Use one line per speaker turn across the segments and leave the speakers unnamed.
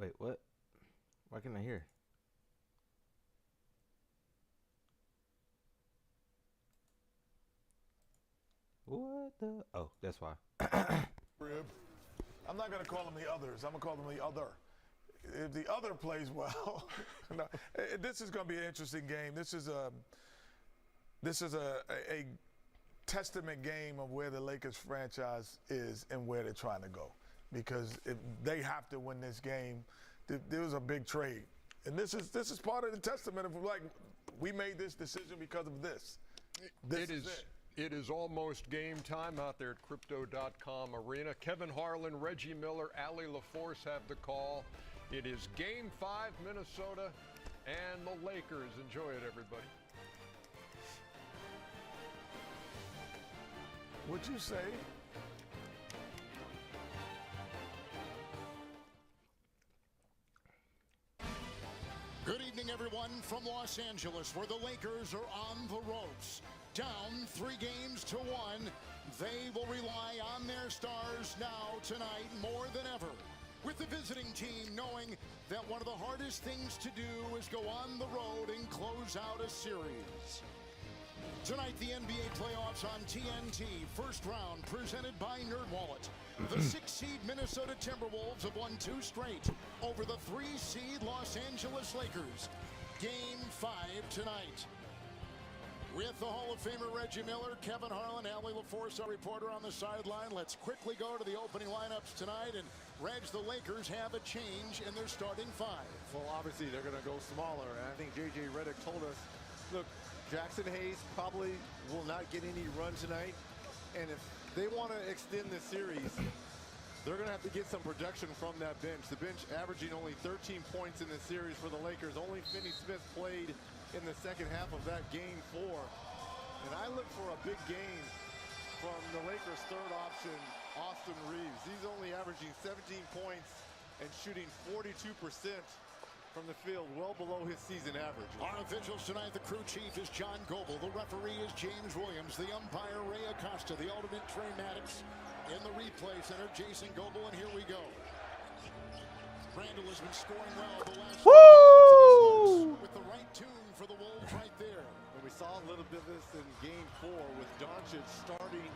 Wait, what? Why can't I hear? What the? Oh, that's why.
I'm not going to call them the others. I'm going to call them the other. If the other plays well, no, this is going to be an interesting game. This is a testament game of where the Lakers franchise is and where they're trying to go. Because if they have to win this game, there was a big trade. And this is part of the testament of, like, we made this decision because of this. This is it.
It is almost game time out there at Crypto.com Arena. Kevin Harlan, Reggie Miller, Allie LaForce have the call. It is Game 5, Minnesota and the Lakers. Enjoy it, everybody.
What'd you say?
Good evening, everyone, from Los Angeles, where the Lakers are on the ropes. Down 3 games to 1. They will rely on their stars now tonight more than ever. With the visiting team knowing that one of the hardest things to do is go on the road and close out a series. Tonight, the NBA playoffs on TNT. First round presented by NerdWallet. The 6-seed Minnesota Timberwolves have won 2 straight over the 3-seed Los Angeles Lakers. Game 5 tonight. With the Hall of Famer Reggie Miller, Kevin Harlan, Allie LaForce, our reporter on the sideline. Let's quickly go to the opening lineups tonight. And Reg, the Lakers have a change in their starting 5.
Well, obviously they're going to go smaller. And I think J.J. Redick told us, look, Jackson Hayes probably will not get any run tonight. And if they want to extend this series, they're going to have to get some production from that bench. The bench averaging only 13 points in this series for the Lakers. Only Finney Smith played in the second half of that game 4. And I look for a big game from the Lakers' third option, Austin Reeves. He's only averaging 17 points and shooting 42% from the field, well below his season average.
Our officials tonight, the crew chief is John Goble. The referee is James Williams. The umpire, Ray Acosta. The alternate, Trey Maddox. In the replay center, Jason Goble, and here we go. Randall has been scoring well the last few games with the right tune for the Wolves right there.
And we saw a little bit of this in game 4 with Doncic starting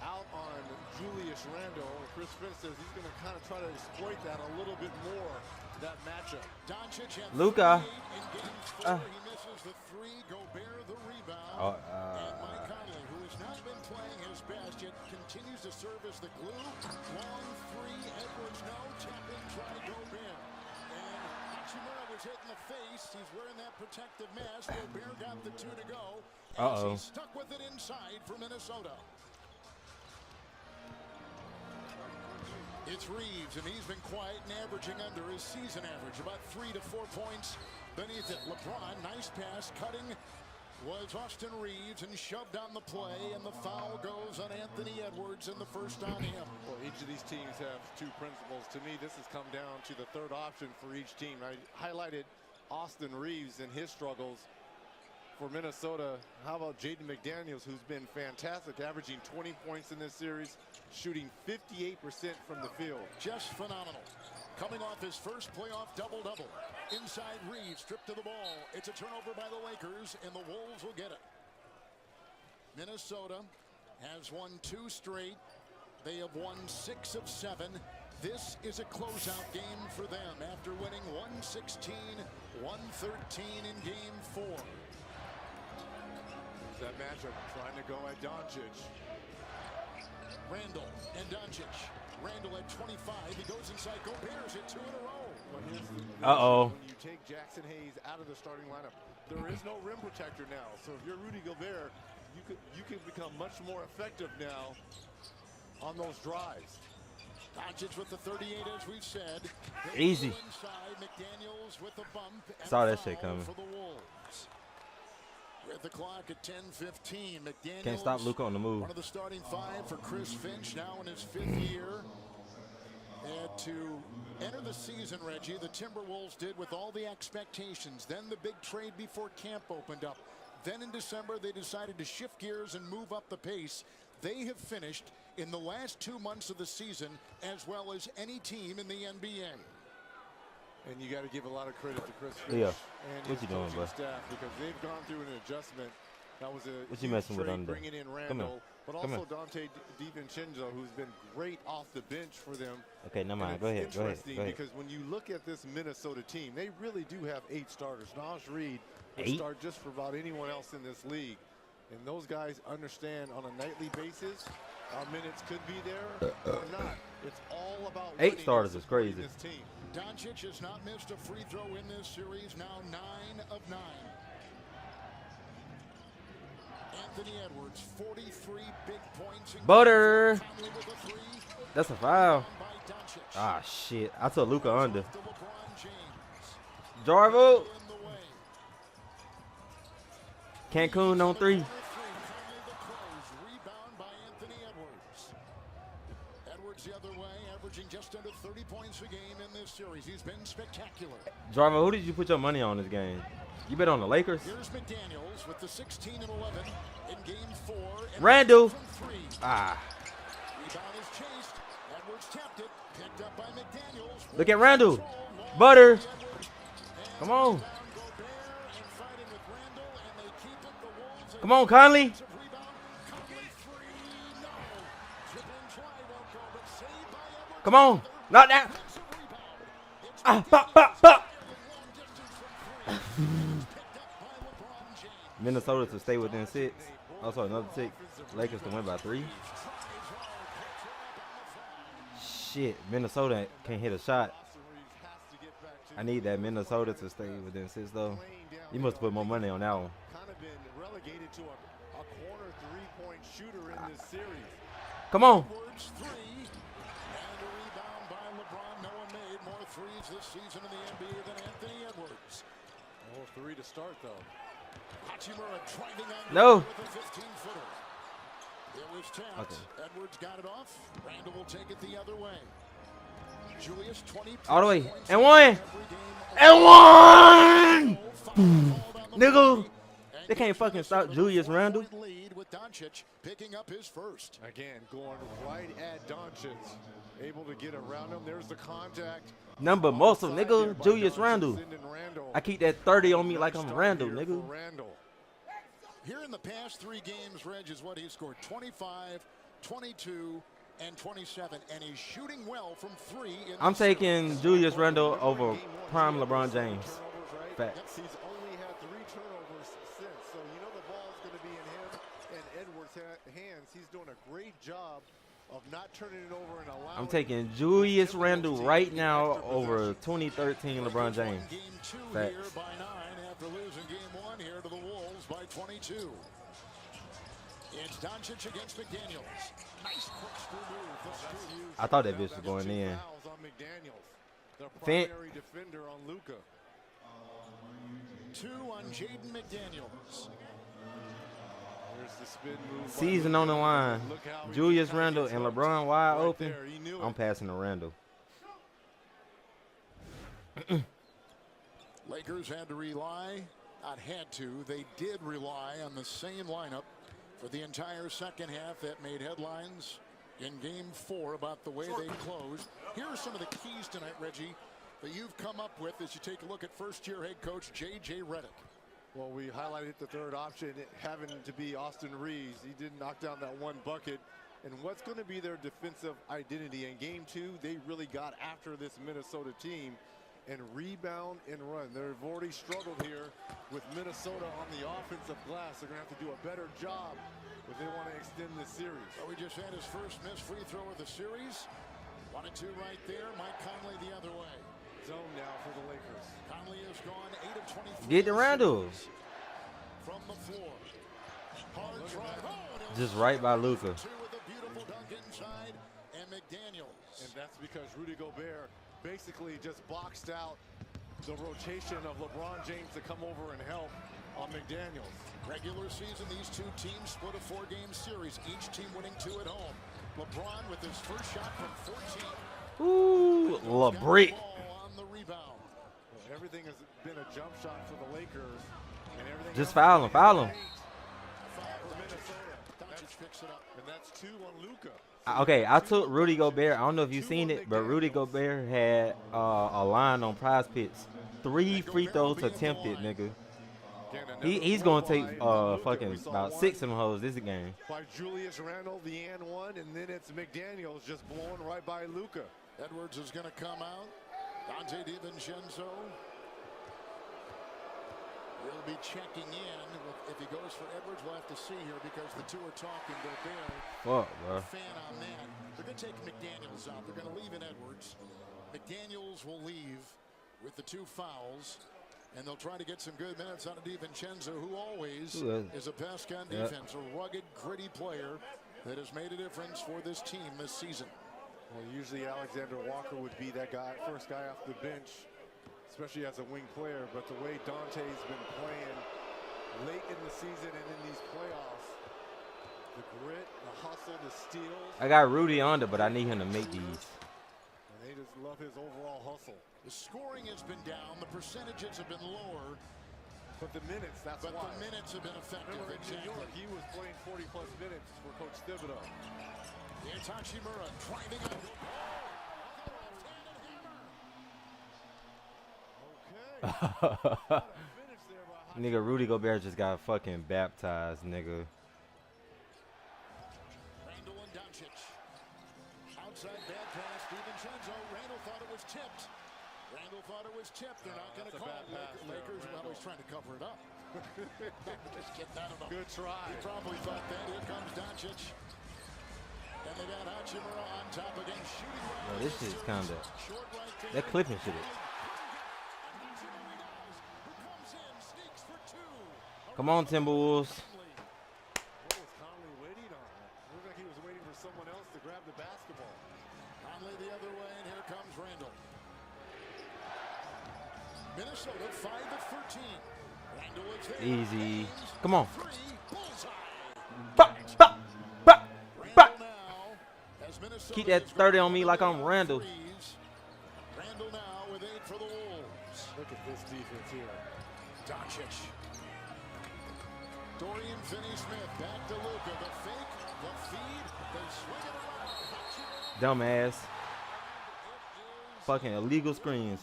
out on Julius Randle. And Chris Finch says he's going to kind of try to exploit that a little bit more, that matchup.
Doncic had
Luka.
in game 4. He misses the 3. Gobert the rebound. And Mike Conley, who has not been playing his best, yet continues to serve as the glue. Long 3. Edwards no. Tap in, try Gobert. And Hachimura was hit in the face. He's wearing that protective mask. Gobert got the 2 to go. He's stuck with it inside for Minnesota. It's Reeves, and he's been quiet and averaging under his season average, about 3 to 4 points beneath it. LeBron, nice pass, cutting was Austin Reeves and shoved on the play, and the foul goes on Anthony Edwards and the first on him.
Well, each of these teams have 2 principles. To me, this has come down to the third option for each team. I highlighted Austin Reeves and his struggles for Minnesota. How about Jaden McDaniels, who's been fantastic, averaging 20 points in this series, shooting 58% from the field.
Just phenomenal. Coming off his first playoff double-double. Inside Reeves, stripped to the ball. It's a turnover by the Lakers, and the Wolves will get it. Minnesota has won 2 straight. They have won 6 of 7. This is a closeout game for them after winning 116, 113 in game 4.
That matchup trying to go at Doncic.
Randall and Doncic. Randall at 25. He goes inside. Gobert's hit 2 in a row.
When you take Jackson Hayes out of the starting lineup, there is no rim protector now. So if you're Rudy Gobert, you can become much more effective now on those drives.
Doncic with the 38, as we've said.
Easy.
Inside, McDaniels with the bump.
Saw that shit coming.
For the Wolves. With the clock at 10:15, McDaniels.
Can't stop Luka on the move.
One of the starting 5 for Chris Finch, now in his 5th year. And to enter the season, Reggie, the Timberwolves did with all the expectations. Then the big trade before camp opened up. Then in December, they decided to shift gears and move up the pace. They have finished in the last 2 months of the season, as well as any team in the NBA.
And you got to give a lot of credit to Chris
Yeah.
and
What
his
you doing,
coaching
bro?
staff, because they've gone through an adjustment. That was a
What you
huge
messing with
trade,
under?
bringing in
Come here.
Randall, but
Come
also
here.
Dante DiVincenzo, who's been great off the bench for them.
Okay, never
And
mind.
it's
Go ahead. Go ahead.
interesting
Go ahead.
because when you look at this Minnesota team, they really do have 8 starters. Naj Reid would
8?
start just for about anyone else in this league. And those guys understand on a nightly basis our minutes could be there or not. It's all about
8
winning
starters
and
is
supporting
crazy.
Doncic has not missed a free throw in this series, now 9 of 9. Anthony Edwards, 43 big points.
Butter.
Conley with a 3.
That's a foul.
By Doncic.
Ah, shit. I took Luca under.
To LeBron James.
Jarvo.
In the way.
Cancun on 3.
Conley the close. Rebound by Anthony Edwards. Edwards the other way, averaging just under 30 points a game in this series. He's been spectacular.
Jarvo, who did you put your money on this game? You bet on the Lakers?
Here's McDaniels with the 16 and 11 in game 4. And
Randall.
from 3.
Ah.
Rebound is chased. Edwards tapped it. Picked up by McDaniels.
Look at Randall. Butter. Come on.
Rebound, Gobert, and fighting with Randall, and they keep it. The Wolves
Come on, Conley.
rebound. Conley 3. No. Dribbling try won't go, but saved by Edwards.
Come on. Not that.
It's a rebound. It's
Ah, pop, pop, pop.
long distance from 3. Picked up by LeBron James.
Minnesota to stay within 6. Also another 6. Lakers to win by 3. Shit, Minnesota can't hit a shot. I need that Minnesota to stay within 6 though. You must put more money on that one.
Kind of been relegated to a corner 3-point shooter in this series.
Come on.
Edwards 3. And a rebound by LeBron. No one made more threes this season in the NBA than Anthony Edwards.
Oh, 3 to start, though.
Hachimura driving on
No.
with a 15-footer. It was tapped.
Okay.
Edwards got it off. Randall will take it the other way. Julius 20
All the way.
points
And one.
every game.
And one.
Foul called on the
Nigga.
play.
They can't fucking stop Julius Randle.
Lead with Doncic picking up his first.
Again, going right at Doncic. Able to get around him. There's the contact.
Number muscle,
Outside there
nigga.
by
Julius
Doncic,
Randle.
sending Randle.
I keep that 30 on me like I'm
Start
Randall,
here
nigga.
for Randle.
Here in the past 3 games, Reg, is what he scored: 25, 22, and 27. And he's shooting well from 3.
I'm taking Julius Randle over prime LeBron James.
Turnovers, right?
Facts.
He's only had 3 turnovers since, so you know the ball's going to be in him and Edwards' hands. He's doing a great job of not turning it over and allowing.
I'm taking Julius Randle right now over 2013 LeBron James.
Game 2
Facts.
here by 9 after losing game 1 here to the Wolves by 22. It's Doncic against McDaniels. Nice quick screw move. The screw.
I thought that bitch was going in.
Fouls on McDaniels, the
Fin-
primary defender on Luka.
2 on Jaden McDaniels.
There's the spin move by
Season
Luka.
on the line.
Look how he
Julius
just kinda
Randle
gets
and
hooked.
LeBron wide
Right
open.
there, he knew
I'm
it.
passing to Randle.
Lakers had to rely, not had to, they did rely on the same lineup for the entire second half that made headlines in game 4 about the way they closed. Here are some of the keys tonight, Reggie, that you've come up with as you take a look at first-year head coach J.J. Redick.
Well, we highlighted the third option, it having to be Austin Reeves. He did knock down that one bucket. And what's going to be their defensive identity? In game 2, they really got after this Minnesota team and rebound and run. They've already struggled here with Minnesota on the offensive glass. They're going to have to do a better job if they want to extend this series.
Well, we just had his first missed free throw of the series. 1 and 2 right there. Mike Conley the other way.
Zone now for the Lakers.
Conley has gone 8 of 23.
Get the Randle.
From the floor. Hard drive. Oh, and
Just right by Luka.
2 with a beautiful dunk inside. And McDaniels.
And that's because Rudy Gobert basically just boxed out the rotation of LeBron James to come over and help on McDaniels.
Regular season, these 2 teams split a 4-game series, each team winning 2 at home. LeBron with his first shot from 14.
Ooh, LeBrick.
On the rebound.
Well, everything has been a jump shot for the Lakers. And everything
Just
else
foul him, foul him.
for Minnesota.
Doncic picks it up.
And that's 2 on Luka.
Okay, I took Rudy Gobert. I don't know if you've seen it, but Rudy Gobert had a line on Prize Picks. 3 free throws attempted, nigga. He's gonna take fucking about 6 of them hoes this game.
By Julius Randle, the and one, and then it's McDaniels just blowing right by Luka.
Edwards is going to come out. Dante DiVincenzo will be checking in. If he goes for Edwards, we'll have to see here because the two are talking.
Fuck, bro.
Fan on that. They're going to take McDaniels out. They're going to leave in Edwards. McDaniels will leave with the 2 fouls. And they'll try to get some good minutes out of DiVincenzo, who always is a pest on defense, a rugged, gritty player that has made a difference for this team this season.
Well, usually Alexander Walker would be that guy, first guy off the bench, especially as a wing player. But the way Dante's been playing late in the season and in these playoffs, the grit, the hustle, the steals.
I got Rudy under, but I need him to make these.
And they just love his overall hustle.
The scoring has been down, the percentages have been lower.
But the minutes, that's why.
But the minutes have been effective.
Remember, in New York, he was playing 40-plus minutes for Coach Thibodeau.
Here's Hachimura driving up.
Okay.
Nigga, Rudy Gobert just got fucking baptized, nigga.
Randle and Doncic. Outside bad pass, DiVincenzo. Randle thought it was tipped. They're not going to call it. Lakers, well, he's trying to cover it up. Just get that of him.
Good try.
He probably thought that. Here comes Doncic. And they got Hachimura on top again, shooting.
Bro, this shit's kind of that clipping shit. Come on, Timberwolves.
What was Conley waiting on? It looked like he was waiting for someone else to grab the basketball.
Conley the other way, and here comes Randle. Minnesota 5 of 13. Randle is there.
Easy. Come on. Keep that 30 on me like I'm Randle.
Randle now with 8 for the Wolves.
Look at this defense here.
Doncic. Dorian Finney-Smith back to Luka. The fake, the feed, they swing it around.
Dumbass. Fucking illegal screens.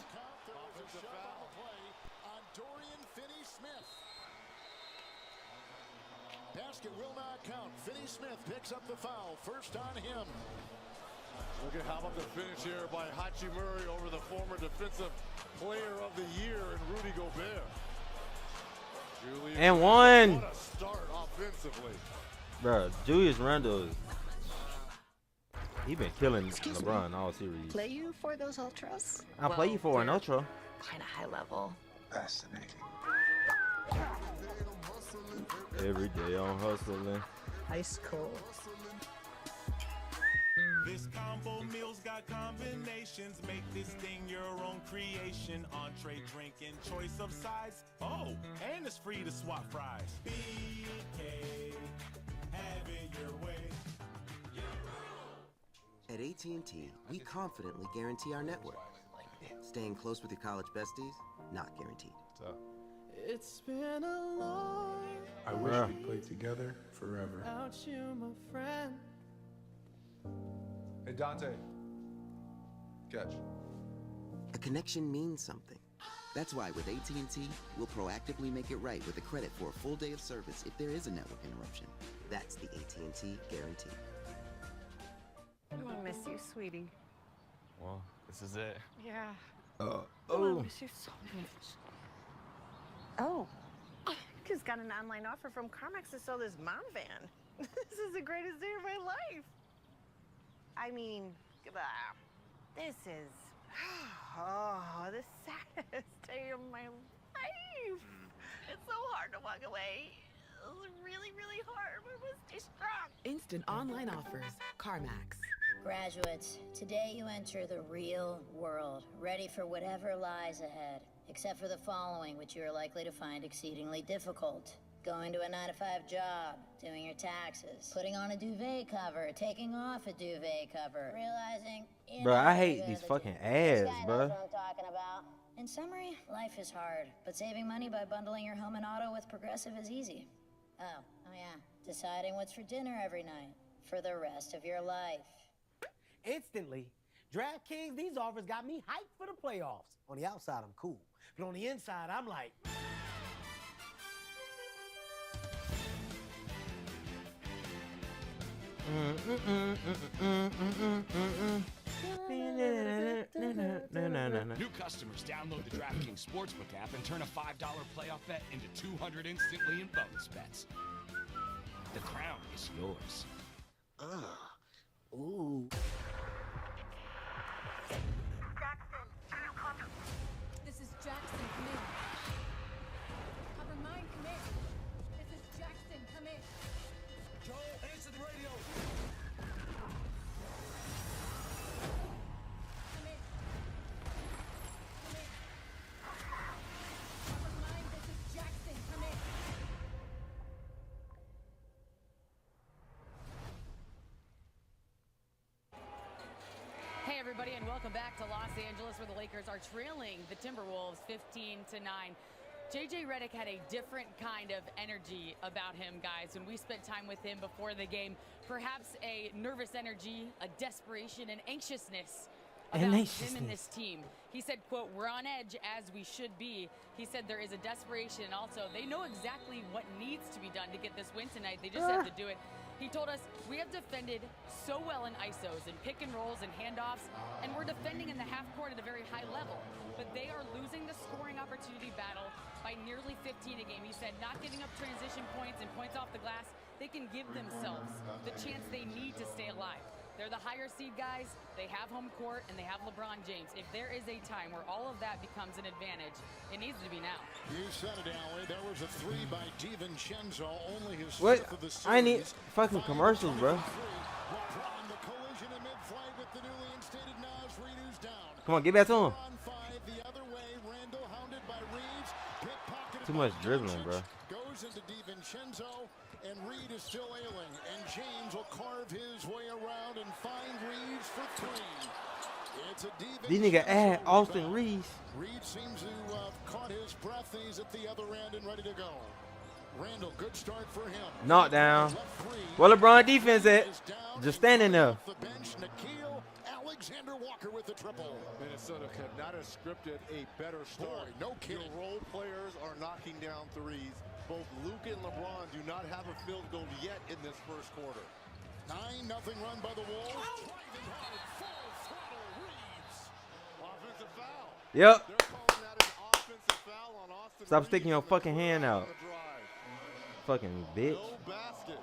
Basket will not count. Finney-Smith picks up the foul. First on him.
Look at how about the finish here by Hachimura over the former defensive player of the year in Rudy Gobert. Julius
And one.
What a start offensively.
Bro, Julius Randle, he been killing LeBron all series.
Play you for those ultras?
I play you for an ultra.
Kind of high level.
Fascinating.
Every day I'm hustling.
Ice cold.
This combo meal's got combinations. Make this thing your own creation. Entree, drink, and choice of sides. Oh, and it's free to swap fries. BK, have it your way.
At AT&T, we confidently guarantee our network. Staying close with your college besties, not guaranteed.
It's been a long
I wish we played together forever.
without you, my friend.
Hey, Dante. Catch.
A connection means something. That's why with AT&T, we'll proactively make it right with a credit for a full day of service if there is a network interruption. That's the AT&T guarantee.
I'm gonna miss you, sweetie.
Well, this is it.
Yeah.
Oh.
I miss you so much. Oh. Just got an online offer from CarMax to sell this mom van. This is the greatest day of my life. I mean, this is the saddest day of my life. It's so hard to walk away. It's really, really hard, but I must stay strong.
Instant online offers. CarMax.
Graduates, today you enter the real world, ready for whatever lies ahead, except for the following, which you are likely to find exceedingly difficult. Going to a 9-to-5 job, doing your taxes, putting on a duvet cover, taking off a duvet cover, realizing...
Bro, I hate these fucking ads, bro.
Knows what I'm talking about. In summary, life is hard, but saving money by bundling your home and auto with Progressive is easy. Oh yeah. Deciding what's for dinner every night for the rest of your life.
Instantly, DraftKings, these offers got me hyped for the playoffs. On the outside, I'm cool. But on the inside, I'm like...
New customers download the DraftKings Sportsbook app and turn a $5 playoff bet into 200 instantly in bonus bets. The crown is yours.
Ooh.
This is Jackson, come in. Cover mine, come in. This is Jackson, come in.
Joel, answer the radio.
Come in. Come in. Cover mine, this is Jackson, come in.
Hey everybody, and welcome back to Los Angeles, where the Lakers are trailing the Timberwolves 15-9. JJ Redick had a different kind of energy about him, guys, when we spent time with him before the game. Perhaps a nervous energy, a desperation, an anxiousness about him and this team. He said, quote, "We're on edge as we should be." He said there is a desperation. Also, they know exactly what needs to be done to get this win tonight. They just have to do it. He told us, "We have defended so well in ISOs and pick and rolls and handoffs, and we're defending in the half court at a very high level. But they are losing the scoring opportunity battle by nearly 15 a game." He said, "Not giving up transition points and points off the glass, they can give themselves the chance they need to stay alive. They're the higher seed guys, they have home court, and they have LeBron James. If there is a time where all of that becomes an advantage, it needs to be now."
You said it, Allie. There was a three by DiVincenzo, only his
What?
fifth of the series.
I need fucking commercials, bro.
LeBron, the collision in mid-flight with the newly instated Nas. Reed, who's down.
Come on, get back to him.
On five, the other way. Randall hounded by Reeves. Pickpocketed
Too
by
much dribbling, bro.
Goes into DiVincenzo, and Reed is still ailing. And James will carve his way around and find Reeves for three. It's a
These nigga add Austin Reeves.
Reed seems to have caught his breath, and he's at the other end and ready to go. Randall, good start for him.
Knock down. Well, LeBron defense at just standing there.
The bench, Nikhil Alexander Walker with the triple.
Minnesota could not have scripted a better start.
Boy, no kidding.
Your role players are knocking down threes. Both Luke and LeBron do not have a field goal yet in this first quarter.
9-0 run by the Wolves. Driving hard, full throttle, Reeves.
Offensive foul.
Yep.
They're calling that an offensive foul on Austin
Stop
Reeves
sticking your
on the
fucking hand out.
drive.
Fucking bitch.
No basket.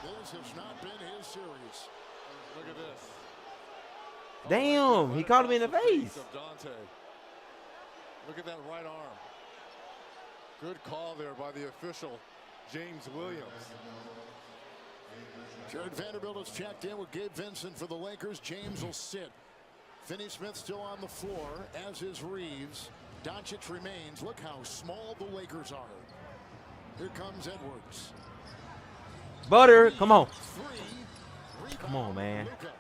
This has not been his series.
Look at this.
Damn, he caught him in the face.
Of Dante. Look at that right arm. Good call there by the official, James Williams.
Jared Vanderbilt has checked in with Gabe Vincent for the Lakers. James will sit. Finney Smith still on the floor, as is Reeves. Doncic remains. Look how small the Lakers are. Here comes Edwards.
Butter, come on. Come on, man.
Luka.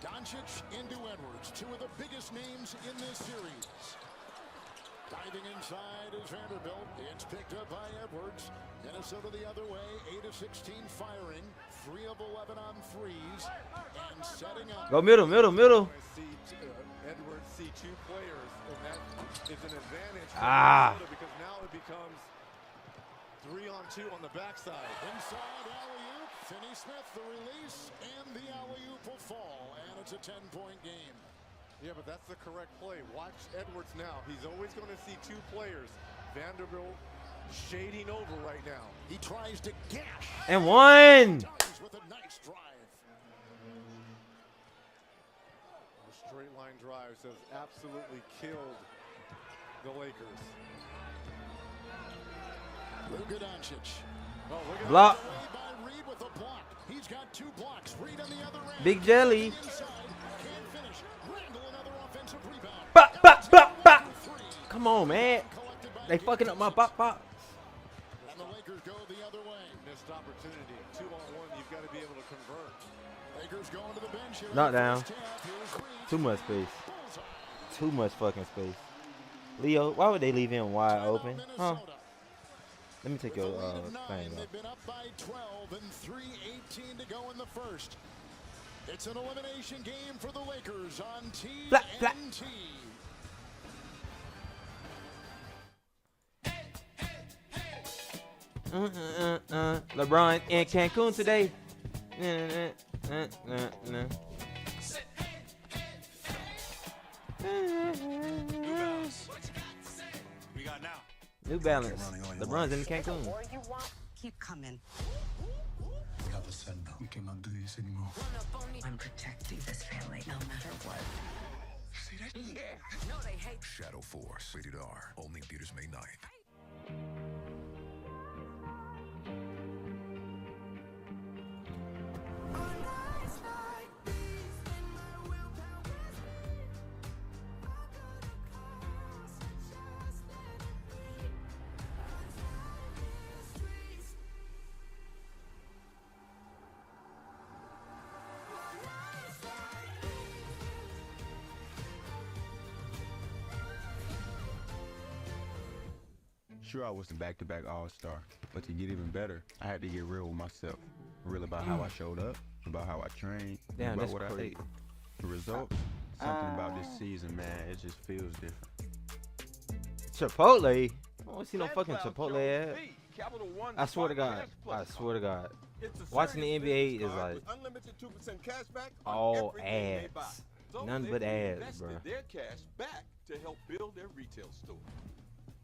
Doncic into Edwards, two of the biggest names in this series. Diving inside is Vanderbilt. It's picked up by Edwards. Minnesota the other way, 8 of 16 firing, 3 of 11 on threes, and setting up.
Go middle, middle, middle.
Edwards see two players, and that is an advantage for Minnesota because now it becomes 3-on-2 on the backside.
Inside alley-oop, Finney Smith the release, and the alley-oop will fall, and it's a 10-point game.
Yeah, but that's the correct play. Watch Edwards now. He's always going to see two players. Vanderbilt shading over right now.
He tries to gash.
And one.
With a nice drive.
The straight line drives has absolutely killed the Lakers.
Luka Doncic.
Oh, look at
Block.
Away by Reed with a block. He's got 2 blocks. Reed on the other end.
Big jelly.
Inside. Can't finish. Randall another offensive rebound.
Bop, bop, bop, bop. Come on, man. They fucking up my pop pop.
And the Lakers go the other way.
Missed opportunity. 2-on-1. You've got to be able to convert.
Lakers going to the bench here.
Knock down. Too much space. Too much fucking space. Leo, why would they leave him wide open? Huh? Let me take your thing
They've been up by 12 and 3:18 to go in the first. It's an elimination game for the Lakers on TNT.
LeBron in Cancun today.
We got now.
New Balance. LeBron's in Cancun.
You want, keep coming.
We have a said no. We cannot do this anymore.
I'm protecting this family no matter what.
See that?
Yeah. No, they hate.
Shadow Force, rated R, only in theaters May 9th.
Sure, I was the back-to-back All-Star, but to get even better, I had to get real with myself. Real about how I showed up, about how I trained,
Damn,
about
that's
what
crazy.
I ate. The results, something about this season, man, it just feels different.
Chipotle? I don't see no fucking Chipotle ad. I swear to God. I swear to God. Watching the NBA is like
unlimited 2% cash back
all ads. None but ads, bro.
Their cash back to help build their retail store.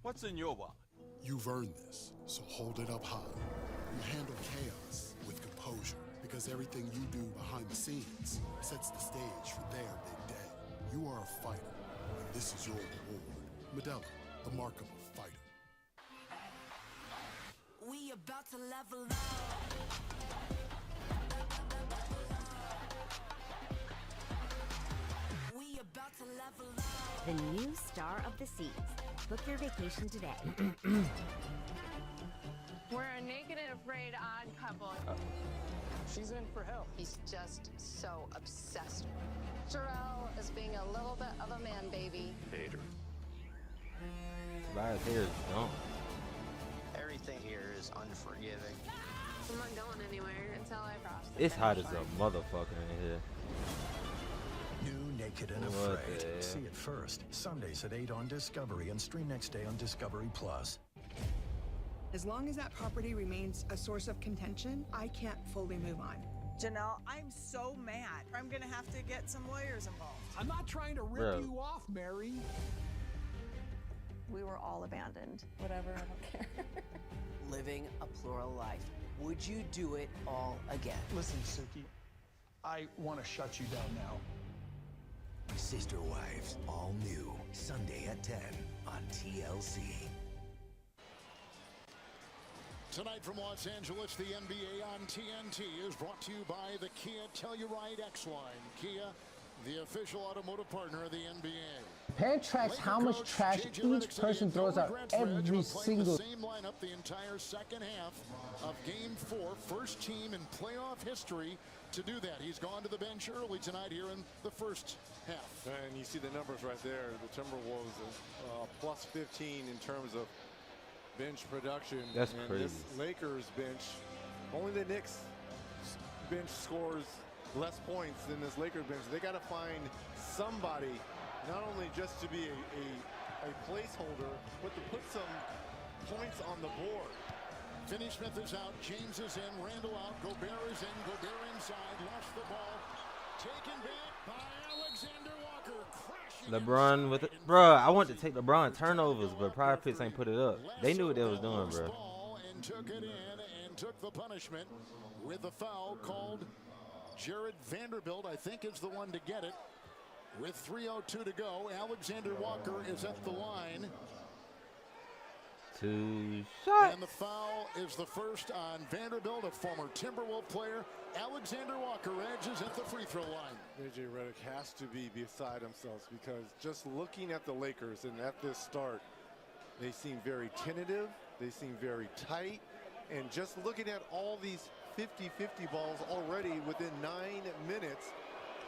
What's in your wallet?
You've earned this, so hold it up high. You handle chaos with composure, because everything you do behind the scenes sets the stage for their big day. You are a fighter, and this is your reward. Medalla, the mark of a fighter.
We about to level up. We about to level up.
The new star of the seas. Book your vacation today.
We're a naked and afraid odd couple.
She's in for help.
He's just so obsessed. Jarrell is being a little bit of a man baby.
Hater.
Tobias hair is dumb.
Everything here is unforgiving.
I'm not going anywhere until I cross the
It's hot as
finish
a motherfucker in here.
New Naked and
What
Afraid.
the hell?
See it first. Sundays at 8 on Discovery and stream next day on Discovery Plus.
As long as that property remains a source of contention, I can't fully move on.
Janelle, I'm so mad. I'm gonna have to get some lawyers involved.
I'm not trying to rip
Bro.
you off, Mary.
We were all abandoned. Whatever, I don't care.
Living a plural life. Would you do it all again?
Listen, Suki, I want to shut you down now.
Sister Wives, all new, Sunday at 10 on TLC.
Tonight from Los Angeles, the NBA on TNT is brought to you by the Kia Telluride X-Line. Kia, the official automotive partner of the NBA.
Parent tracks how much trash each person throws out every single.
The same lineup the entire second half of Game 4. First team in playoff history to do that. He's gone to the bench early tonight here in the first half.
And you see the numbers right there. The Timberwolves plus 15 in terms of bench production.
That's
and
crazy.
This Lakers bench, only the Knicks bench scores less points than this Lakers bench. They got to find somebody, not only just to be a placeholder, but to put some points on the board.
Finney-Smith is out, James is in, Randall out, Gobert is in, Gobert inside, lost the ball, taken back by Alexander Walker, crashing.
LeBron with it. Bruh, I want to take LeBron turnovers, but Pride Pits ain't put it up. They knew what they was doing, bro.
And took it in and took the punishment with the foul called. Jared Vanderbilt, I think, is the one to get it. With 3:02 to go, Alexander Walker is at the line.
2 shots.
And the foul is the first on Vanderbilt, a former Timberwolf player. Alexander Walker edges at the free throw line.
JJ Redick has to be beside themselves because just looking at the Lakers and at this start, they seem very tentative, they seem very tight, and just looking at all these 50-50 balls already within 9 minutes,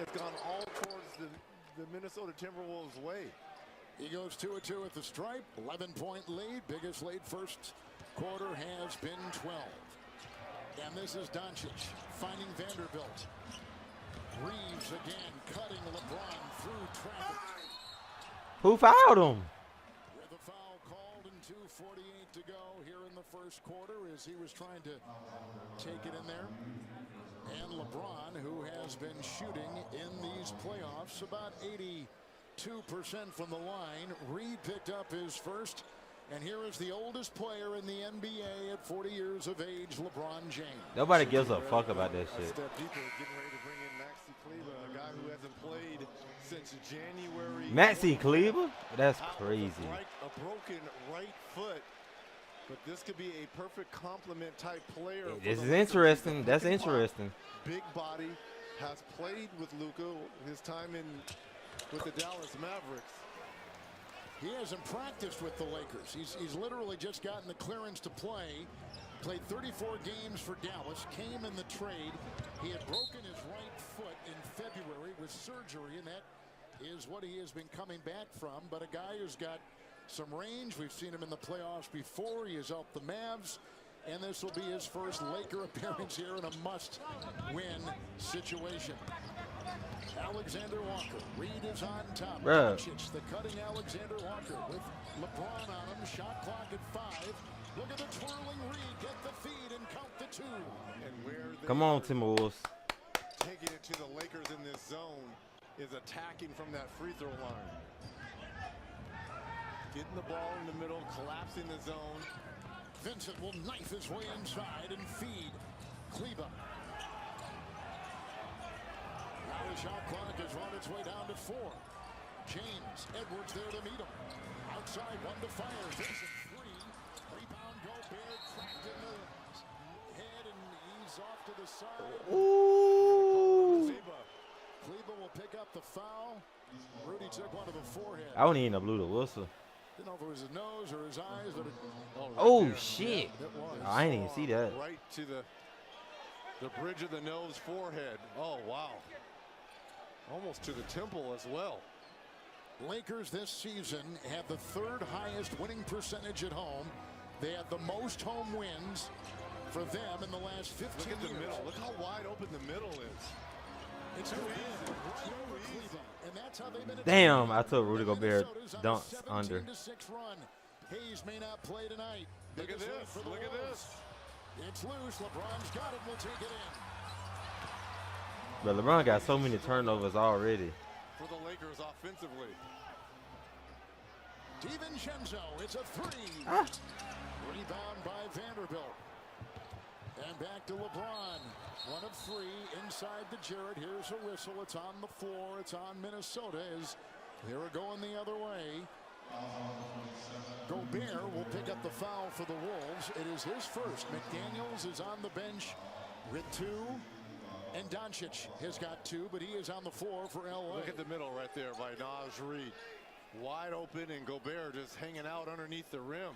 it's gone all towards the Minnesota Timberwolves way.
He goes 2-2 at the stripe. 11-point lead. Biggest lead first quarter has been 12. And this is Doncic finding Vanderbilt. Reeves again cutting LeBron through traffic.
Who fouled him?
With a foul called and 2:48 to go here in the first quarter as he was trying to take it in there. And LeBron, who has been shooting in these playoffs about 82% from the line. Reed picked up his first. And here is the oldest player in the NBA at 40 years of age, LeBron James.
Nobody gives a fuck about that shit.
Step deeper, getting ready to bring in Maxi Kleber, a guy who hasn't played since January.
Maxi Kleber? That's crazy.
A broken right foot. But this could be a perfect complement type player.
This is interesting. That's interesting.
Big body, has played with Luka his time with the Dallas Mavericks.
He hasn't practiced with the Lakers. He's literally just gotten the clearance to play. Played 34 games for Dallas. Came in the trade. He had broken his right foot in February with surgery, and that is what he has been coming back from. But a guy who's got some range. We've seen him in the playoffs before. He has helped the Mavs. And this will be his first Laker appearance here in a must-win situation. Alexander Walker. Reed is on top. Doncic, the cutting Alexander Walker with LeBron on him. Shot clock at 5. Look at the twirling Reed. Get the feed and count the 2.
And where
Come on, Timberwolves.
Taking it to the Lakers in this zone is attacking from that free throw line. Getting the ball in the middle, collapsing the zone.
Vincent will knife his way inside and feed Kleber. Now the shot clock has run its way down to 4. James Edwards there to meet him. Outside, 1 to fire. Vincent 3. Rebound Gobert cracked in the head and he's off to the side.
Ooh.
Kleber will pick up the foul. Rudy took one to the forehead.
I don't even know blew the whistle.
Didn't know if it was his nose or his eyes, but
oh shit!
It was.
I didn't even see that.
Right to the bridge of the nose, forehead. Oh wow! Almost to the temple as well.
Lakers this season have the 3rd highest winning percentage at home. They have the most home wins for them in the last 15
years. Look at the middle. Look how wide open the middle is.
It's too easy. And that's how they've been.
Damn, I took Rudy Gobert dunks under.
Run. Hayes may not play tonight.
Look at this. Look at this.
It's loose. LeBron's got it. We'll take it in.
But LeBron got so many turnovers already.
For the Lakers offensively.
DiVincenzo, it's a 3. Rebound by Vanderbilt. And back to LeBron. 1 of 3 inside the Jarrett. Here's a whistle. It's on the floor. It's on Minnesota as they were going the other way. Gobert will pick up the foul for the Wolves. It is his first. McDaniels is on the bench with 2. And Doncic has got 2, but he is on the floor for LA.
Look at the middle right there by Naz Reid. Wide open, and Gobert just hanging out underneath the rim.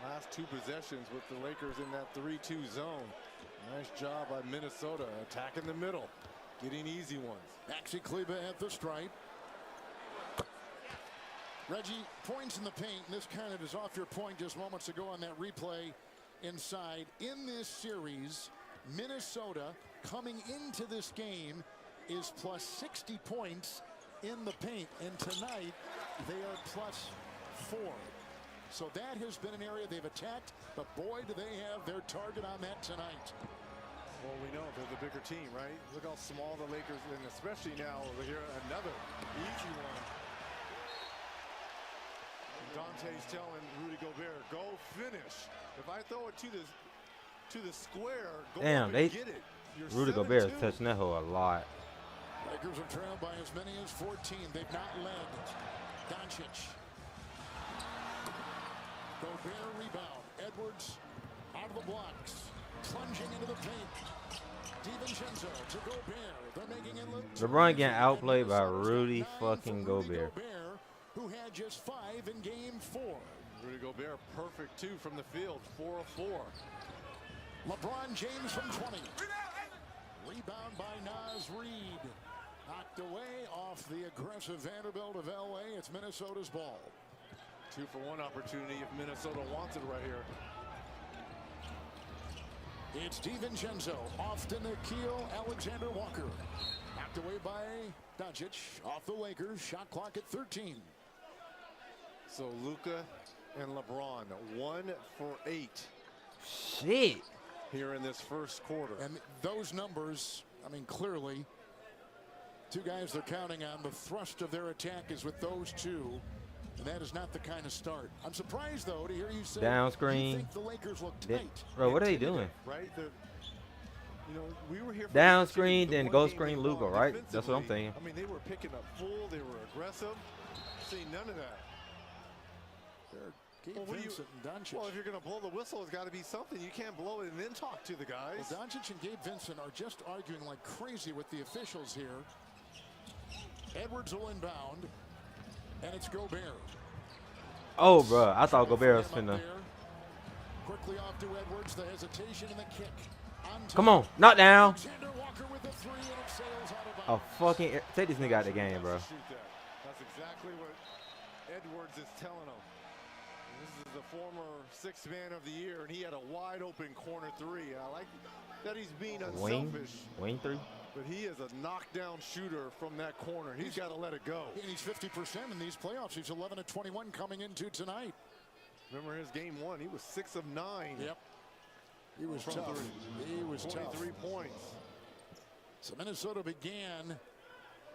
Last 2 possessions with the Lakers in that 3-2 zone. Nice job by Minnesota attacking the middle, getting easy ones.
Maxi Kleber at the stripe. Reggie, points in the paint, and this kind of is off your point just moments ago on that replay inside. In this series, Minnesota coming into this game is plus 60 points in the paint, and tonight they are plus 4. So that has been an area they've attacked, but boy, do they have their target on that tonight.
Well, we know they're the bigger team, right? Look how small the Lakers, and especially now over here, another easy one. Dante's telling Rudy Gobert, go finish. If I throw it to the square, go
damn,
up and get it.
Rudy Gobert is touching that hole a lot.
Lakers are trailed by as many as 14. They've not led. Doncic. Gobert rebound. Edwards out of the blocks. Plunging into the paint. DiVincenzo to Gobert. They're making it look.
LeBron getting outplayed by Rudy fucking Gobert.
Who had just 5 in game 4.
Rudy Gobert perfect 2 from the field. 4 of 4.
LeBron James from 20. Rebound by Naz Reid. Knocked away off the aggressive Vanderbilt of LA. It's Minnesota's ball.
2-for-1 opportunity if Minnesota wants it right here.
It's DiVincenzo off to Nikhil Alexander Walker. Knocked away by Doncic off the Lakers. Shot clock at 13.
So Luka and LeBron 1 for 8.
Shit.
Here in this first quarter.
And those numbers, I mean, clearly, two guys they're counting on. The thrust of their attack is with those two. And that is not the kind of start. I'm surprised, though, to hear you say
down screen.
You think the Lakers look tight.
Bro, what are they doing?
Right? You know, we were here for
down screen, then go screen Luka, right? That's what I'm thinking.
I mean, they were picking up full. They were aggressive. See none of that. Well, if you're going to blow the whistle, it's got to be something. You can't blow it and then talk to the guys.
Well, Doncic and Gabe Vincent are just arguing like crazy with the officials here. Edwards will inbound. And it's Gobert.
Oh, bro, I thought Gobert was finna.
Quickly off to Edwards, the hesitation and the kick.
Come on, knock down. Oh, fucking take this nigga out of the game, bro.
That's exactly what Edwards is telling him. This is the former sixth man of the year, and he had a wide open corner three. I like that he's being unselfish.
Wing three.
But he is a knockdown shooter from that corner. He's got to let it go.
And he's 50% in these playoffs. He's 11 of 21 coming into tonight.
Remember his game one? He was 6 of 9.
Yep. He was tough. He was
23 points.
So Minnesota began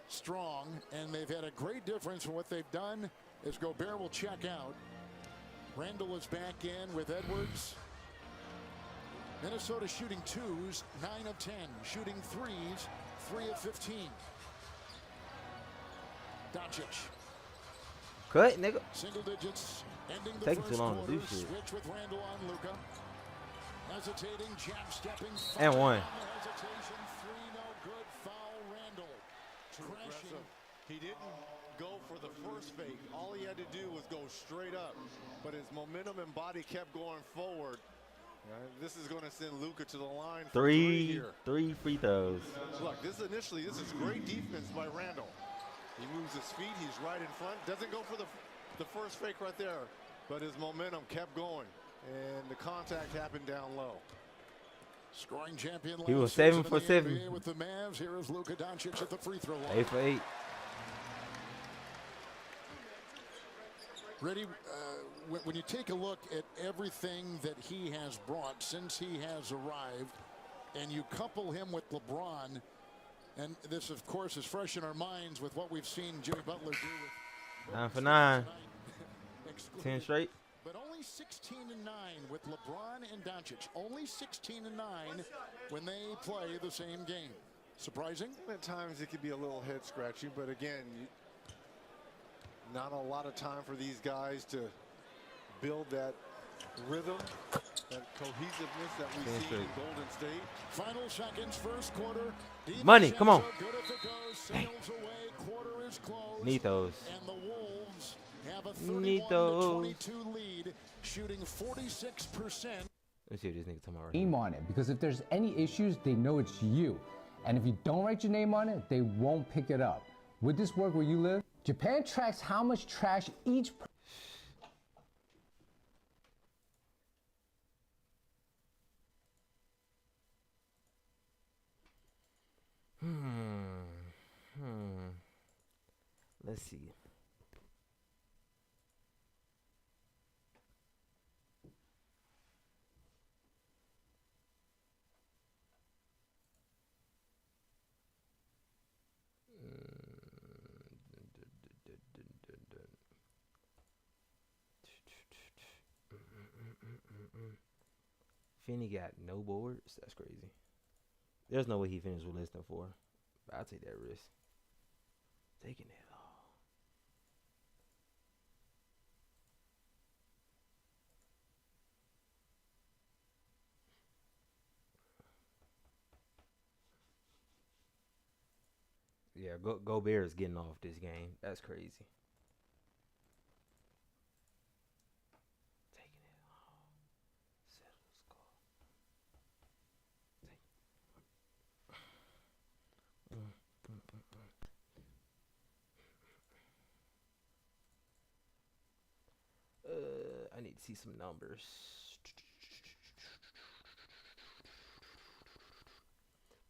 strong, and they've had a great difference from what they've done as Gobert will check out. Randall is back in with Edwards. Minnesota shooting twos, 9 of 10. Shooting threes, 3 of 15. Doncic.
Cut, nigga.
Single digits, ending the
Taking
first
too long
quarter.
to do shit.
Switch with Randall on Luka. Hesitating, jab stepping.
And one.
Hesitation, 3, no good. Foul, Randall. Crashing.
He didn't go for the first fake. All he had to do was go straight up. But his momentum and body kept going forward. This is going to send Luka to the line for
three free throws.
Look, this is great defense by Randall. He moves his feet. He's right in front. Doesn't go for the first fake right there. But his momentum kept going. And the contact happened down low.
Scoring champion.
He was 7 for 7.
With the Mavs, here is Luka Doncic at the free throw line.
8 for 8.
Ready? When you take a look at everything that he has brought since he has arrived, and you couple him with LeBron, and this, of course, is fresh in our minds with what we've seen Jimmy Butler do with
9 for 9. 10 straight.
But only 16 and 9 with LeBron and Doncic. Only 16 and 9 when they play the same game. Surprising?
At times it could be a little head scratching, but again, not a lot of time for these guys to build that rhythm, that cohesiveness that we see in Golden State.
Final seconds, first quarter.
Money, come on.
Good if it goes, sails away, quarter is closed.
Need those.
And the Wolves have a
Need those.
31-22 lead, shooting 46%.
Let's see what this nigga talking about.
Name on it, because if there's any issues, they know it's you. And if you don't write your name on it, they won't pick it up. Would this work where you live? Japan tracks how much trash each
Let's see. Finney got no boards. That's crazy. There's no way he finished with less than 4. But I'll take that risk. Taking it all. Yeah, Gobert is getting off this game. That's crazy. need to see some numbers.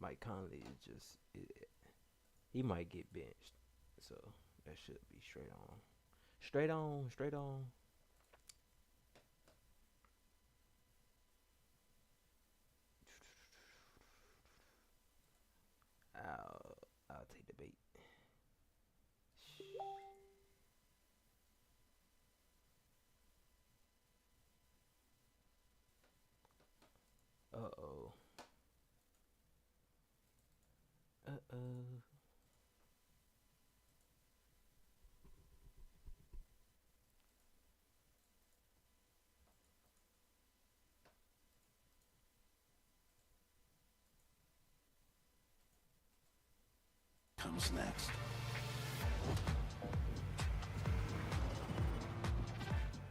Mike Conley is just, he might get benched. So that should be straight on. Straight on, straight on. I'll take the bait. Uh-oh. Uh-oh.
Comes next.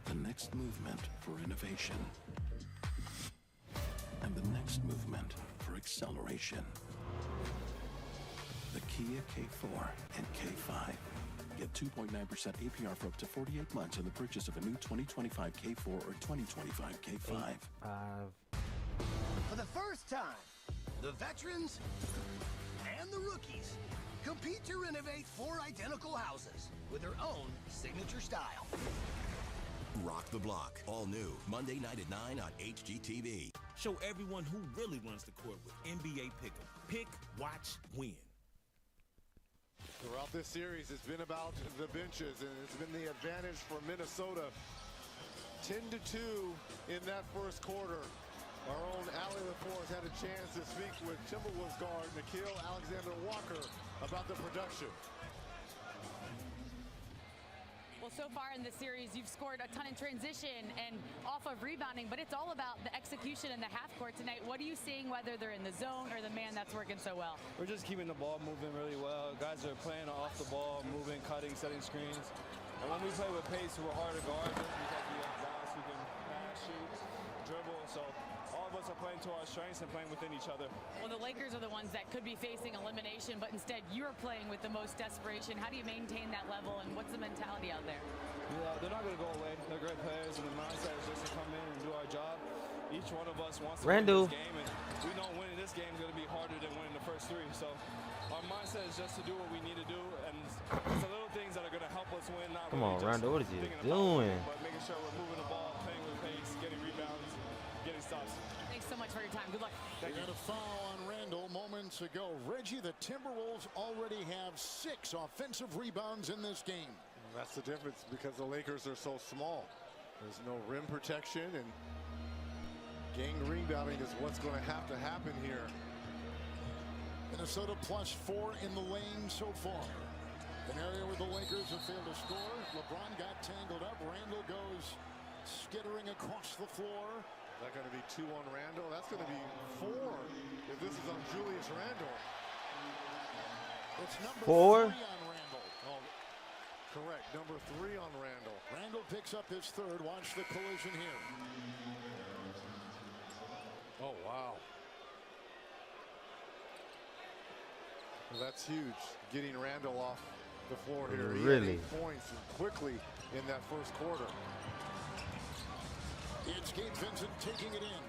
The next movement for innovation. And the next movement for acceleration. The Kia K4 and K5. Get 2.9% APR for up to 48 months on the purchase of a new 2025 K4 or 2025 K5.
For the first time, the veterans and the rookies compete to renovate 4 identical houses with their own signature style.
Rock the Block, all new, Monday night at 9 on HGTV.
Show everyone who really runs the court with NBA Pick'em. Pick, watch, win.
Throughout this series, it's been about the benches, and it's been the advantage for Minnesota. 10-2 in that first quarter. Our own Allie LaForce had a chance to speak with Timberwolves guard Nickeil Alexander-Walker about the production.
Well, so far in this series, you've scored a ton in transition and off of rebounding, but it's all about the execution in the half court tonight. What are you seeing, whether they're in the zone or the man that's working so well?
We're just keeping the ball moving really well. Guys are playing off the ball, moving, cutting, setting screens. And when we play with pace, we're hard to guard because we have guys who can pass, shoot, dribble. So all of us are playing to our strengths and playing within each other.
Well, the Lakers are the ones that could be facing elimination, but instead you're playing with the most desperation. How do you maintain that level, and what's the mentality out there?
Yeah, they're not going to go away. They're great players, and the mindset is just to come in and do our job. Each one of us wants to win this game, and we know winning this game is going to be harder than winning the first 3. So our mindset is just to do what we need to do, and it's the little things that are going to help us win. Not
Come
really
on,
just
Rondo, what is you
thinking
doing?
About but making sure we're moving the ball, playing with pace, getting rebounds, getting stops.
Thanks so much for your time. Good luck.
They got a foul on Randall moments ago. Reggie, the Timberwolves already have 6 offensive rebounds in this game.
That's the difference because the Lakers are so small. There's no rim protection, and gang rebounding is what's going to happen here.
Minnesota +4 in the lane so far. An area where the Lakers have failed to score. LeBron got tangled up. Randall goes skittering across the floor.
Is that going to be 2 on Randall? That's going to be 4 if this is on Julius Randall.
It's number
4
3 on Randall.
Oh, correct, number 3 on Randall.
Randall picks up his 3rd. Watch the collision here.
Oh, wow. Well, that's huge, getting Randall off the floor here.
Really?
He had 8 points quickly in that first quarter.
It's Gabe Vincent taking it in.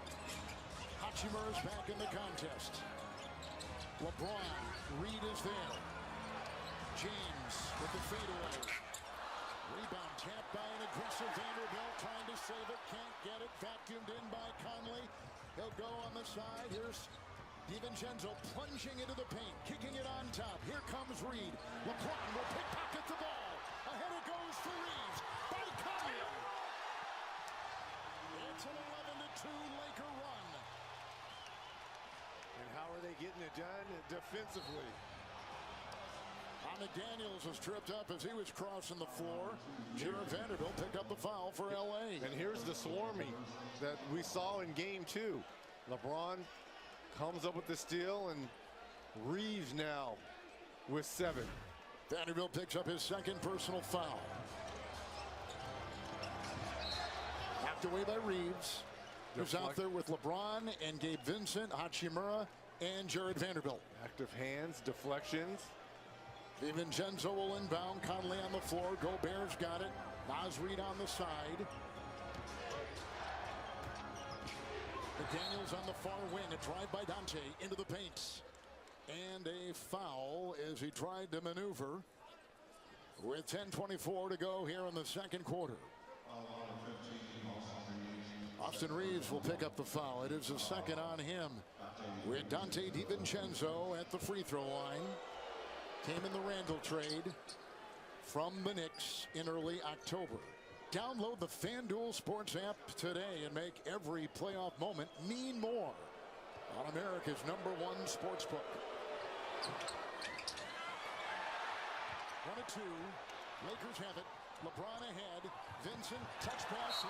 Hachimura's back in the contest. LeBron, Reed is there. James with the fadeaway. Rebound tapped by an aggressive Vanderbilt, trying to save it, can't get it. Vacuumed in by Conley. He'll go on the side. Here's DiVincenzo plunging into the paint, kicking it on top. Here comes Reed. LeBron will pickpocket the ball. Ahead it goes for Reeves by Conley. It's an 11-2 Laker run.
And how are they getting it done defensively?
McDaniels was tripped up as he was crossing the floor. Jared Vanderbilt picked up the foul for LA.
And here's the swarming that we saw in game 2. LeBron comes up with the steal, and Reeves now with 7.
Vanderbilt picks up his 2nd personal foul. Knocked away by Reeves. Who's out there with LeBron and Gabe Vincent, Hachimura, and Jared Vanderbilt.
Active hands, deflections.
DiVincenzo will inbound. Conley on the floor. Gobert's got it. Naz Reed on the side. McDaniels on the far wing, a drive by Dante into the paint. And a foul as he tried to maneuver with 10:24 to go here in the second quarter. Austin Reeves will pick up the foul. It is a second on him with Dante DiVincenzo at the free throw line. Came in the Randall trade from the Knicks in early October. Download the FanDuel Sports app today and make every playoff moment mean more on America's #1 sportsbook. 1-2. Lakers have it. LeBron ahead. Vincent, touch pass.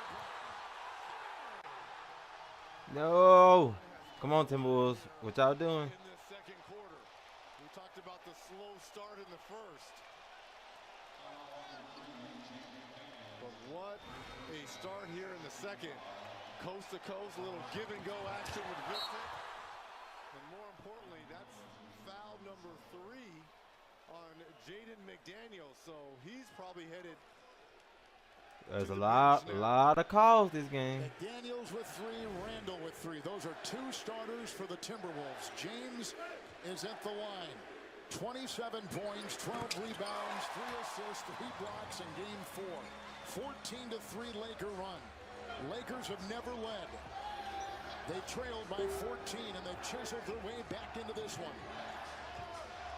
No. Come on, Timberwolves. What y'all doing?
In the second quarter, we talked about the slow start in the first. But what a start here in the second. Coast to coast, a little give and go action with Vincent. And more importantly, that's foul number 3 on Jaden McDaniels. So he's probably headed.
There's a lot of calls this game.
McDaniels with 3, Randall with 3. Those are 2 starters for the Timberwolves. James is at the line. 27 points, 12 rebounds, 3 assists, 3 blocks in game 4. 14-3 Laker run. Lakers have never led. They trailed by 14 and they chiseled their way back into this one.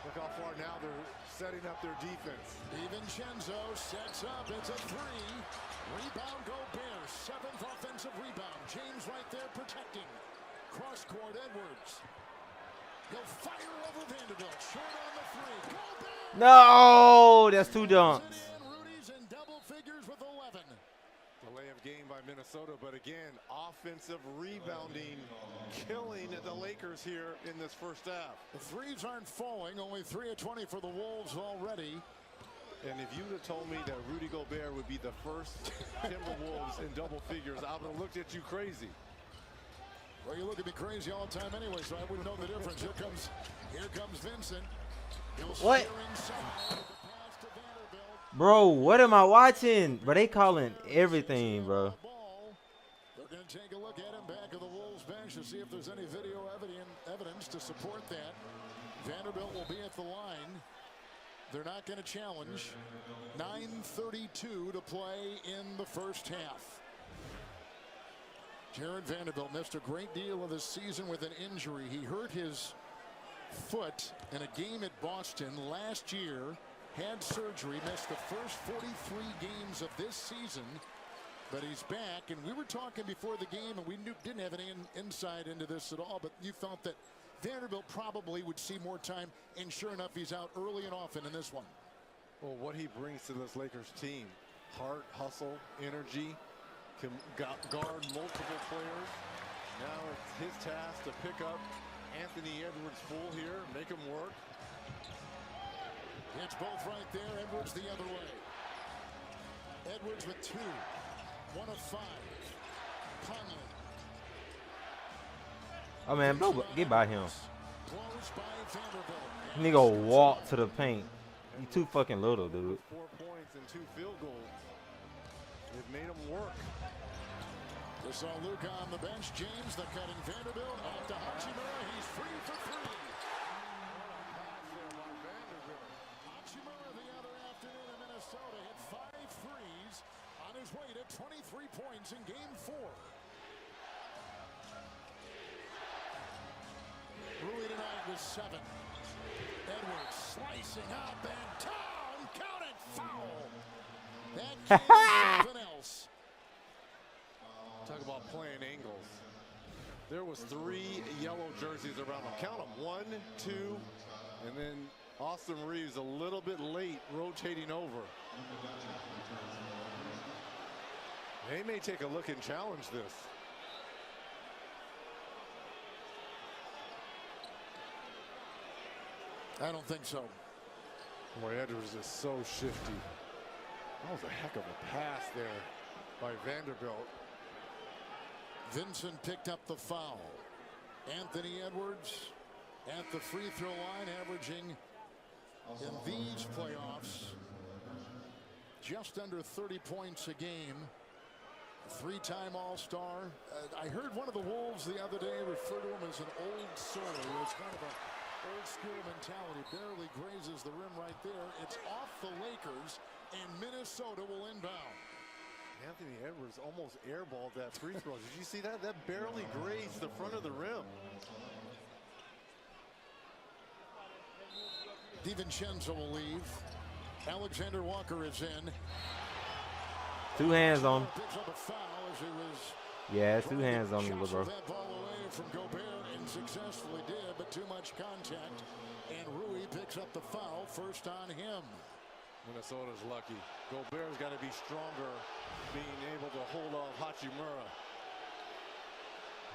Look how far now they're setting up their defense.
DiVincenzo sets up. It's a 3. Rebound Gobert. 7th offensive rebound. James right there protecting. Cross court Edwards. He'll fire over Vanderbilt. Short on the 3. Gobert.
No, that's 2 dunks.
Rudy's in double figures with 11.
Delay of game by Minnesota, but again, offensive rebounding, killing the Lakers here in this first half.
The threes aren't falling, only 3 of 20 for the Wolves already.
And if you would have told me that Rudy Gobert would be the first Timberwolves in double figures, I would have looked at you crazy.
Well, you look at me crazy all the time anyway, so I wouldn't know the difference. Here comes Vincent.
What? Bro, what am I watching? Bro, they calling everything, bro.
They're going to take a look at him back of the Wolves bench to see if there's any video evidence to support that. Vanderbilt will be at the line. They're not going to challenge. 9:32 to play in the first half. Jared Vanderbilt missed a great deal of the season with an injury. He hurt his foot in a game at Boston last year. Had surgery, missed the first 43 games of this season, but he's back. And we were talking before the game, and we didn't have any insight into this at all, but you felt that Vanderbilt probably would see more time, and sure enough, he's out early and often in this one.
Well, what he brings to this Lakers team, heart, hustle, energy, can guard multiple players. Now it's his task to pick up Anthony Edwards full here, make him work.
It's both right there. Edwards the other way. Edwards with 2. 1 of 5. Conley.
Oh man, bro, get by him.
Close by Vanderbilt.
Nigga walk to the paint. You too fucking little, dude.
4 points and 2 field goals. They've made him work.
We saw Luka on the bench. James, the cutting Vanderbilt. Off to Hachimura. He's free for 3. Hachimura the other afternoon in Minnesota hit 5 threes on his way to 23 points in game 4. Rui tonight with 7. Edwards slicing up and down. Count it, foul. That can't be something else.
Talk about playing angles. There was 3 yellow jerseys around them. Count them. 1, 2, and then Austin Reeves a little bit late rotating over. They may take a look and challenge this.
I don't think so.
Boy, Edwards is so shifty. That was a heck of a pass there by Vanderbilt.
Vincent picked up the foul. Anthony Edwards at the free throw line, averaging in these playoffs just under 30 points a game. Three-time All-Star. I heard one of the Wolves the other day refer to him as an old soul. It's kind of a old-school mentality. Barely grazes the rim right there. It's off the Lakers, and Minnesota will inbound.
Anthony Edwards almost airballed that free throw. Did you see that? That barely grazed the front of the rim.
DiVincenzo will leave. Alexander Walker is in.
2 hands on him.
Picks up a foul as he was
Yeah, it's 2 hands on him, LeBron.
that ball away from Gobert and successfully did, but too much contact. And Rui picks up the foul, first on him.
Minnesota's lucky. Gobert's got to be stronger, being able to hold off Hachimura.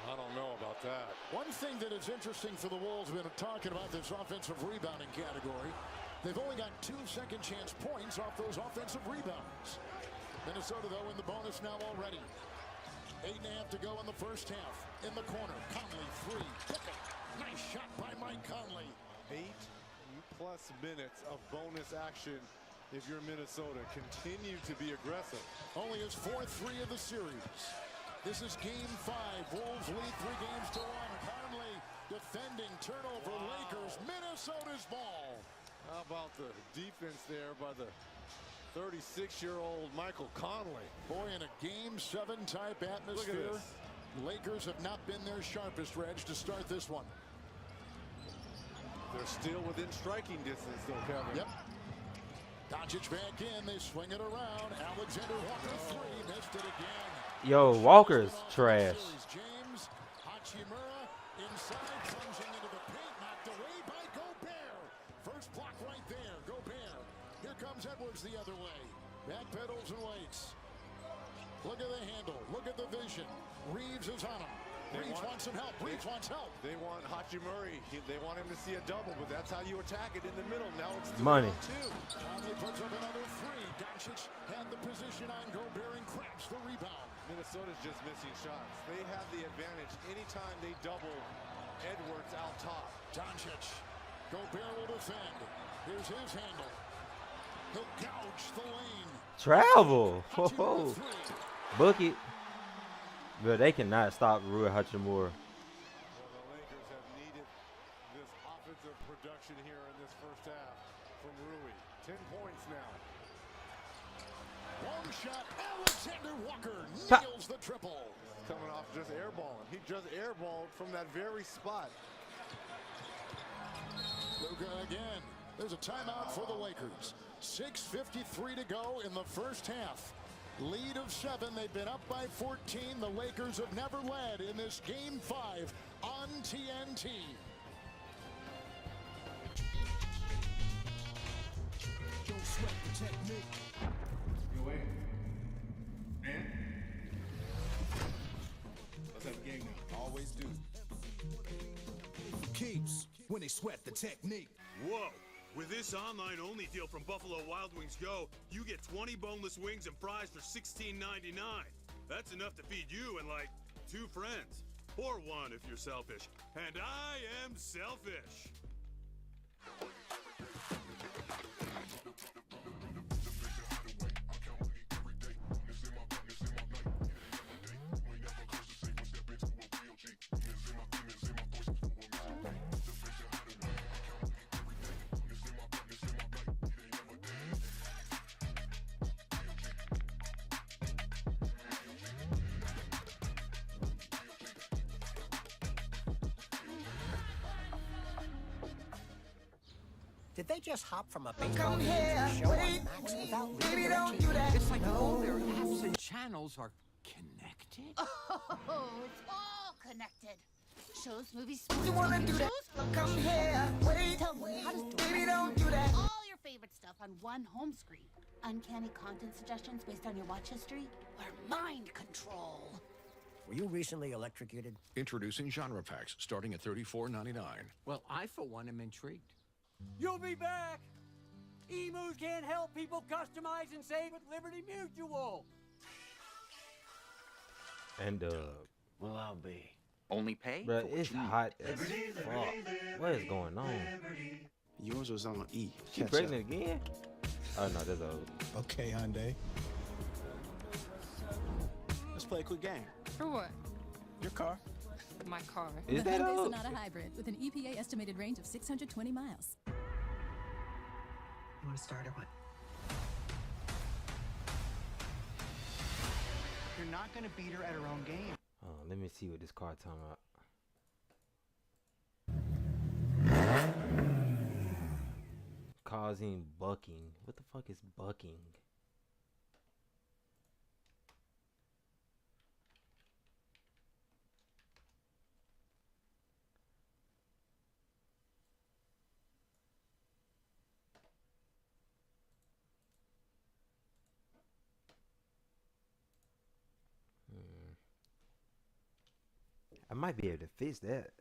I don't know about that.
One thing that is interesting for the Wolves, we've been talking about this offensive rebounding category. They've only got 2 second chance points off those offensive rebounds. Minnesota, though, in the bonus now already. 8.5 to go in the first half. In the corner, Conley, 3. Nice shot by Mike Conley.
8+ minutes of bonus action if you're Minnesota. Continue to be aggressive.
Only his 4th 3 of the series. This is game 5. Wolves lead 3 games to 1. Conley defending, turnover, Lakers, Minnesota's ball.
How about the defense there by the 36-year-old Michael Conley?
Boy, in a game 7 type atmosphere, Lakers have not been their sharpest, Reg, to start this one.
They're still within striking distance, though, Kevin.
Yep. Doncic back in. They swing it around. Alexander Walker 3. Missed it again.
Yo, Walker's trash.
James Hachimura inside, plunging into the paint, knocked away by Gobert. First block right there. Gobert. Here comes Edwards the other way. Back pedals and waits. Look at the handle. Look at the vision. Reeves is on him. Reeves wants some help. Reeves wants help.
They want Hachimura. They want him to see a double, but that's how you attack it in the middle. Now it's
money.
2. Conley puts up another 3. Doncic had the position on Gobert and cracks the rebound.
Minnesota's just missing shots. They have the advantage anytime they double Edwards out top.
Doncic. Gobert will defend. Here's his handle. He'll gouge the lane.
Travel. Whoa. Book it. But they cannot stop Rui Hachimura.
Well, the Lakers have needed this offensive production here in this first half from Rui. 10 points now.
Long shot. Alexander Walker nails the triple.
Coming off just airballing. He just airballed from that very spot.
Luka again. There's a timeout for the Lakers. 6:53 to go in the first half. Lead of 7. They've been up by 14. The Lakers have never led in this game 5 on TNT.
Don't sweat the technique.
Yo, wait. Man? Let's have a game now. Always do.
Keeps when they sweat the technique.
Whoa. With this online-only deal from Buffalo Wild Wings Go, you get 20 boneless wings and fries for $16.99. That's enough to feed you and, like, 2 friends. Or 1 if you're selfish. And I am selfish.
Did they just hop from a baseball game to a show on Max without baby, don't do that.
It's like all their apps and channels are connected.
Oh, it's all connected. Shows, movies,
You wanna do that? Come here. Wait.
Tell me, how does
Baby, don't do that.
all your favorite stuff on one home screen? Uncanny content suggestions based on your watch history? Or mind control?
Were you recently electrocuted?
Introducing genre packs starting at $34.99.
Well, I, for one, am intrigued.
You'll be back! Emus can't help people customize and save with Liberty Mutual!
And
Well, I'll be.
Only pay?
Bro, it's hot as fuck. What is going on?
Yours was on E.
She pregnant again? Oh no, that's old.
Okay, Hyundai. Let's play a quick game.
For what?
Your car.
My car.
Is
the
that
Hyundai
old?
Sonata Hybrid with an EPA estimated range of 620 miles.
You want to start or what?
You're not going to beat her at her own game.
Oh, let me see what this card talking about. Causing bucking. What the fuck is bucking? I might be able to fix that.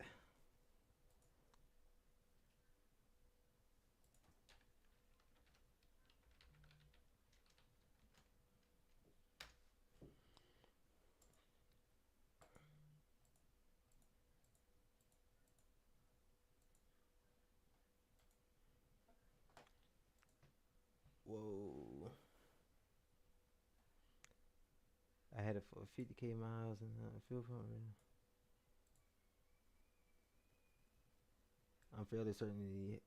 Whoa. I had it for 50K miles and fuel pump. I'm fairly certain he.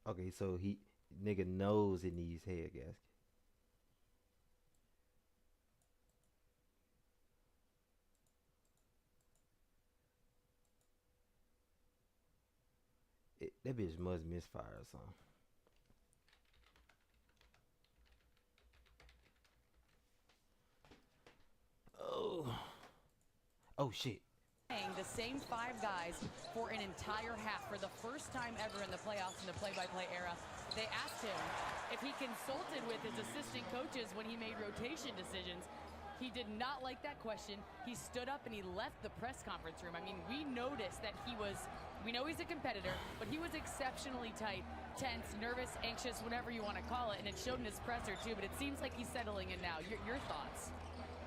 Okay, so he nigga knows it needs head gasket. That bitch must misfire or something. Oh shit.
The same 5 guys for an entire half for the first time ever in the playoffs in the play-by-play era. They asked him if he consulted with his assistant coaches when he made rotation decisions. He did not like that question. He stood up and he left the press conference room. I mean, we noticed that we know he's a competitor, but he was exceptionally tight, tense, nervous, anxious, whatever you want to call it, and it showed in his presser too, but it seems like he's settling in now. Your thoughts?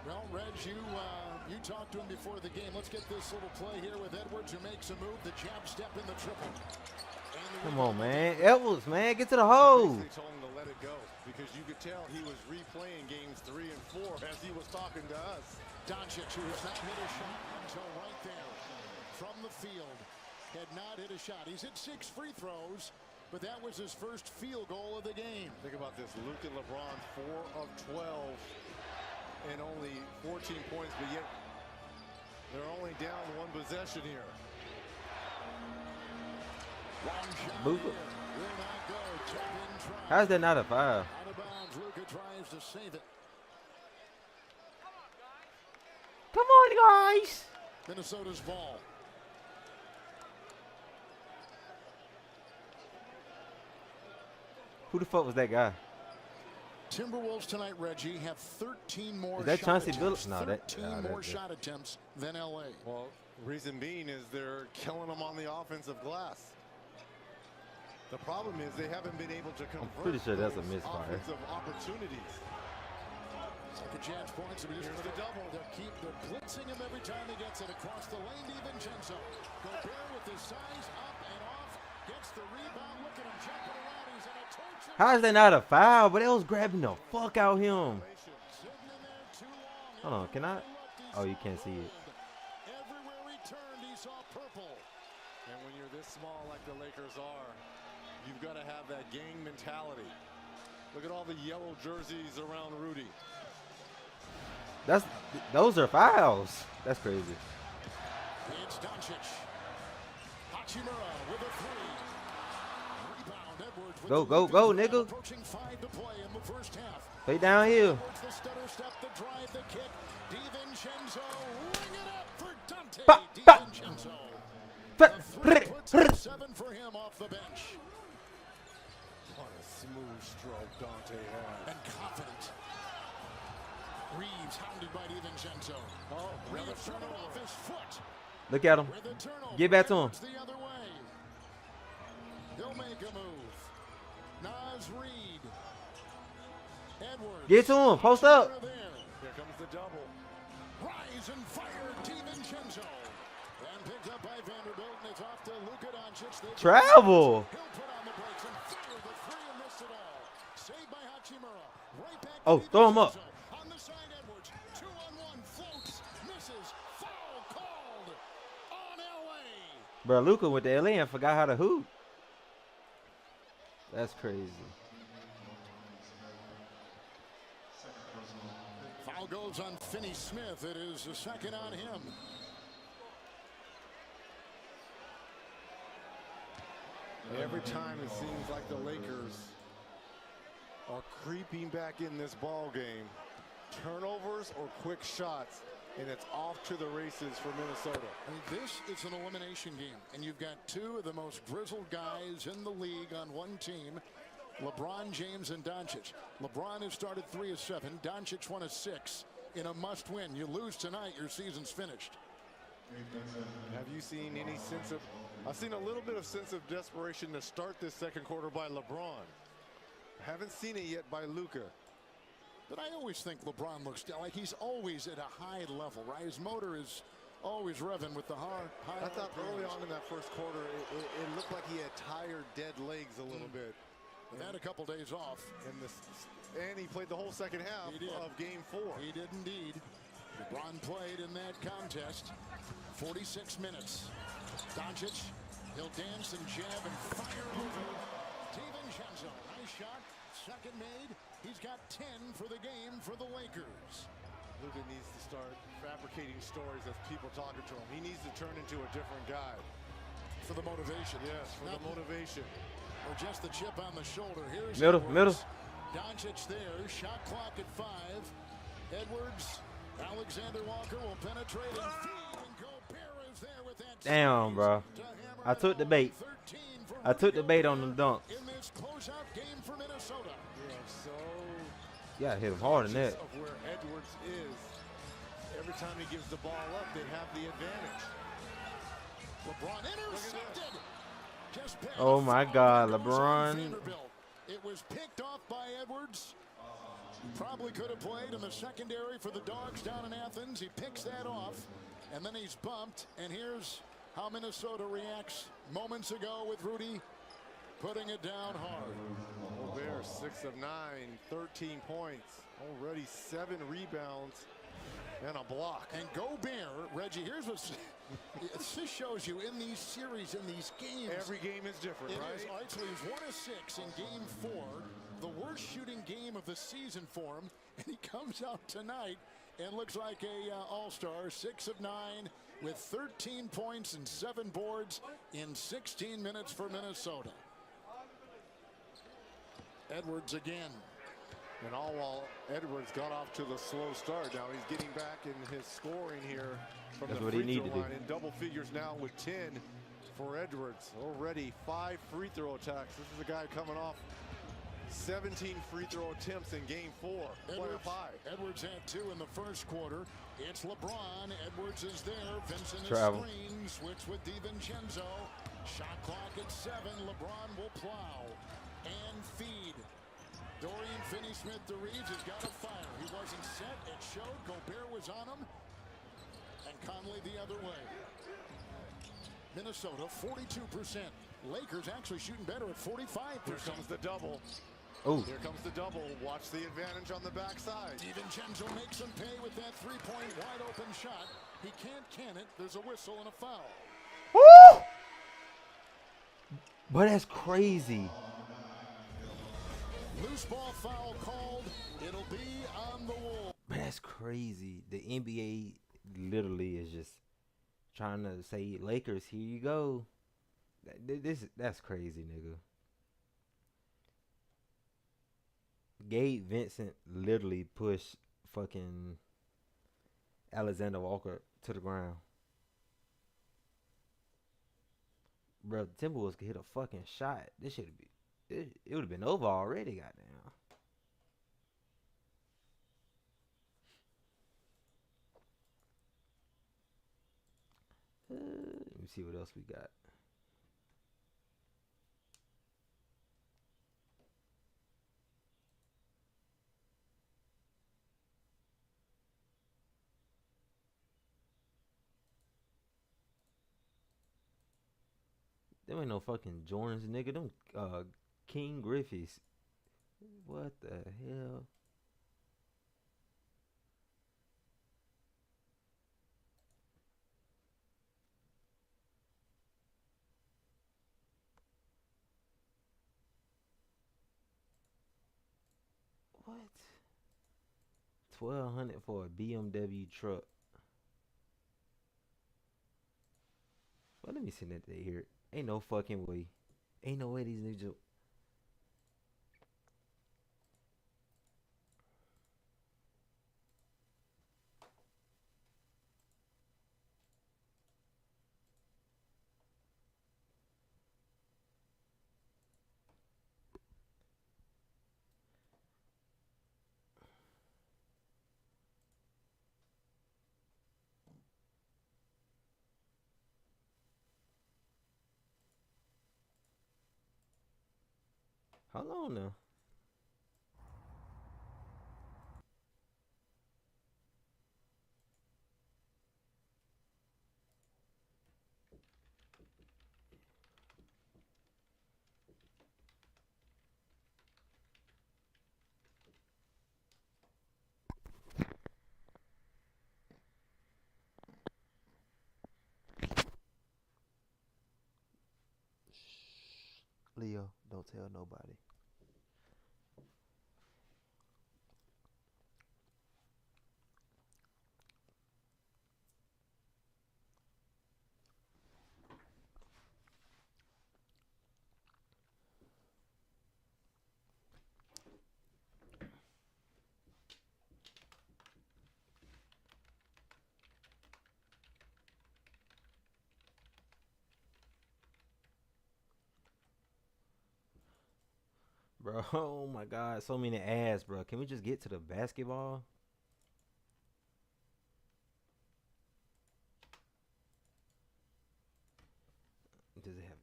Well, Reg, you talked to him before the game. Let's get this little play here with Edwards, who makes a move, the jab step in the triple.
Come on, man. Edwards, man, get to the hole.
They told him to let it go because you could tell he was replaying games 3 and 4 as he was talking to us.
Doncic, who has not hit a shot until right there from the field, had not hit a shot. He's hit 6 free throws, but that was his first field goal of the game.
Think about this. Luke and LeBron, 4 of 12 and only 14 points, but yet they're only down 1 possession here.
Move it. How's that not a foul?
Out of bounds, Luka tries to save it.
Come on, guys.
Minnesota's ball.
Who the fuck was that guy?
Timberwolves tonight, Reggie, have 13 more
Is that
shot
Chauncey
attempts.
Billups? No,
13 more shot attempts than LA.
Well, reason being is they're killing them on the offensive glass. The problem is they haven't been able to convert.
I'm pretty sure that's a misfire.
Offensive opportunities.
Second chance points.
Here's the double.
They're blitzing him every time he gets it across the lane. DiVincenzo. Gobert with his size up and off. Gets the rebound. Look at him jumping around. He's in a torture.
How is that not a foul? But that was grabbing the fuck out him. Hold on, can I? Oh, you can't see it.
Everywhere he turned, he saw purple.
And when you're this small like the Lakers are, you've got to have that gang mentality. Look at all the yellow jerseys around Rudy.
Those are fouls. That's crazy.
It's Doncic. Hachimura with a 3. Rebound, Edwards with
Go, nigga.
Approaching 5 to play in the first half.
Stay down here.
The stutter step, the drive, the kick. DiVincenzo, ring it up for Dante. DiVincenzo. The 3 puts it 7 for him off the bench.
What a smooth stroke Dante has.
And confident. Reeves hounded by DiVincenzo. Reeves turned it off his foot.
Look at him. Get back to him.
The other way. He'll make a move. Naz Reid. Edwards.
Get to him. Post up.
Here comes the double.
Rise and fire, DiVincenzo. And picked up by Vanderbilt, and it's off to Luka Doncic.
Travel.
He'll put on the brakes and fire the 3 and miss it all. Saved by Hachimura. Right back
Oh, throw him up.
on the side, Edwards. 2-on-1 floats. passes. Foul called on LA.
Bro, Luka went to LA and forgot how to hoop. That's crazy.
Foul goes on Finney Smith. It is a second on him.
Every time it seems like the Lakers are creeping back in this ball game. Turnovers or quick shots, and it's off to the races for Minnesota.
I mean, this is an elimination game, and you've got two of the most grizzled guys in the league on one team, LeBron James and Doncic. LeBron has started 3 of 7. Doncic 1 of 6 in a must-win. You lose tonight, your season's finished.
Have you seen any sense of, I've seen a little bit of sense of desperation to start this second quarter by LeBron. Haven't seen it yet by Luka.
But I always think LeBron looks like he's always at a high level, right? His motor is always revving with the high.
I thought early on in that first quarter, it looked like he had tired, dead legs a little bit.
He had a couple days off.
And he played the whole second half of game 4.
He did indeed. LeBron played in that contest 46 minutes. Doncic, he'll dance and jab and fire over DiVincenzo. Nice shot, second made. He's got 10 for the game for the Lakers.
Luka needs to start fabricating stories as people talking to him. He needs to turn into a different guy.
For the motivation.
Yes, for the motivation.
Or just the chip on the shoulder. Here's
middle.
Doncic there, shot clock at 5. Edwards, Alexander Walker will penetrate and feed, and Gobert is there with that.
Damn, bro. I took the bait. I took the bait on them dunks.
In this closeout game for Minnesota.
So
You gotta hit him hard in that.
of where Edwards is. Every time he gives the ball up, they have the advantage.
LeBron intercepted. Just
Oh my God, LeBron.
It was picked off by Edwards. Probably could have played in the secondary for the Dogs down in Athens. He picks that off, and then he's bumped. And here's how Minnesota reacts moments ago with Rudy putting it down hard.
Gobert, 6 of 9, 13 points, already 7 rebounds and a block.
And Gobert, Reggie, here's what this shows you in these series, in these games.
Every game is different, right?
All right, so he's 1 of 6 in game 4, the worst shooting game of the season for him, and he comes out tonight and looks like a all-star, 6 of 9 with 13 points and 7 boards in 16 minutes for Minnesota. Edwards again.
And all while Edwards got off to the slow start. Now he's getting back in his scoring here from
That's
the
what he
free throw
needed to
line
do.
in double figures now with 10 for Edwards. Already 5 free throw attacks. This is a guy coming off 17 free throw attempts in game 4.
Edwards had 2 in the first quarter. It's LeBron. Edwards is there. Vincent is
Travel.
screen. Switch with DiVincenzo. Shot clock at 7. LeBron will plow and feed. Dorian Finney-Smith to Reeves has got a fire. He wasn't set. It showed. Gobert was on him. And Conley the other way. Minnesota 42%. Lakers actually shooting better at 45%.
Here comes the double.
Oh.
Here comes the double. Watch the advantage on the backside.
DiVincenzo makes him pay with that three-point wide open shot. He can't can it. There's a whistle and a foul.
Woo! But that's crazy.
Loose ball foul called. It'll be on the wall.
But that's crazy. The NBA literally is just trying to say, Lakers, here you go. That's crazy, nigga. Gabe Vincent literally pushed fucking Alexander Walker to the ground. Bro, the Timberwolves could hit a fucking shot. This should be. It would have been over already, goddamn. Let me see what else we got. Them ain't no fucking Jordans, nigga. Them King Griffey's. What the hell? $1,200 for a BMW truck. Well, let me send that to here. Ain't no fucking way. Ain't no way these niggas. Hold on now. Leo, don't tell nobody. Bro, oh my God, so many ads, bro. Can we just get to the basketball? Does it have?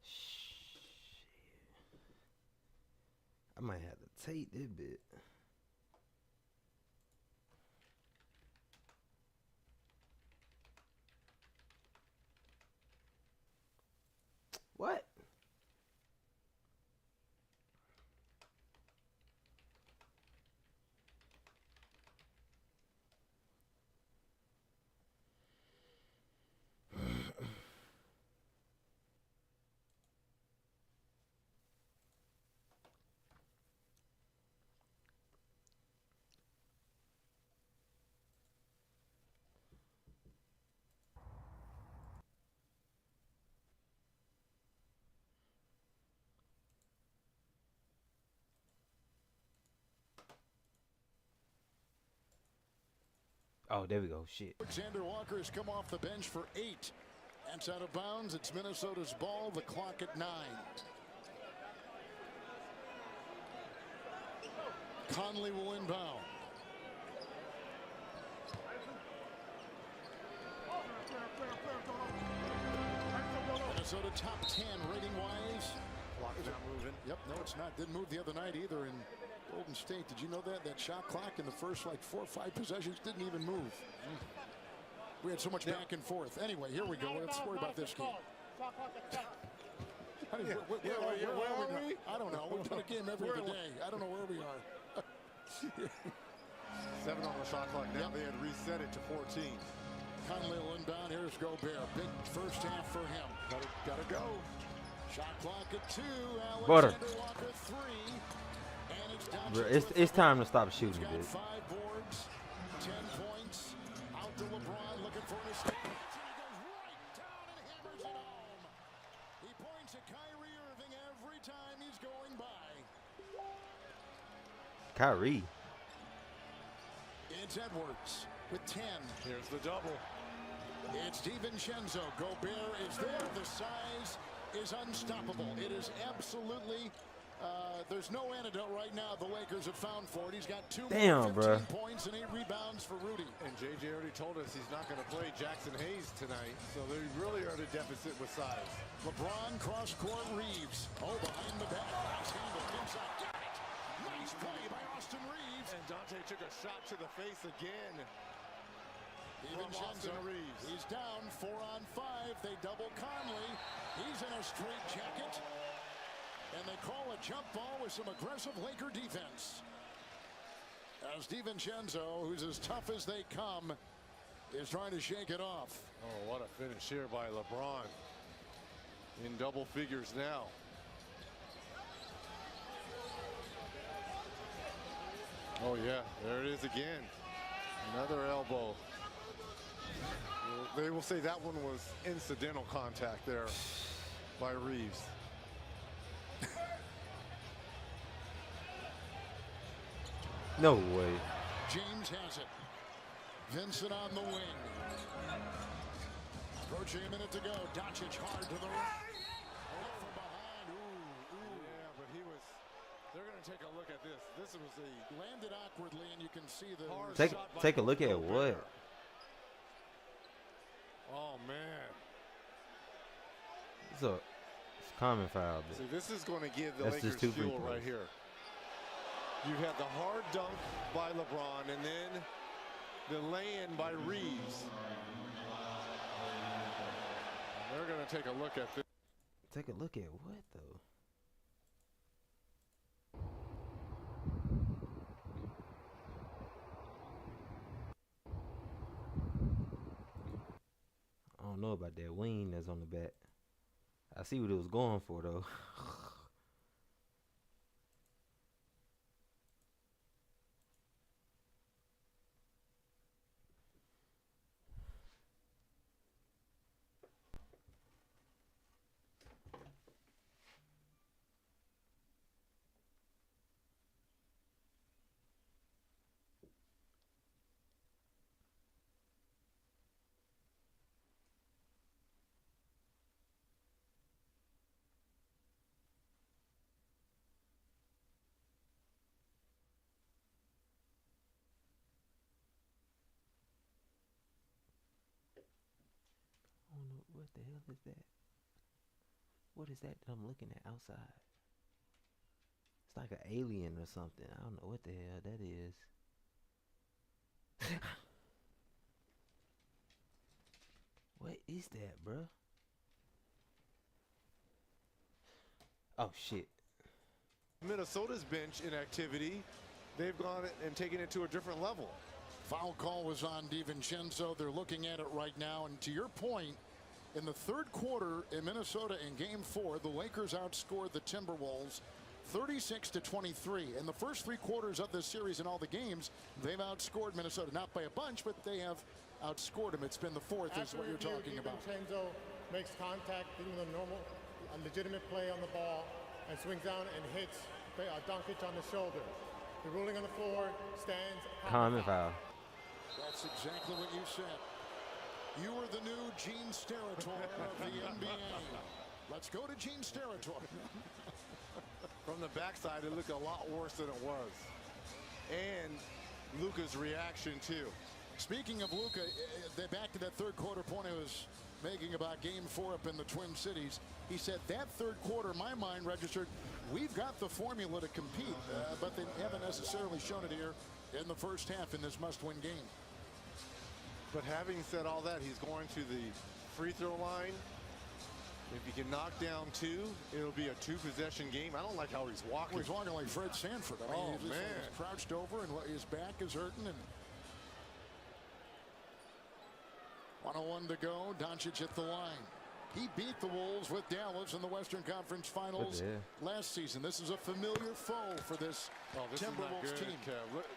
Shit. I might have to take this bit. What? Oh, there we go. Shit.
Alexander Walker has come off the bench for 8. That's out of bounds. It's Minnesota's ball. The clock at 9. Conley will inbound. Minnesota top 10 rating wise.
Clock's not moving.
Yep, no, it's not. Didn't move the other night either in Golden State. Did you know that? That shot clock in the first like 4 or 5 possessions didn't even move. We had so much back and forth. Anyway, here we go. Let's worry about this game. Where are we? I don't know. We've done a game every day. I don't know where we are.
7 on the shot clock. Now they had reset it to 14.
Conley will inbound. Here's Gobert. Big first half for him. Gotta go. Shot clock at 2. Alexander Walker 3. And it's down to
It's time to stop shooting, dude.
5 boards, 10 points. Out to LeBron looking for an escape. And he goes right down and hammers it home. He points at Kyrie Irving every time he's going by.
Kyrie.
It's Edwards with 10.
Here's the double.
It's DiVincenzo. Gobert is there. The size is unstoppable. It is absolutely, there's no antidote right now the Lakers have found for it. He's got 2 more 15 points and 8 rebounds for Rudy.
And JJ already told us he's not going to play Jackson Hayes tonight, so they really are at a deficit with size.
LeBron cross-court Reeves. Oh, behind the back. Nice handle. Inside. Got it. Nice play by Austin Reeves.
And Dante took a shot to the face again.
DiVincenzo, he's down 4 on 5. They double Conley. He's in a straight jacket. And they call a jump ball with some aggressive Laker defense. As DiVincenzo, who's as tough as they come, is trying to shake it off.
Oh, what a finish here by LeBron. in double figures now. Oh yeah, there it is again. Another elbow. They will say that one was incidental contact there by Reeves.
No way.
James has it. Vincent on the wing. Approaching a minute to go. Doncic hard to the right. From behind. Ooh.
Yeah, but he was. They're going to take a look at this. This was a
landed awkwardly, and you can see the
Take a look at what?
Oh man.
It's common foul.
See, this is going to give the
That's
Lakers
just 2 free
fuel right
throws.
here. You had the hard dunk by LeBron, and then the lay-in by Reeves. They're going to take a look at this.
Take a look at what though? I don't know about that wing that's on the back. I see what it was going for though. I don't know what the hell is that. What is that I'm looking at outside? It's like an alien or something. I don't know what the hell that is. What is that, bruh? Oh shit.
Minnesota's bench inactivity, they've gone and taken it to a different level.
Foul call was on DiVincenzo. They're looking at it right now. And to your point, in the third quarter in Minnesota in Game 4, the Lakers outscored the Timberwolves 36-23. In the first 3 quarters of this series in all the games, they've outscored Minnesota. Not by a bunch, but they have outscored them. It's been the fourth, is what you're talking about.
DiVincenzo makes contact, doing the normal, a legitimate play on the ball, and swings down and hits Doncic on the shoulder. The ruling on the floor stands.
Common foul.
That's exactly what you said. You are the new Gene Steratore of the NBA. Let's go to Gene Steratore.
From the backside, it looked a lot worse than it was. And Luka's reaction, too.
Speaking of Luka, back to that third quarter point I was making about Game 4 up in the Twin Cities. He said that third quarter, my mind registered, we've got the formula to compete, but they haven't necessarily shown it here in the first half in this must-win game.
But having said all that, he's going to the free throw line. If he can knock down 2, it'll be a 2-possession game. I don't like how he's walking.
Well, he's walking like Fred Sanford. I mean, he's crouched over and his back is hurting. And 1:01 to go. Doncic at the line. He beat the Wolves with Dallas in the Western Conference Finals last season. This is a familiar foe for this Timberwolves team.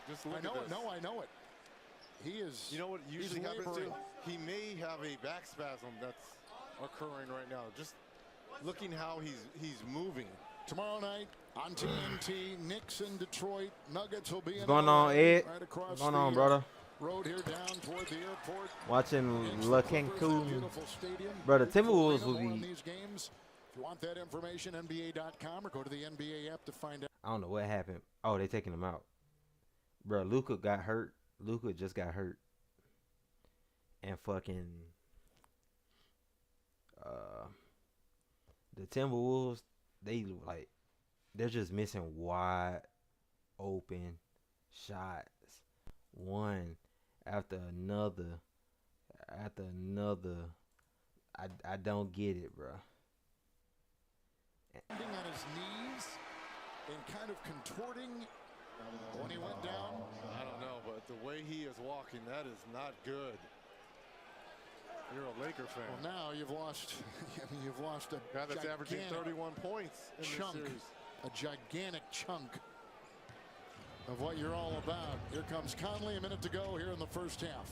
Just look
I know
at
it.
this.
No, I know it. He is.
You know what usually happens to him?
laboring.
He may have a back spasm that's occurring right now. Just looking how he's moving.
Tomorrow night on TNT, Knicks in Detroit. Nuggets will be
What's
in
going on, Ed?
right across
What's going
the
on, brother?
road here down toward the airport.
Watching La Cancun.
Beautiful stadium.
Brother, Timberwolves will
More on
be.
these games. If you want that information, NBA.com or go to the NBA app to find out.
I don't know what happened. Oh, they taking him out. Bro, Luka got hurt. Luka just got hurt. And fucking the Timberwolves, they're just missing wide open shots, one after another. I don't get it, bro.
Standing on his knees and kind of contorting when he went down.
I don't know, but the way he is walking, that is not good. You're a Laker fan.
Well, now you've lost. I mean, you've lost a
guy that's averaging 31 points in
chunk,
this series.
a gigantic chunk of what you're all about. Here comes Conley. A minute to go here in the first half.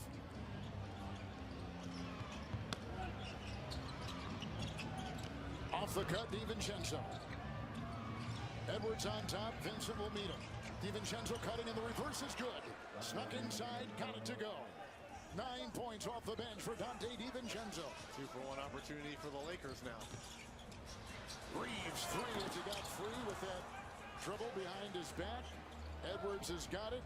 Off the cut, DiVincenzo. Edwards on top. Vincent will meet him. DiVincenzo cutting in the reverse is good. Snuck inside, got it to go. 9 points off the bench for Dante DiVincenzo.
2-for-1 opportunity for the Lakers now.
Reeves three as he got free with that dribble behind his back. Edwards has got it.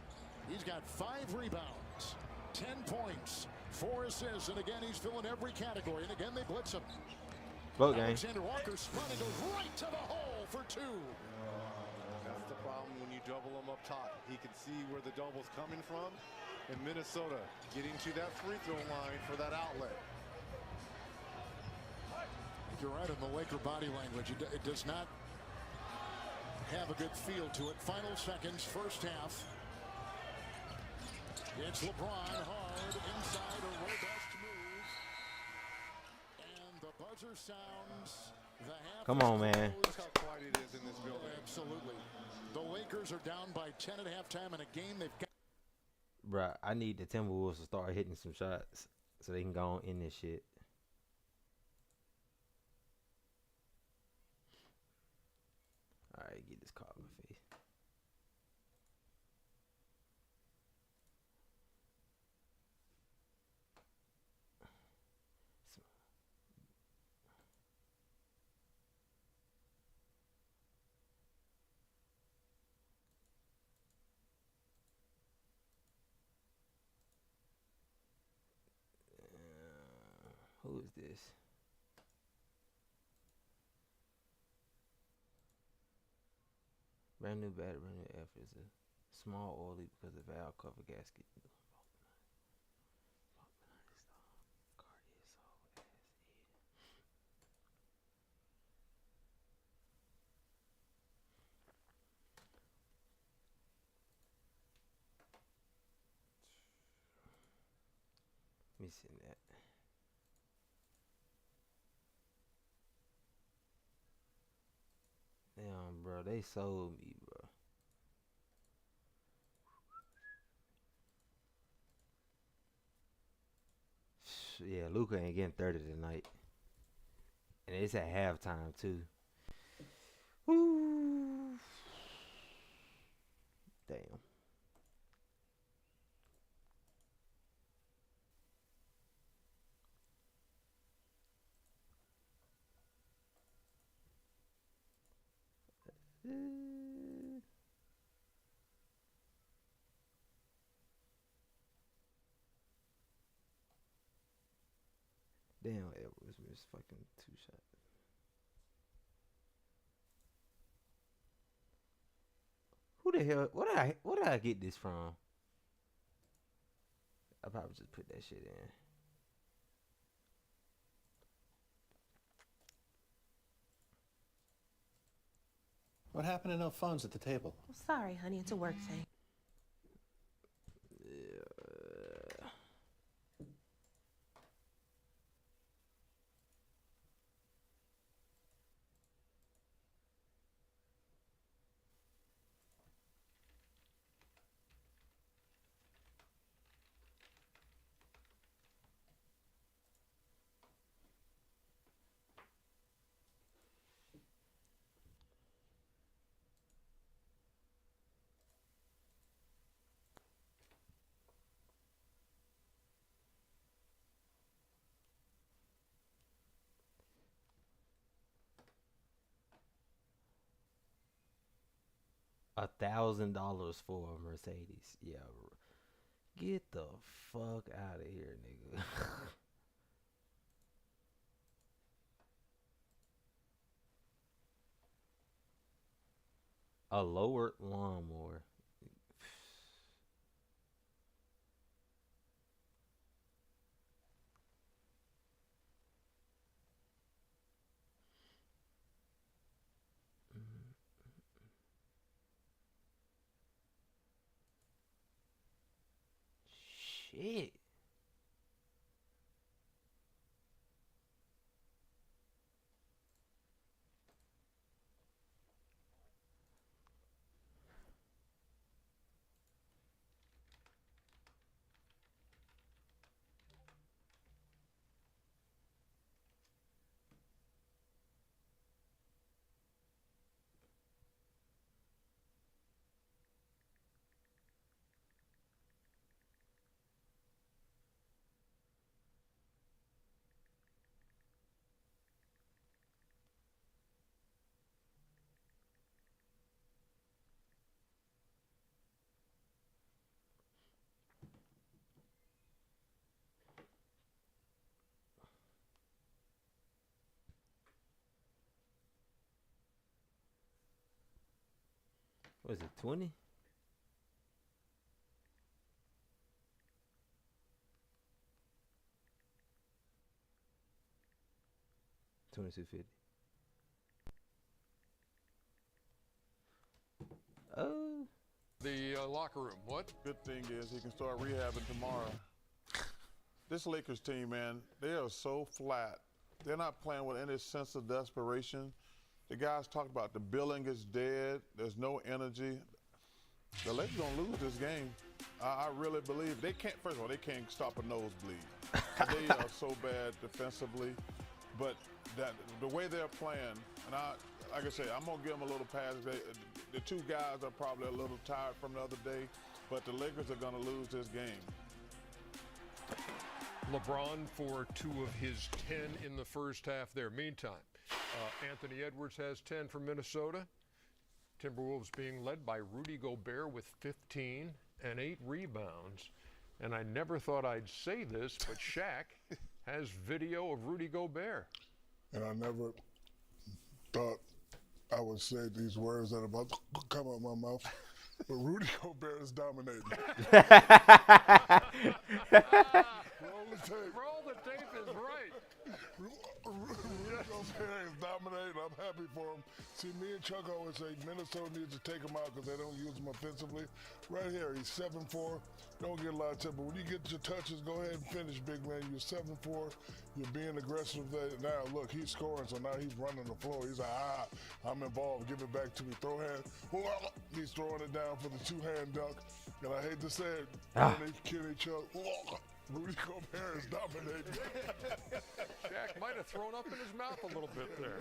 He's got 5 rebounds, 10 points, 4 assists, and again he's filling every category. And again they blitz him.
Vote game.
Alexander Walker spun and goes right to the hole for 2.
That's the problem when you double him up top. He can see where the double's coming from. And Minnesota getting to that free throw line for that outlet.
You're right on the Laker body language. It does not have a good feel to it. Final seconds, first half. It's LeBron hard inside, a robust move. And the buzzer sounds. The half.
Come on, man.
Look how quiet it is in this building.
Absolutely. The Lakers are down by 10 at halftime in a game they've got.
Bruh, I need the Timberwolves to start hitting some shots so they can go on in this shit. Alright, get this caught in my face. Who is this? Brand new battery, brand new F is a small oily because the valve cover gasket. Missing that. Damn, bro, they sold me, bro. Yeah, Luka ain't getting 30 tonight. And it's at halftime, too. Woo. Damn. Damn, Edwards missed fucking 2 shots. Who the hell? Where did I get this from? I probably just put that shit in.
What happened to no phones at the table?
I'm sorry, honey. It's a work thing.
$1,000 for a Mercedes. Yeah, get the fuck out of here, nigga. A lowered lawnmower. Shit. What is it, 20? $22.50. Oh.
The locker room, what?
Good thing is he can start rehabbing tomorrow. This Lakers team, man, they are so flat. They're not playing with any sense of desperation. The guys talked about the billing is dead. There's no energy. The Lakers gonna lose this game. I really believe they can't. First of all, they can't stop a nosebleed. They are so bad defensively, but the way they're playing, and like I say, I'm gonna give them a little pass. The two guys are probably a little tired from the other day, but the Lakers are gonna lose this game.
LeBron for 2 of his 10 in the first half there. Meantime, Anthony Edwards has 10 for Minnesota. Timberwolves being led by Rudy Gobert with 15 and 8 rebounds. And I never thought I'd say this, but Shaq has video of Rudy Gobert.
And I never thought I would say these words that are about to come out my mouth. But Rudy Gobert is dominating. Roll the tape.
Roll the tape is right.
Rudy Gobert is dominating. I'm happy for him. See, me and Chuck always say Minnesota needs to take him out because they don't use him offensively. Right here, he's 7'4". Don't get a lot of time, but when you get your touches, go ahead and finish, big man. You're 7'4". You're being aggressive there. Now, look, he's scoring, so now he's running the floor. He's like, I'm involved. Give it back to me. Throw hand. He's throwing it down for the 2-hand dunk. And I hate to say it, Kenny Chuck. Rudy Gobert is dominating.
Shaq might have thrown up in his mouth a little bit there.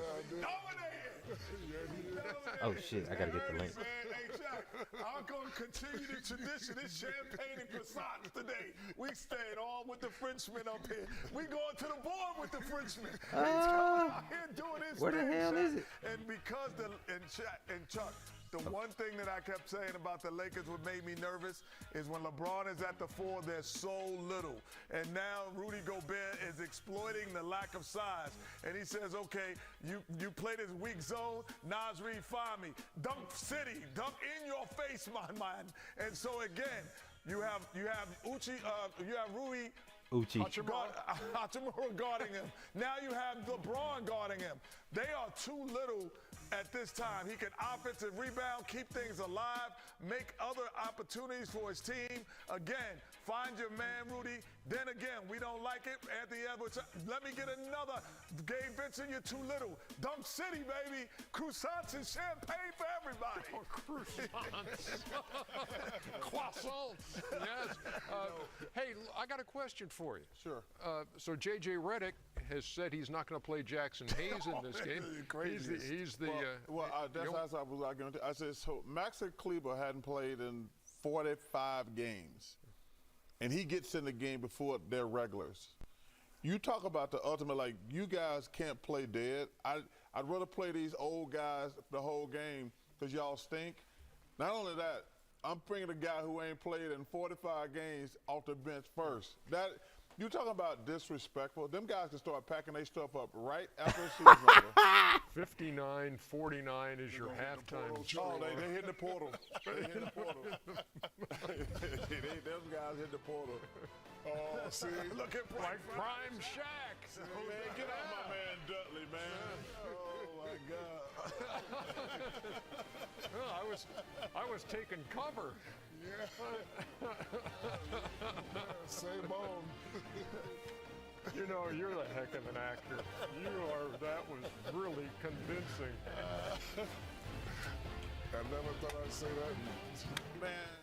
Oh shit, I gotta get the link.
Hey, Shaq, I'm going to continue the tradition. It's champagne and croissants today. We stayed all with the Frenchman up here. We going to the board with the Frenchman. He's coming out here doing his
Where the
thing,
hell
Shaq.
is it?
And because and Chuck, the one thing that I kept saying about the Lakers what made me nervous is when LeBron is at the 4, they're so little. And now Rudy Gobert is exploiting the lack of size. And he says, okay, you play this weak zone, Nas Reed, find me. Dunk city, dunk in your face, my man. And so again, you have Rui Hachimura guarding him. Now you have LeBron guarding him. They are too little at this time. He can offensive rebound, keep things alive, make other opportunities for his team. Again, find your man, Rudy. Then again, we don't like it. Anthony Edwards, let me get another. Gabe Vincent, you're too little. Dunk City, baby. Croissants and champagne for everybody.
Oh, croissants. Croissants. Yes. Hey, I got a question for you.
Sure.
So J.J. Redick has said he's not going to play Jackson Hayes in this game. He's the
that's what I was arguing. I said, so Maxi Kleber hadn't played in 45 games, and he gets in the game before they're regulars. You talk about the ultimate, like, you guys can't play dead. I'd rather play these old guys the whole game because y'all stink. Not only that, I'm bringing a guy who ain't played in 45 games off the bench first. You talking about disrespectful. Them guys can start packing their stuff up right after the season's over.
59-49 is your halftime.
Oh, they hit the portal. They hit the portal. Them guys hit the portal. Oh, see?
Look at
Prime Shaq.
Man, get out my man Dudley, man. Oh, my God.
I was taking cover.
Yeah. Same on.
You know, you're the heck of an actor. That was really convincing.
I never thought I'd say that.
Man.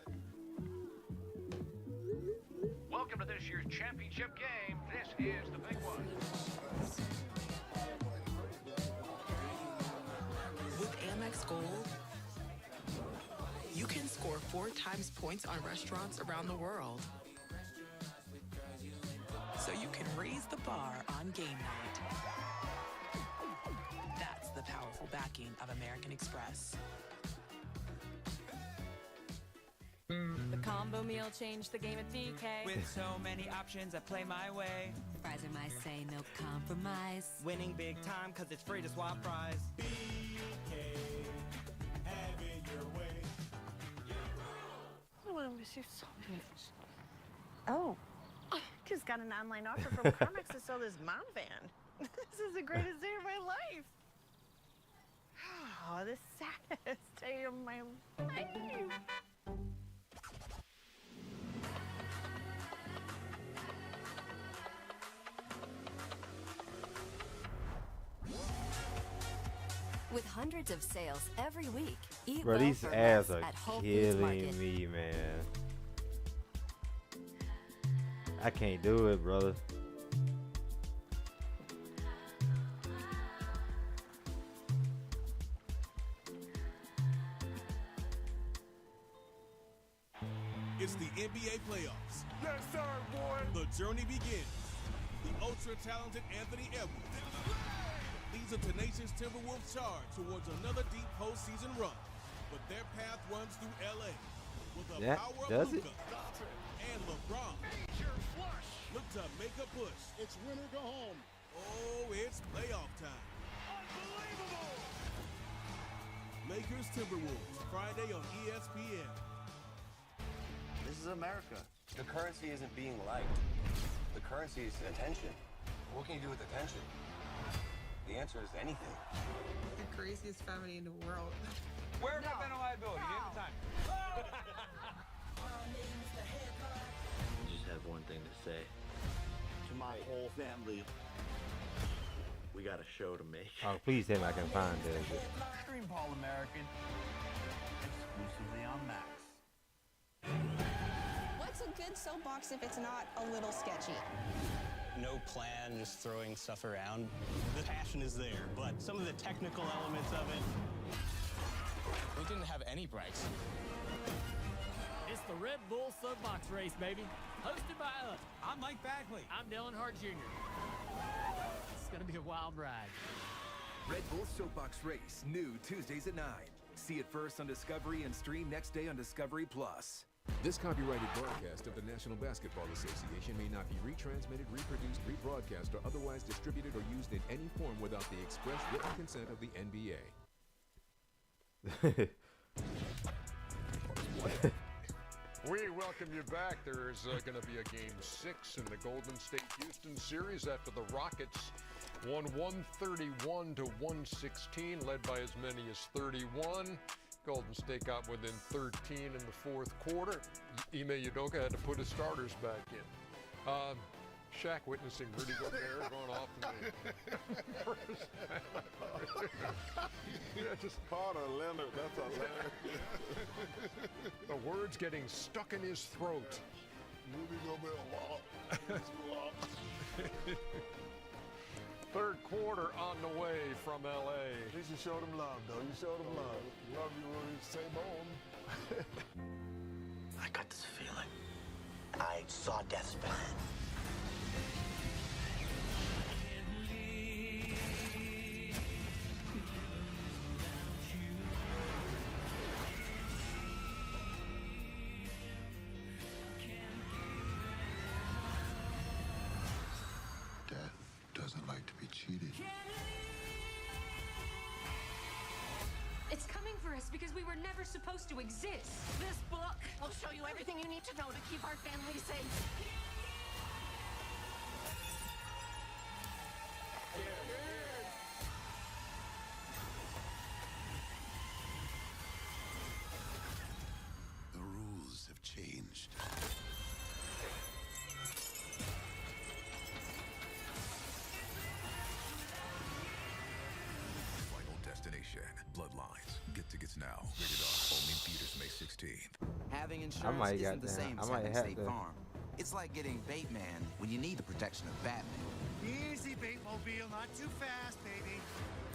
Welcome to this year's championship game. This is the big one.
With Amex Gold, you can score 4 times points on restaurants around the world. So you can raise the bar on game night. That's the powerful backing of American Express.
The combo meal changed the game at BK.
With so many options, I play my way.
Fries are my say, no compromise.
Winning big time, cause it's free to swap fries.
BK, have it your way.
miss you so much. Oh, just got an online offer from Comics to sell this mom van. This is the greatest day of my life. Oh, the saddest day of my life.
With hundreds of sales every week, eat
Bro,
well
these
for
ads
less
are
at Whole Foods Market.
killing me, man. I can't do it, brother.
It's the NBA playoffs.
Yes, sir, boy.
The journey begins. The ultra-talented Anthony Edwards leads a tenacious Timberwolves charge towards another deep postseason run. But their path runs through LA with the power of Luka and LeBron. Look to make a push.
It's win or go home.
Oh, it's playoff time.
Unbelievable.
Lakers Timberwolves, Friday on ESPN.
This is America. The currency isn't being liked. The currency is attention. What can you do with attention? The answer is anything.
The craziest family in the world.
Where have been liability? Name the time.
I just have one thing to say. To my whole family, we got a show to make.
Oh, please tell me I can find this.
Stream Paul American. Exclusively on Max.
What's a good soapbox if it's not a little sketchy?
No plan, just throwing stuff around. The passion is there, but some of the technical elements of it, we didn't have any breaks.
It's the Red Bull Soapbox Race, baby. Hosted by us.
I'm Mike Bagley.
I'm Dylan Hart Jr. It's gonna be a wild ride.
Red Bull Soapbox Race, new Tuesdays at 9. See it first on Discovery and stream next day on Discovery Plus.
This copyrighted broadcast of the National Basketball Association may not be retransmitted, reproduced, rebroadcast, or otherwise distributed or used in any form without the express written consent of the NBA.
We welcome you back. There's going to be a game 6 in the Golden State-Houston series after the Rockets won 131 to 116, led by as many as 31. Golden State got within 13 in the fourth quarter. Ime Udoka had to put his starters back in. Shaq witnessing Rudy Gobert going off in the first half.
Yeah, just Carter Leonard. That's hilarious.
The words getting stuck in his throat.
Rudy Gobert, wow.
Third quarter on the way from L.A.
At least you showed him love, though. You showed him love.
Love you, Rudy. Stay home.
I got this feeling. I saw death's plan.
Doesn't like to be cheated.
It's coming for us because we were never supposed to exist.
This book will show you everything you need to know to keep our family safe.
The rules have changed.
Final destination, Bloodlines. Get tickets now. Rated R. Only in theaters May 16th.
Having
I
insurance
might
isn't
got
the
that.
same
I
as
might
having
have
State
to.
Farm. It's like getting Bateman when you need the protection of Batman.
Easy, Batemobile, not too fast, baby.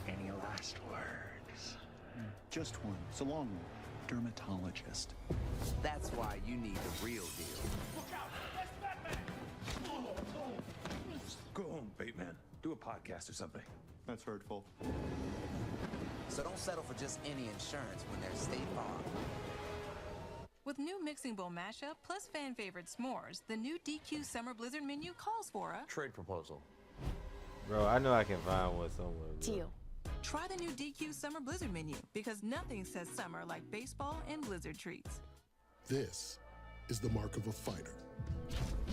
Any last words? Just one. So long, dermatologist.
That's why you need the real deal.
Look out! That's Batman!
Go home, Bateman. Do a podcast or something. That's hurtful.
So don't settle for just any insurance when there's State Farm.
With new Mixing Bowl mashup plus fan favorite s'mores, the new DQ Summer Blizzard menu calls for a
Trade proposal.
Bro, I know I can find one somewhere, bro.
deal. Try the new DQ Summer Blizzard menu because nothing says summer like baseball and Blizzard treats.
This
is the mark of a fighter.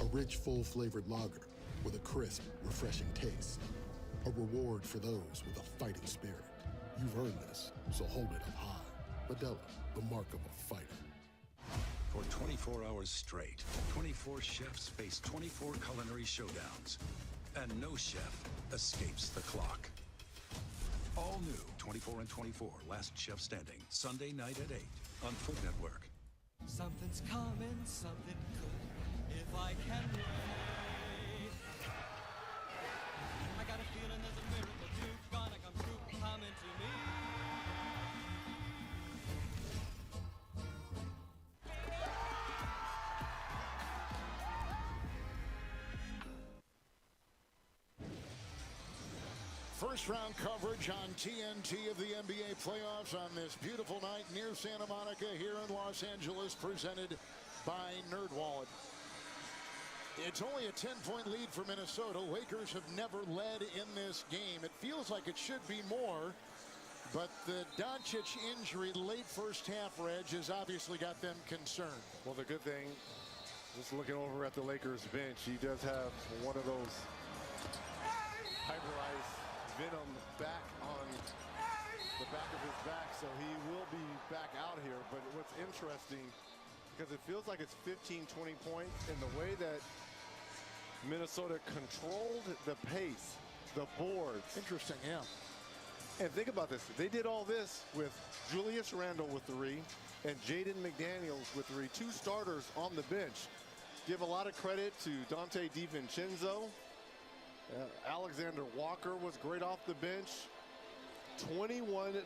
A rich, full-flavored lager with a crisp, refreshing taste. A reward for those with a fighting spirit. You've earned this, so hold it up high. Modelo, the mark of a fighter.
For 24 hours straight, 24 chefs face 24 culinary showdowns. And no chef escapes the clock. All new 24 and 24, Last Chef Standing, Sunday night at 8 on Food Network.
Something's coming, something good, if I can wait. I got a feeling there's a miracle too, gonna come true, coming to me.
First round coverage on TNT of the NBA playoffs on this beautiful night near Santa Monica here in Los Angeles, presented by NerdWallet. It's only a 10-point lead for Minnesota. Lakers have never led in this game. It feels like it should be more, but the Doncic injury late first half, Reg, has obviously got them concerned.
Well, the good thing, just looking over at the Lakers bench, he does have one of those hyperized venom back on the back of his back, so he will be back out here. But what's interesting, because it feels like it's 15, 20 points, and the way that Minnesota controlled the pace, the boards.
Interesting, yeah.
And think about this. They did all this with Julius Randle with 3 and Jaden McDaniels with 3, 2 starters on the bench. Give a lot of credit to Dante DiVincenzo. Alexander Walker was great off the bench. 21-4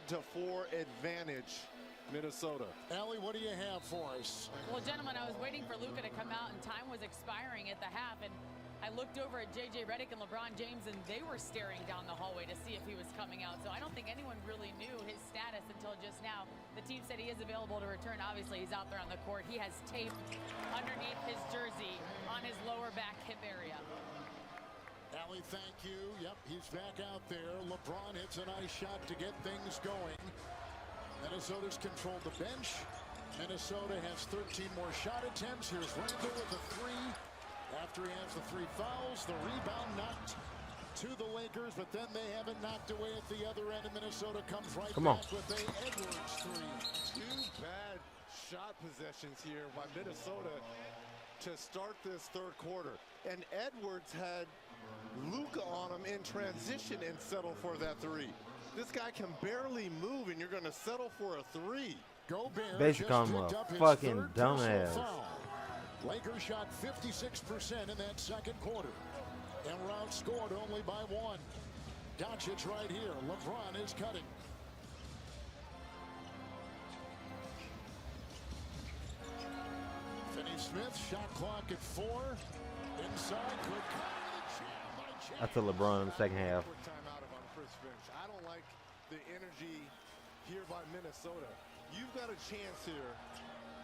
advantage, Minnesota.
Allie, what do you have for us?
Well, gentlemen, I was waiting for Luka to come out, and time was expiring at the half, and I looked over at J.J. Redick and LeBron James, and they were staring down the hallway to see if he was coming out. So I don't think anyone really knew his status until just now. The team said he is available to return. Obviously, he's out there on the court. He has tape underneath his jersey on his lower back hip area.
Allie, thank you. Yep, he's back out there. LeBron hits a nice shot to get things going. Minnesota's controlled the bench. Minnesota has 13 more shot attempts. Here's Randle with a 3. After he has the 3 fouls, the rebound knocked to the Lakers, but then they have it knocked away at the other end, and Minnesota comes right back with a Edwards 3.
2 bad shot possessions here by Minnesota to start this third quarter. And Edwards had Luka on him in transition and settle for that 3. This guy can barely move, and you're going to settle for a 3.
Gobert
Basically, I'm a fucking dumbass.
Lakers shot 56% in that second quarter, and were outscored only by 1. Doncic right here. LeBron is cutting. Finney-Smith, shot clock at 4. Inside, good cut.
I took LeBron in the second half.
I don't like the energy here by Minnesota. You've got a chance here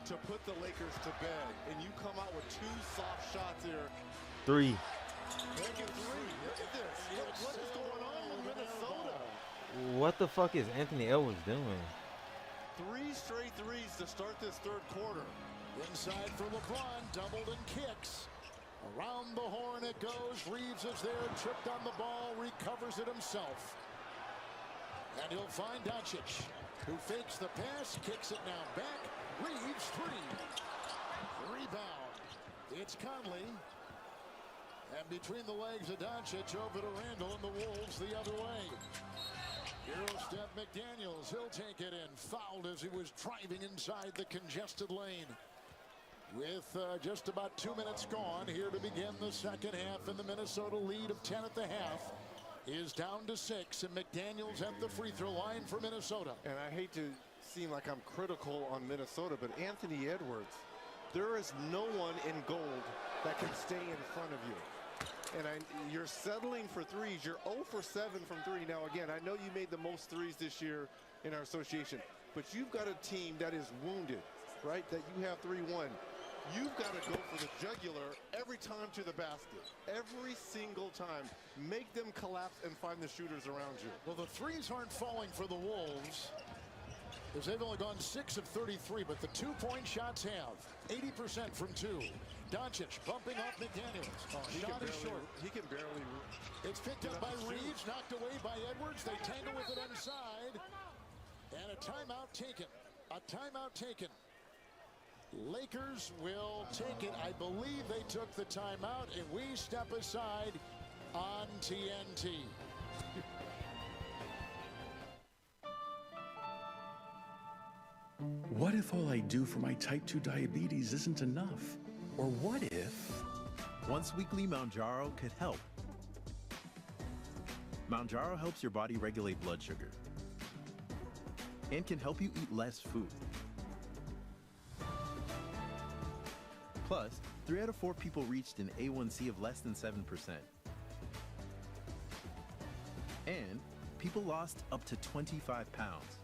to put the Lakers to bed, and you come out with 2 soft shots here.
3.
Make it 3. Look at this. What is going on with Minnesota?
What the fuck is Anthony Edwards doing?
3 straight threes to start this third quarter.
Inside for LeBron, doubled and kicks. Around the horn it goes. Reeves is there, tripped on the ball, recovers it himself. And he'll find Doncic, who fakes the pass, kicks it now back. Reeves 3. Rebound. It's Conley. And between the legs of Doncic, over to Randle, and the Wolves the other way. Euro step McDaniels. He'll take it in. Fouled as he was driving inside the congested lane. With just about 2 minutes gone here to begin the second half, and the Minnesota lead of 10 at the half is down to 6, and McDaniels at the free throw line for Minnesota.
And I hate to seem like I'm critical on Minnesota, but Anthony Edwards, there is no one in gold that can stay in front of you. And you're settling for threes. You're 0 for 7 from 3. Now, again, I know you made the most threes this year in our association, but you've got a team that is wounded, right? That you have 3-1. You've got to go for the jugular every time to the basket. Every single time. Make them collapse and find the shooters around you.
Well, the threes aren't falling for the Wolves. As they've only gone 6 of 33, but the two-point shots have 80% from 2. Doncic bumping off McDaniels. Shot is short.
He can barely.
It's picked up by Reeves, knocked away by Edwards. They tangle with it inside. And a timeout taken. A timeout taken. Lakers will take it. I believe they took the timeout, and we step aside on TNT.
What if all I do for my type 2 diabetes isn't enough? Or what if
once weekly Mounjaro could help? Mounjaro helps your body regulate blood sugar and can help you eat less food. Plus, 3 out of 4 people reached an A1C of less than 7%. And people lost up to 25 pounds.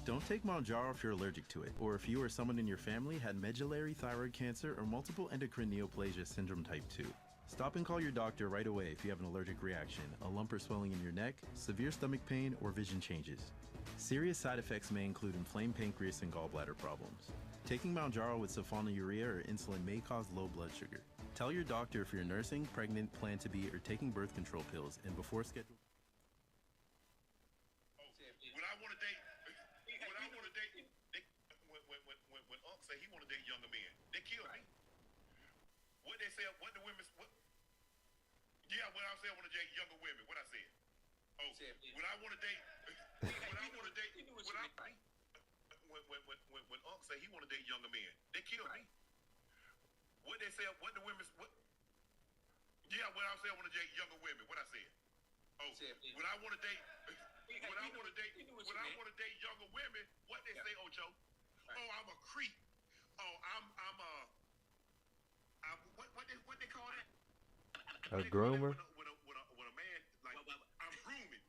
Don't take Mounjaro if you're allergic to it, or if you or someone in your family had medullary thyroid cancer or multiple endocrine neoplasia syndrome type 2. Stop and call your doctor right away if you have an allergic reaction, a lump or swelling in your neck, severe stomach pain, or vision changes. Serious side effects may include inflamed pancreas and gallbladder problems. Taking Mounjaro with sulfonylurea or insulin may cause low blood sugar. Tell your doctor if you're nursing, pregnant, plan to be, or taking birth control pills, and before schedule.
When Unc say he want to date younger men, they kill me. What they say? What the women? What? Yeah, when I say I want to date younger women, what I said? Oh, when I want to date, when I want to date, when Unc say he want to date younger men, they kill me. What they say? What the women? What? Yeah, when I say I want to date younger women, what I said? Oh, when I want to date, when I want to date, when I want to date younger women, what they say, Ocho? Oh, I'm a creep. Oh, I'm what they call that?
A groomer.
When a man like I'm grooming.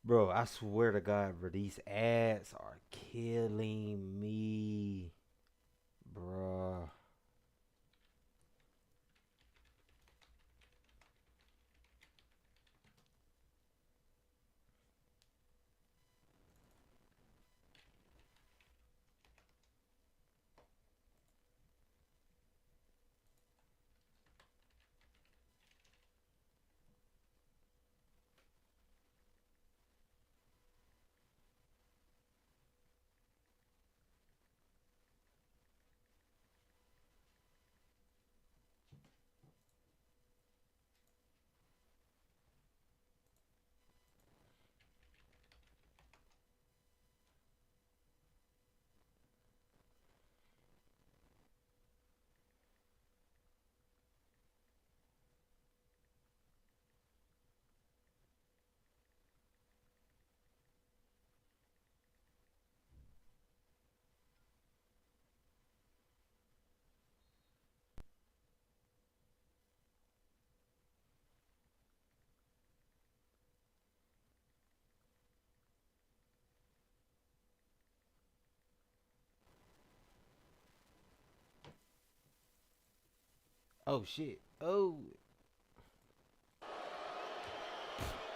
Bro, I swear to God, bro, these ads are killing me, bro. Oh shit. Oh.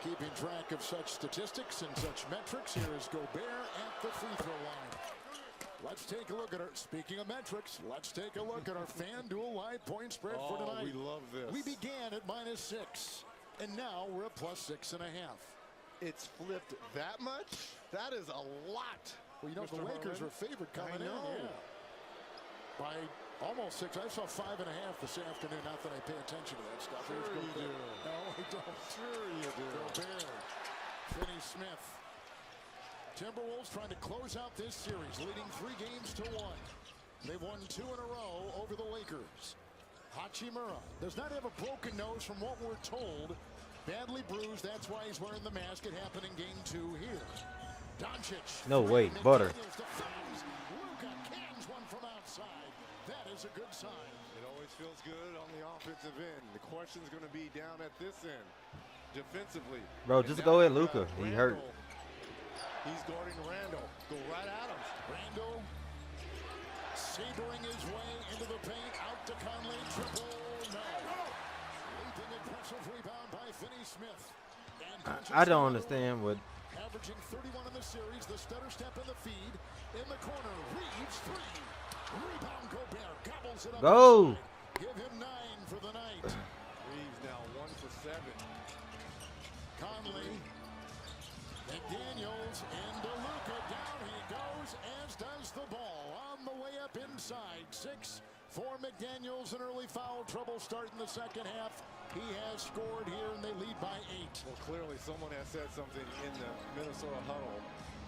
Keeping track of such statistics and such metrics, here is Gobert at the free throw line. Let's take a look at our, speaking of metrics, let's take a look at our FanDuel live point spread for tonight.
We love this.
We began at -6, and now we're at +6.5.
it's flipped that much? That is a lot.
Well, you know, the Lakers were favored coming in. Yeah. By almost 6. I saw 5.5 this afternoon. Not that I pay attention to that stuff.
Sure you do.
No, I don't.
Sure you do.
Gobert. Finney Smith. Timberwolves trying to close out this series, leading 3 games to 1. They've won 2 in a row over the Lakers. Hachimura does not have a broken nose from what we're told. Badly bruised, that's why he's wearing the mask. It happened in game 2 here. Doncic.
No way, butter.
Luka cans one from outside. That is a good sign.
It always feels good on the offensive end. The question's going to be down at this end, defensively.
Bro, just go at Luka. He hurt.
He's guarding Randall. Go right at him.
Randall sabering his way into the paint. Out to Conley. Triple. No. Leaping impressive rebound by Finney Smith.
I don't understand what.
Averaging 31 in the series. The stutter step in the feed. In the corner. Reeves 3. Rebound Gobert. Gobbles it up.
Go.
Inside. Give him 9 for the night.
Reeves now 1 for 7.
Conley. McDaniels into Luka. Down he goes, as does the ball. On the way up inside. 6 for McDaniels. An early foul trouble start in the second half. He has scored here, and they lead by 8.
Well, clearly someone has said something in the Minnesota huddle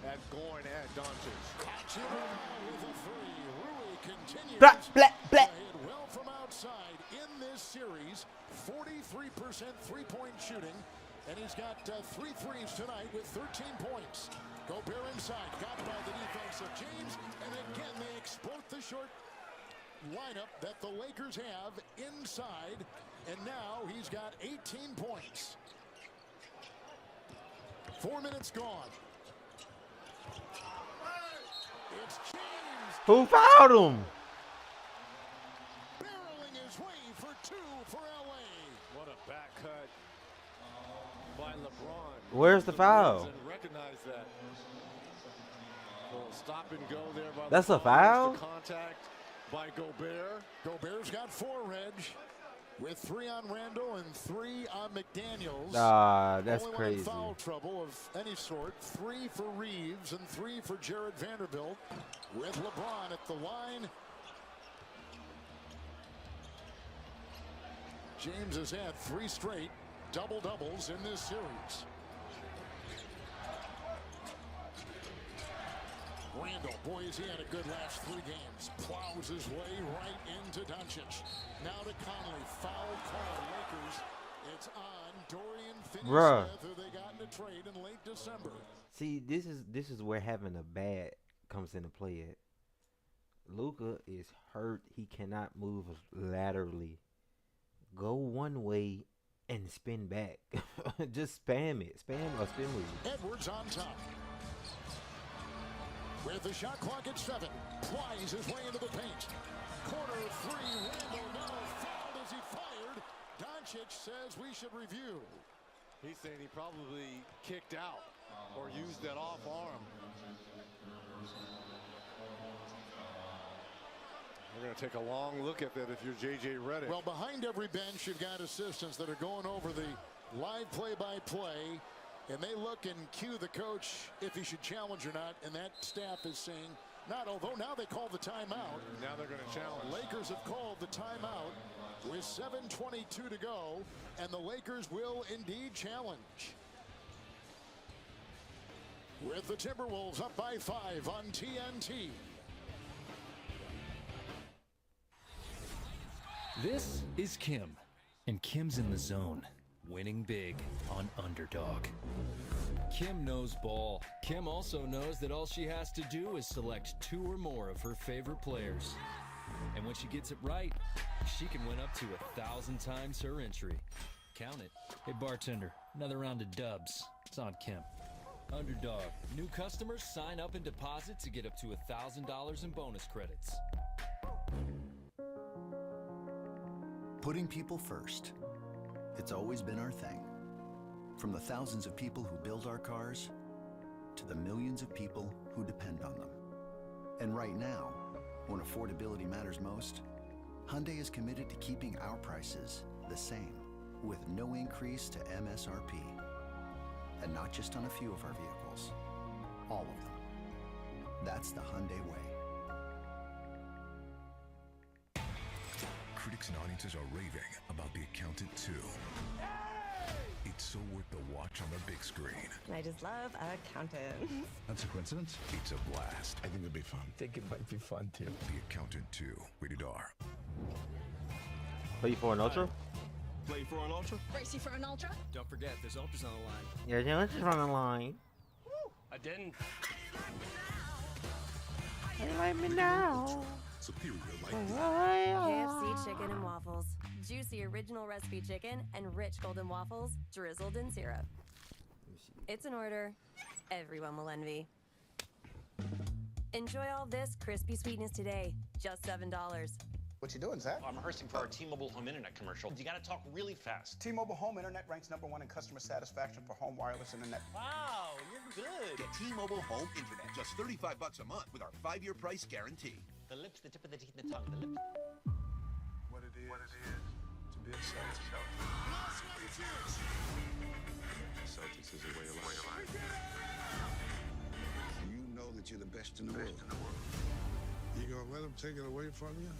at going at Doncic.
With a 3. Rui continues.
Blah, blah, blah.
Hit well from outside in this series. 43% three-point shooting. And he's got 3 threes tonight with 13 points. Gobert inside, got by the defense of James. And again, they exploit the short lineup that the Lakers have inside. And now he's got 18 points. 4 minutes gone. It's James.
Who fouled him?
Barreling his way for 2 for LA.
What a back cut by LeBron.
Where's the foul?
Recognize that. Stop and go there by
That's
LeBron.
a foul?
Contact by Gobert.
Gobert's got 4, Reg. With 3 on Randall and 3 on McDaniels.
That's
Only
crazy.
One in foul trouble of any sort. 3 for Reeves and 3 for Jared Vanderbilt. With LeBron at the line. James has had 3 straight double-doubles in this series. Randall, boy, has he had a good last 3 games. Plows his way right into Doncic. Now to Conley. Foul call. Lakers. It's on Dorian Finney-Smith, who they got in a trade in late December.
See, this is where having a bad comes into play at. Luka is hurt. He cannot move laterally. Go one way and spin back. Just spam it. Spam a spin move.
Edwards on top. With the shot clock at 7. Plies his way into the paint. Corner 3. Randall now fouled as he fired. Doncic says we should review.
He's saying he probably kicked out or used that off arm. We're going to take a long look at that if you're J.J. Redick.
Well, behind every bench, you've got assistants that are going over the live play-by-play, and they look and cue the coach if he should challenge or not, and that staff is saying not, although now they call the timeout.
Now they're going to challenge.
Lakers have called the timeout with 7:22 to go, and the Lakers will indeed challenge. With the Timberwolves up by 5 on TNT.
This is Kim, and Kim's in the zone, winning big on Underdog.
Kim knows ball. Kim also knows that all she has to do is select 2 or more of her favorite players. And when she gets it right, she can win up to 1,000 times her entry. Count it.
Hey, bartender, another round of dubs. It's on Kim.
Underdog. New customers sign up and deposit to get up to $1,000 in bonus credits.
Putting people first. It's always been our thing. From the thousands of people who build our cars to the millions of people who depend on them. And right now, when affordability matters most, Hyundai is committed to keeping our prices the same with no increase to MSRP. And not just on a few of our vehicles, all of them. That's the Hyundai way.
Critics and audiences are raving about The Accountant 2. It's so worth the watch on the big screen.
I just love accountants.
That's a coincidence? It's a blast.
I think it'll be fun.
I think it might be fun too.
The Accountant 2, rated R.
Play for an ultra?
Play for an ultra?
Brace you for an ultra?
Don't forget, there's ultras on the line.
Yeah, ultra's on the line.
I didn't.
Let me know.
Superior
KFC chicken and waffles. Juicy original recipe chicken and rich golden waffles drizzled in syrup. It's an order everyone will envy. Enjoy all this crispy sweetness today. Just $7.
What you doing, Zach?
I'm rehearsing for our T-Mobile home internet commercial. You gotta talk really fast.
T-Mobile home internet ranks #1 in customer satisfaction for home wireless internet.
Wow, you're good.
Get T-Mobile home internet, just $35 a month with our 5-year price guarantee.
The lips, the tip of the teeth, and the tongue. The lips.
What it is to be a Celtics.
Celtics is a way of life.
You know that you're the best in the world.
You gonna let them take it away from you?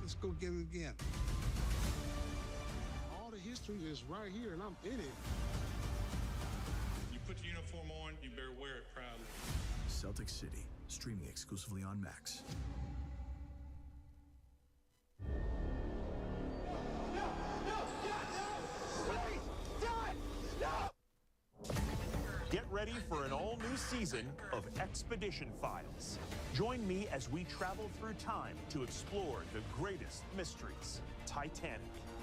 Let's go get it again.
All the history is right here, and I'm in it.
You put the uniform on, you better wear it proudly.
Celtic City, streaming exclusively on Max.
Get ready for an all-new season of Expedition Files. Join me as we travel through time to explore the greatest mysteries. Titanic,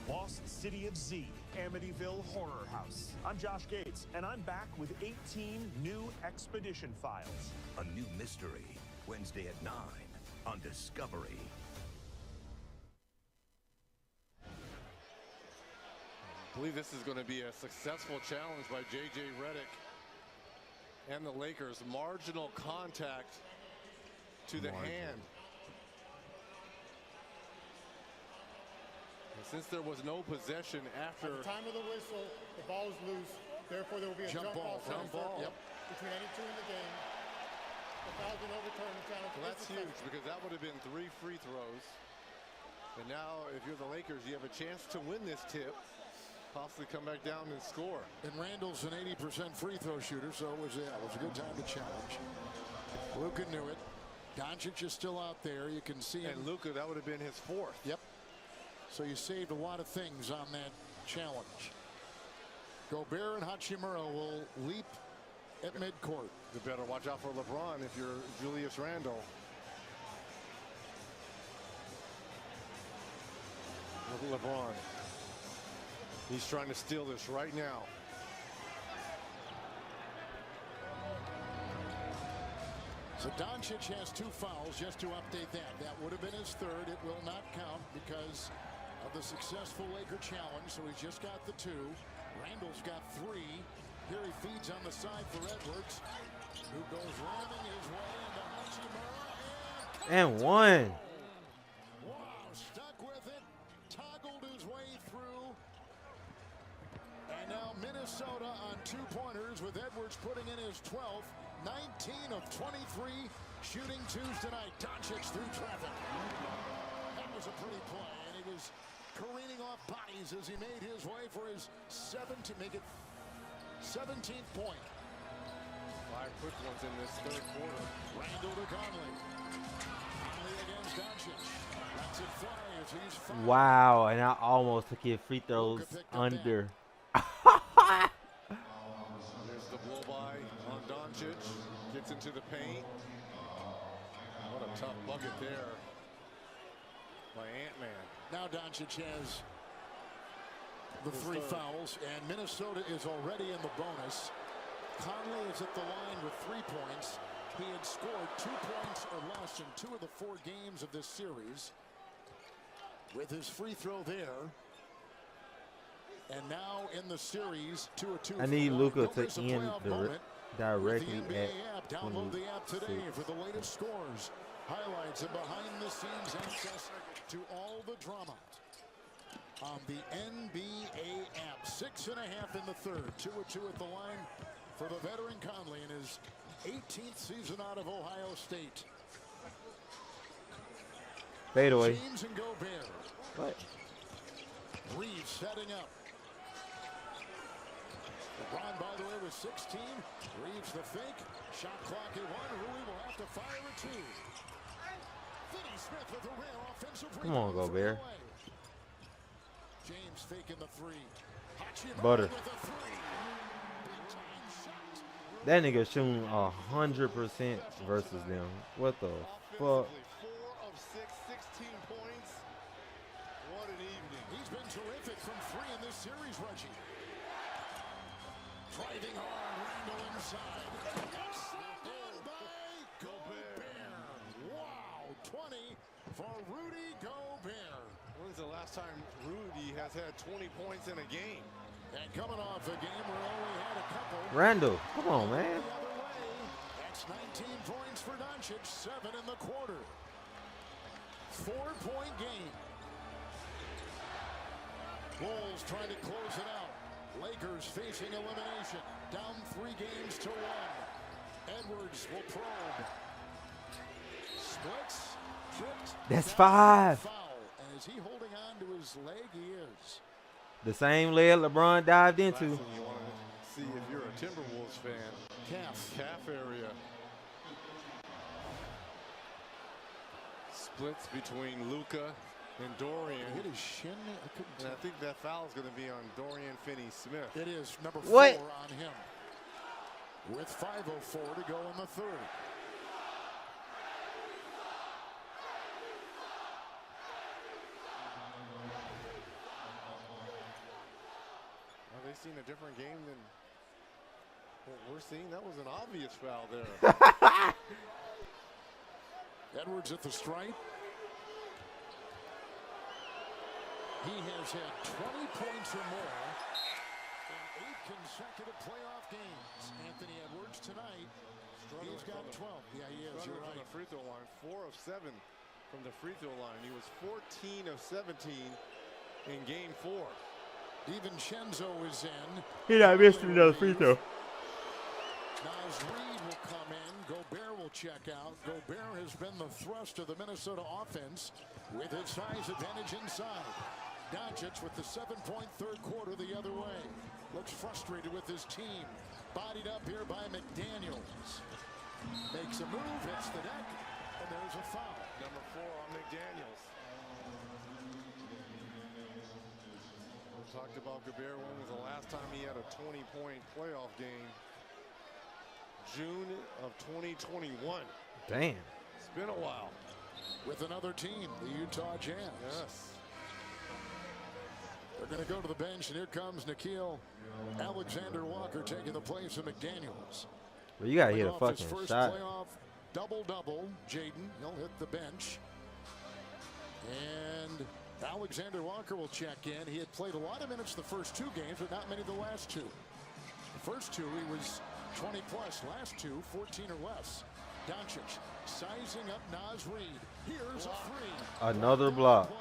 Lost City of Z, Amityville Horror House. I'm Josh Gates, and I'm back with 18 new Expedition Files.
A new mystery, Wednesday at 9 on Discovery.
I believe this is going to be a successful challenge by J.J. Redick and the Lakers. Marginal contact to the hand. And since there was no possession after...
At the time of the whistle, the ball is loose. Therefore, there will be a jump ball. Yep. Between any two in the game. The foul's been overturned. The challenge.
Well, that's huge because that would have been 3 free throws. And now, if you're the Lakers, you have a chance to win this tip. Possibly come back down and score.
And Randall's an 80% free throw shooter, so it was a good time to challenge. Luka knew it. Doncic is still out there. You can see him.
And Luka, that would have been his 4th.
Yep. So you saved a lot of things on that challenge. Gobert and Hachimura will leap at midcourt.
You better watch out for LeBron if you're Julius Randle. Look at LeBron. He's trying to steal this right now.
So Doncic has 2 fouls, just to update that. That would have been his 3rd. It will not count because of the successful Laker challenge. So he's just got the 2. Randall's got 3. Here he feeds on the side for Edwards, who goes ramming his way into Hachimura.
And 1.
Wow, stuck with it. Toggled his way through. And now Minnesota on 2-pointers with Edwards putting in his 12th. 19 of 23 shooting 2s tonight. Doncic through traffic. That was a pretty play, and he was careening off bodies as he made his way for his 17th point.
5 quick ones in this 3rd quarter.
Randall to Conley. Conley against Doncic. That's it fly as he's fouled.
Wow, and I almost took his free throws under.
There's the blow by on Doncic. Gets into the paint. What a tough bucket there by Ant-Man.
Now Doncic has the 3 fouls, and Minnesota is already in the bonus. Conley is at the line with 3 points. He had scored 2 points or less in 2 of the 4 games of this series. With his free throw there. And now in the series, 2 of 2.
I need Luka to end directly at
Download the app today for the latest scores, highlights, and behind-the-scenes access to all the drama on the NBA app. 6.5 in the 3rd. 2 of 2 at the line for the veteran Conley in his 18th season out of Ohio State.
Fade away.
James and Gobert.
What?
Reeves setting up. LeBron, by the way, was 16. Reeves the fake. Shot clock at 1. Rui will have to fire a 2. Finney Smith with a rare offensive
Come on,
rebound
Gobert.
away. James faking the 3. Hachimura
Butter.
with a 3. Big time shot.
That nigga shooting 100% versus them. What the fuck?
4 of 6, 16 points. What an evening.
He's been terrific from 3 in this series, Reggie. Driving hard, Randall inside. Excellent by Gobert. Wow, 20 for Rudy Gobert.
When's the last time Rudy has had 20 points in a game?
And coming off a game where only had a couple.
Randall, come on, man.
The other way. That's 19 points for Doncic, 7 in the quarter. 4-point game. Bulls trying to close it out. Lakers facing elimination. Down 3 games to 1. Edwards will probe. Splits. Tripped.
That's 5.
Foul. And is he holding on to his leg? He is.
The same leg LeBron dived into.
Last thing you want to see if you're a Timberwolves fan. Calf area. Splits between Luka and Dorian.
Hit his shin.
And I think that foul is going to be on Dorian Finney-Smith.
It is number 4
What?
on him. With 5:04 to go in the 3rd.
Are they seeing a different game than what we're seeing? That was an obvious foul there.
Edwards at the stripe. He has had 20 points or more in 8 consecutive playoff games. Anthony Edwards tonight, he's got 12. Yeah, he is. You're
From
right.
the free throw line, 4 of 7 from the free throw line. He was 14 of 17 in game 4.
DiVincenzo is in.
He not missing another free throw.
Naz Reid will come in. Gobert will check out. Gobert has been the thrust of the Minnesota offense with his size advantage inside. Doncic with the 7-point third quarter the other way. Looks frustrated with his team. Bodied up here by McDaniels. Makes a move, hits the deck, and there's a foul.
Number 4 on McDaniels. We talked about Gobert. When was the last time he had a 20-point playoff game? June of 2021.
Damn.
It's been a while.
With another team, the Utah Jazz.
Yes.
They're going to go to the bench, and here comes Nickeil Alexander-Walker taking the place of McDaniels.
Well, you gotta hit a
Coming off his
fucking
first
shot.
playoff double-double, Jaden, he'll hit the bench. And Alexander Walker will check in. He had played a lot of minutes the first 2 games, but not many the last 2. The first 2, he was 20 plus. Last 2, 14 or less. Doncic sizing up Naz Reid. Here's a 3.
Another block.
Play.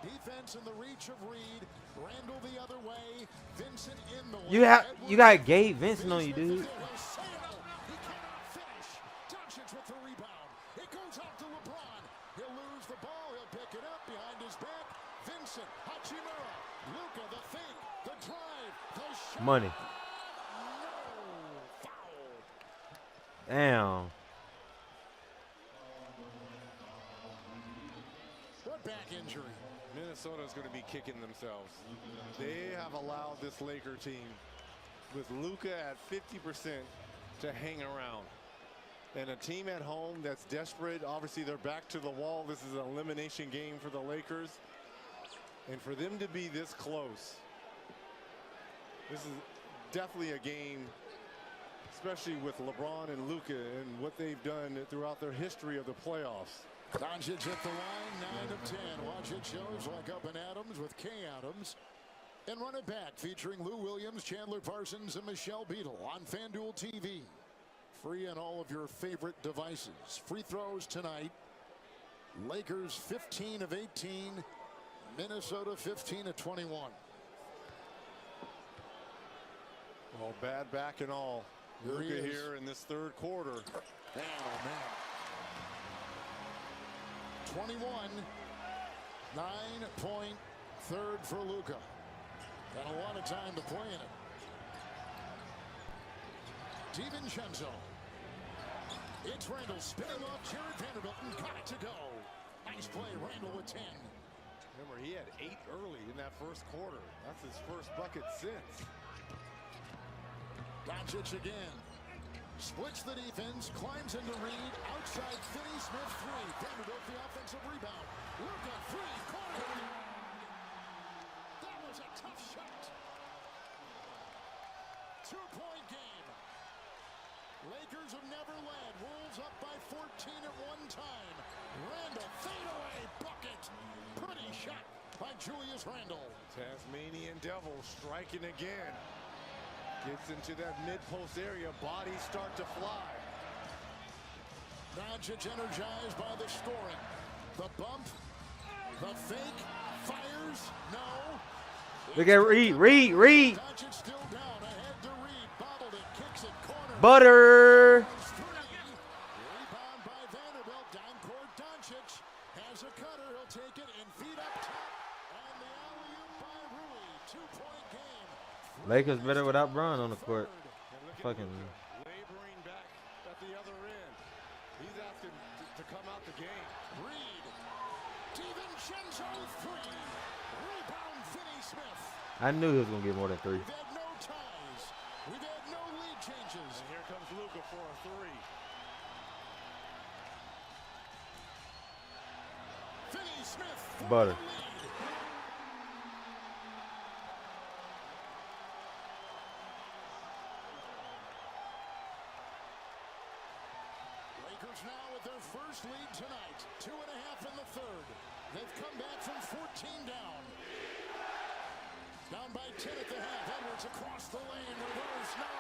Defense in the reach of Reid. Randall the other way. Vincent in the way.
You got Gabe Vincent on you, dude.
He cannot finish. Doncic with the rebound. It goes out to LeBron. He'll lose the ball. He'll pick it up behind his back. Vincent, Hachimura, Luka, the fake, the drive, the shot.
Money.
No foul.
Damn.
What back injury?
Minnesota's going to be kicking themselves. They have allowed this Laker team with Luka at 50% to hang around. And a team at home that's desperate. Obviously, they're back to the wall. This is an elimination game for the Lakers. And for them to be this close, this is definitely a game, especially with LeBron and Luka and what they've done throughout their history of the playoffs.
Doncic at the line, 9 of 10. Watch it shows like Up and Adams with Kay Adams. And Run It Back featuring Lou Williams, Chandler Parsons, and Michelle Beadle on FanDuel TV. Free on all of your favorite devices. Free throws tonight. Lakers 15 of 18. Minnesota 15 of 21.
Well, bad back and all. Luka here in this third quarter.
Oh, man. 21. 9-point third for Luka. Got a lot of time to play in it. DiVincenzo. It's Randall spinning off Jared Vanderbilt and got it to go. Nice play, Randall with 10.
Remember, he had 8 early in that first quarter. That's his first bucket since.
Doncic again. Splits the defense, climbs into Reed, outside Finney-Smith 3. Vanderbilt the offensive rebound. Luka 3, corner. That was a tough shot. 2-point game. Lakers have never led. Wolves up by 14 at one time. Randall fadeaway bucket. Pretty shot by Julius Randle.
Tasmanian Devil striking again. Gets into that mid-post area. Bodies start to fly.
Doncic energized by the scoring. The bump. The fake. Fires. No.
Look at Reed.
Doncic still down. Ahead to Reed. Bobbled it. Kicks it. Corner.
Butter.
Rebound by Vanderbilt. Down court. Doncic has a cutter. He'll take it and feed up top. And the alley-oop by Rui. 2-point game.
Lakers better without Bron on the court. Fucking.
Laboring back at the other end. He's asking to come out the game.
Reed. DiVincenzo 3. Rebound Finney-Smith.
I knew he was gonna get more than 3.
We've had no ties. We've had no lead changes.
And here comes Luka for a 3.
Finney-Smith.
Butter.
Lakers now with their first lead tonight. 2.5 in the third. They've come back from 14 down. Down by 10 at the half. Edwards across the lane. Reverse. No.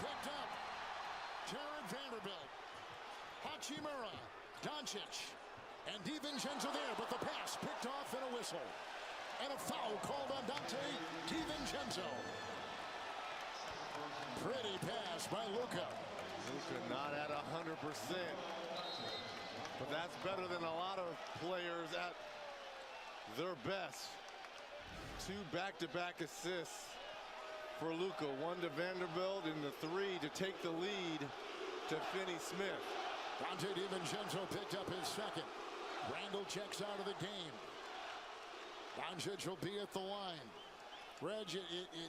Picked up. Jared Vanderbilt. Hachimura. Doncic. And DiVincenzo there, but the pass picked off in a whistle. And a foul called on Dante DiVincenzo. Pretty pass by Luka.
Luka not at 100%. But that's better than a lot of players at their best. 2 back-to-back assists for Luka. 1 to Vanderbilt and the 3 to take the lead to Finney-Smith.
Dante DiVincenzo picked up his second. Randall checks out of the game. Doncic will be at the line. Reg,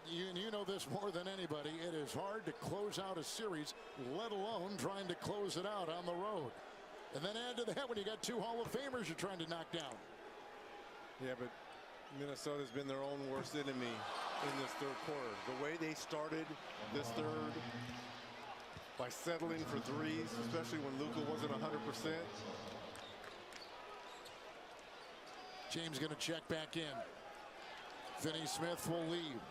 you know this more than anybody. It is hard to close out a series, let alone trying to close it out on the road. And then add to that when you got 2 Hall of Famers you're trying to knock down.
Yeah, but Minnesota's been their own worst enemy in this third quarter. The way they started this third by settling for threes, especially when Luka wasn't 100%.
James going to check back in. Finney-Smith will leave.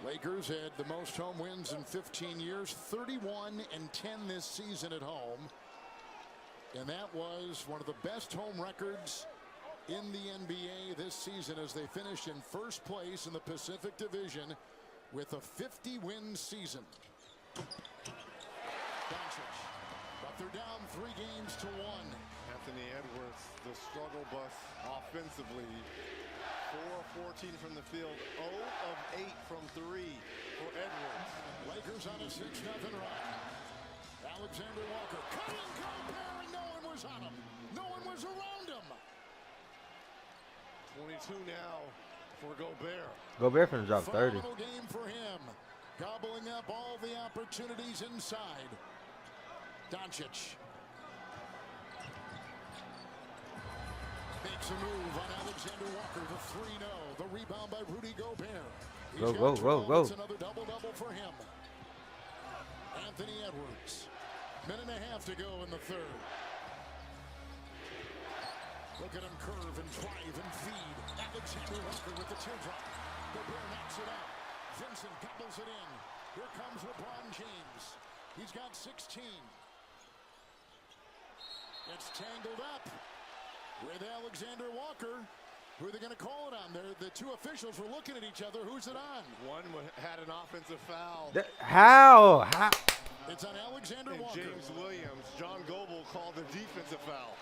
Lakers had the most home wins in 15 years, 31-10 this season at home. And that was one of the best home records in the NBA this season as they finished in first place in the Pacific Division with a 50-win season. Doncic, but they're down 3 games to 1.
Anthony Edwards, the struggle bus offensively. 4-14 from the field, 0 of 8 from 3 for Edwards.
Lakers on a 6-0 run. Alexander Walker cutting Gobert, and no one was on him. No one was around him.
22 now for Gobert.
Gobert finna drop 30.
Phenomenal game for him. Gobbling up all the opportunities inside. Doncic. Makes a move on Alexander Walker. The 3-0. The rebound by Rudy Gobert.
Go.
It's another double-double for him. Anthony Edwards. Minute and a half to go in the third. Look at him curve and drive and feed. Alexander Walker with the teardrop. Gobert knocks it out. Vincent gobbles it in. Here comes LeBron James. He's got 16. It's tangled up with Alexander Walker. Who are they going to call it on? The two officials were looking at each other. Who's it on?
One had an offensive foul.
How?
It's on Alexander
and
Walker.
James Williams. John Goble called the defensive foul.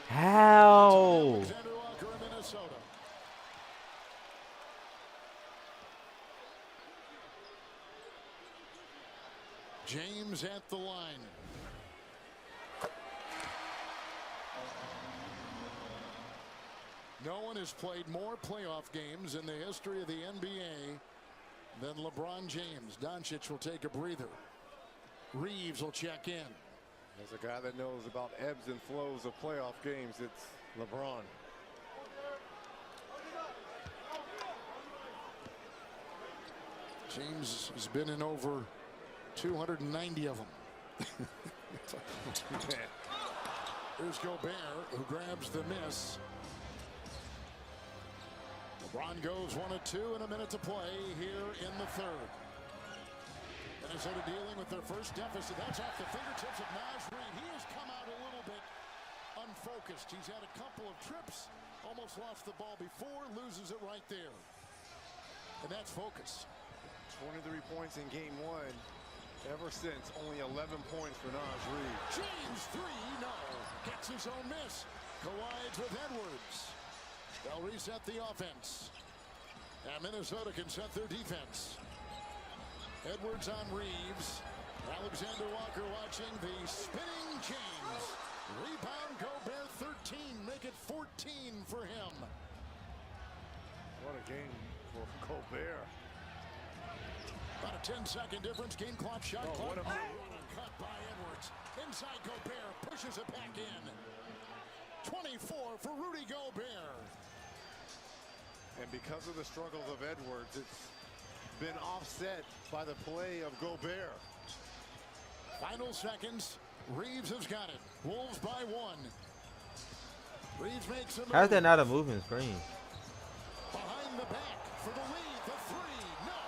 How?
Alexander Walker in Minnesota. James at the line. No one has played more playoff games in the history of the NBA than LeBron James. Doncic will take a breather. Reeves will check in.
As a guy that knows about ebbs and flows of playoff games, it's LeBron.
James has been in over 290 of them. Here's Gobert, who grabs the miss. LeBron goes 1 of 2 in a minute to play here in the third. Minnesota dealing with their first deficit. That's off the fingertips of Naz Reid. He has come out a little bit unfocused. He's had a couple of trips, almost lost the ball before, loses it right there. And that's focus.
23 points in game 1. Ever since, only 11 points for Naz Reid.
James 3, no. Gets his own miss. Collides with Edwards. They'll reset the offense. And Minnesota can set their defense. Edwards on Reeves. Alexander Walker watching the spinning James. Rebound Gobert 13. Make it 14 for him.
What a game for Gobert.
About a 10-second difference. Game clock, shot clock. What a cut by Edwards. Inside Gobert. Pushes it back in. 24 for Rudy Gobert.
And because of the struggles of Edwards, it's been offset by the play of Gobert.
Final seconds. Reeves has got it. Wolves by 1. Reeves makes a move.
How's that not a moving screen?
Behind the back for the lead. The 3. No.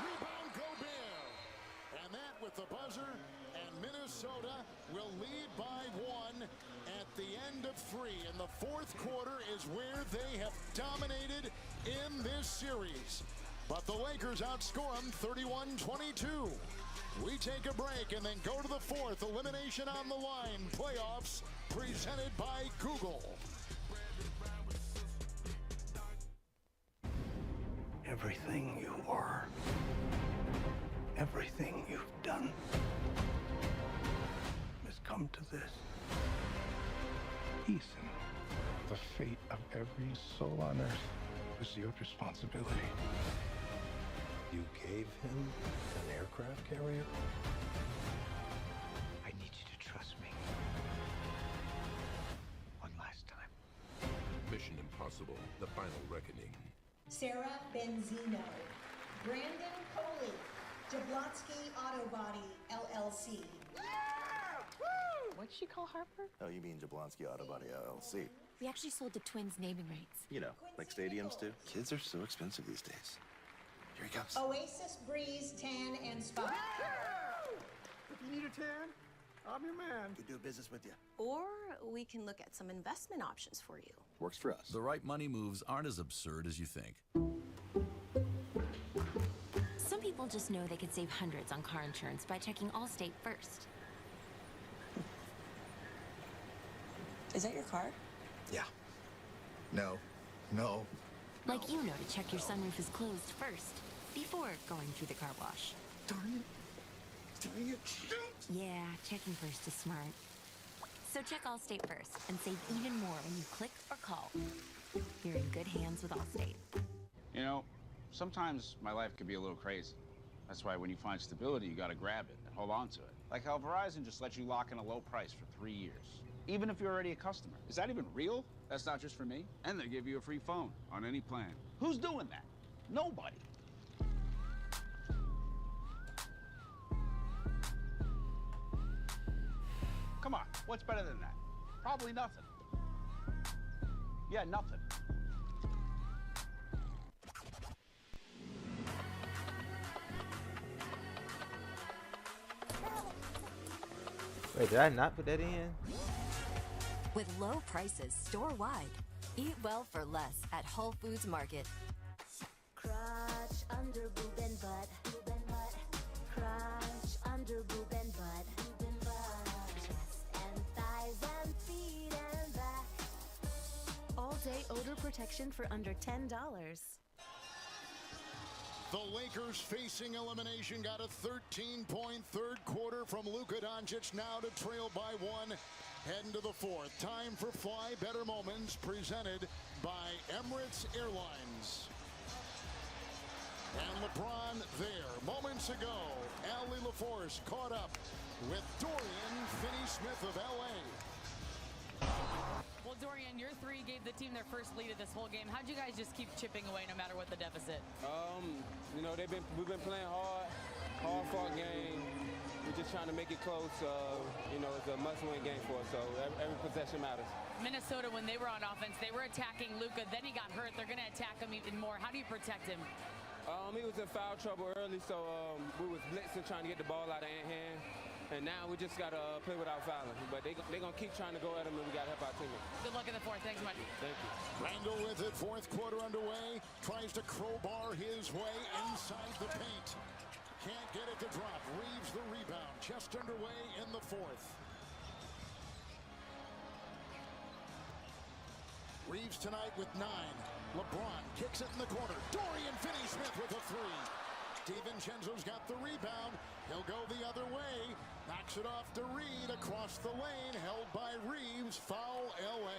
Rebound Gobert. And that with the buzzer. And Minnesota will lead by 1 at the end of 3. And the fourth quarter is where they have dominated in this series. But the Lakers outscore them 31-22. We take a break and then go to the fourth. Elimination on the line. Playoffs presented by Google.
Everything you are, everything you've done has come to this.
Ethan, the fate of every soul on earth is your responsibility.
You gave him an aircraft carrier?
I need you to trust me. One last time.
Mission Impossible, The Final Reckoning.
Sarah Benzino, Brandon Coley, Jablonski Auto Body, LLC.
What'd she call Harper?
Oh, you mean Jablonski Auto Body LLC.
We actually sold the twins naming rights.
You know, like stadiums do. Kids are so expensive these days. Here he comes.
Oasis Breeze Tan and Spa.
If you need a tan, I'm your man.
Could do business with you.
Or we can look at some investment options for you.
Works for us.
The right money moves aren't as absurd as you think.
Some people just know they could save hundreds on car insurance by checking Allstate first.
Is that your car?
Yeah. No. No.
Like you know to check your sunroof is closed first, before going through the car wash.
Darn it. Darn it.
Yeah, checking first is smart. So check Allstate first and save even more when you click or call. You're in good hands with Allstate.
You know, sometimes my life could be a little crazy. That's why when you find stability, you gotta grab it and hold on to it. Like how Verizon just lets you lock in a low price for 3 years, even if you're already a customer. Is that even real? That's not just for me. And they give you a free phone on any plan. Who's doing that? Nobody. Come on, what's better than that? Probably nothing. Yeah, nothing.
Wait, did I not put that in?
With low prices store-wide, Eat well for less at Whole Foods Market.
Crotch under boob and butt. Boob and butt. Crotch under boob and butt. Boob and butt. Chest and thighs and feet and back.
All day odor protection for under $10.
The Lakers facing elimination got a 13-point third quarter from Luka Doncic now to trail by one. Heading to the fourth. Time for Fly Better Moments presented by Emirates Airlines. And LeBron there. Moments ago, Allie LaForce caught up with Dorian Finney-Smith of L.A.
Well, Dorian, your three gave the team their first lead of this whole game. How'd you guys just keep chipping away no matter what the deficit?
You know, we've been playing hard-fought game. We're just trying to make it close. You know, it's a must-win game for us, so every possession matters.
Minnesota, when they were on offense, they were attacking Luka. Then he got hurt. They're going to attack him even more. How do you protect him?
He was in foul trouble early, so we was blitzing, trying to get the ball out of hand. And now we just got to play without fouling. But they're going to keep trying to go at him, and we got to help our teammates.
Good luck in the fourth. Thanks so much.
Thank you.
Randall with it. Fourth quarter underway. Tries to crowbar his way inside the paint. Can't get it to drop. Reeves the rebound. Just underway in the fourth. Reeves tonight with 9. LeBron kicks it in the corner. Dorian Finney-Smith with a three. DiVincenzo's got the rebound. He'll go the other way. Knocks it off to Reed across the lane. Held by Reeves. Foul L.A.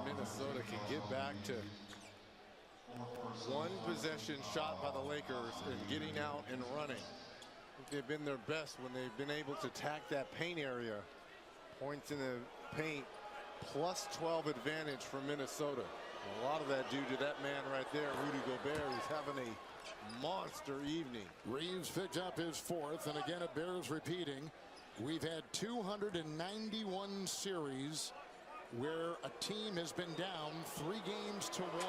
Minnesota can get back to one possession shot by the Lakers and getting out and running. They've been their best when they've been able to attack that paint area. Points in the paint, plus 12 advantage for Minnesota. A lot of that due to that man right there, Rudy Gobert, who's having a monster evening.
Reeves picked up his fourth, and again it bears repeating. We've had 291 series where a team has been down 3 games to 1 in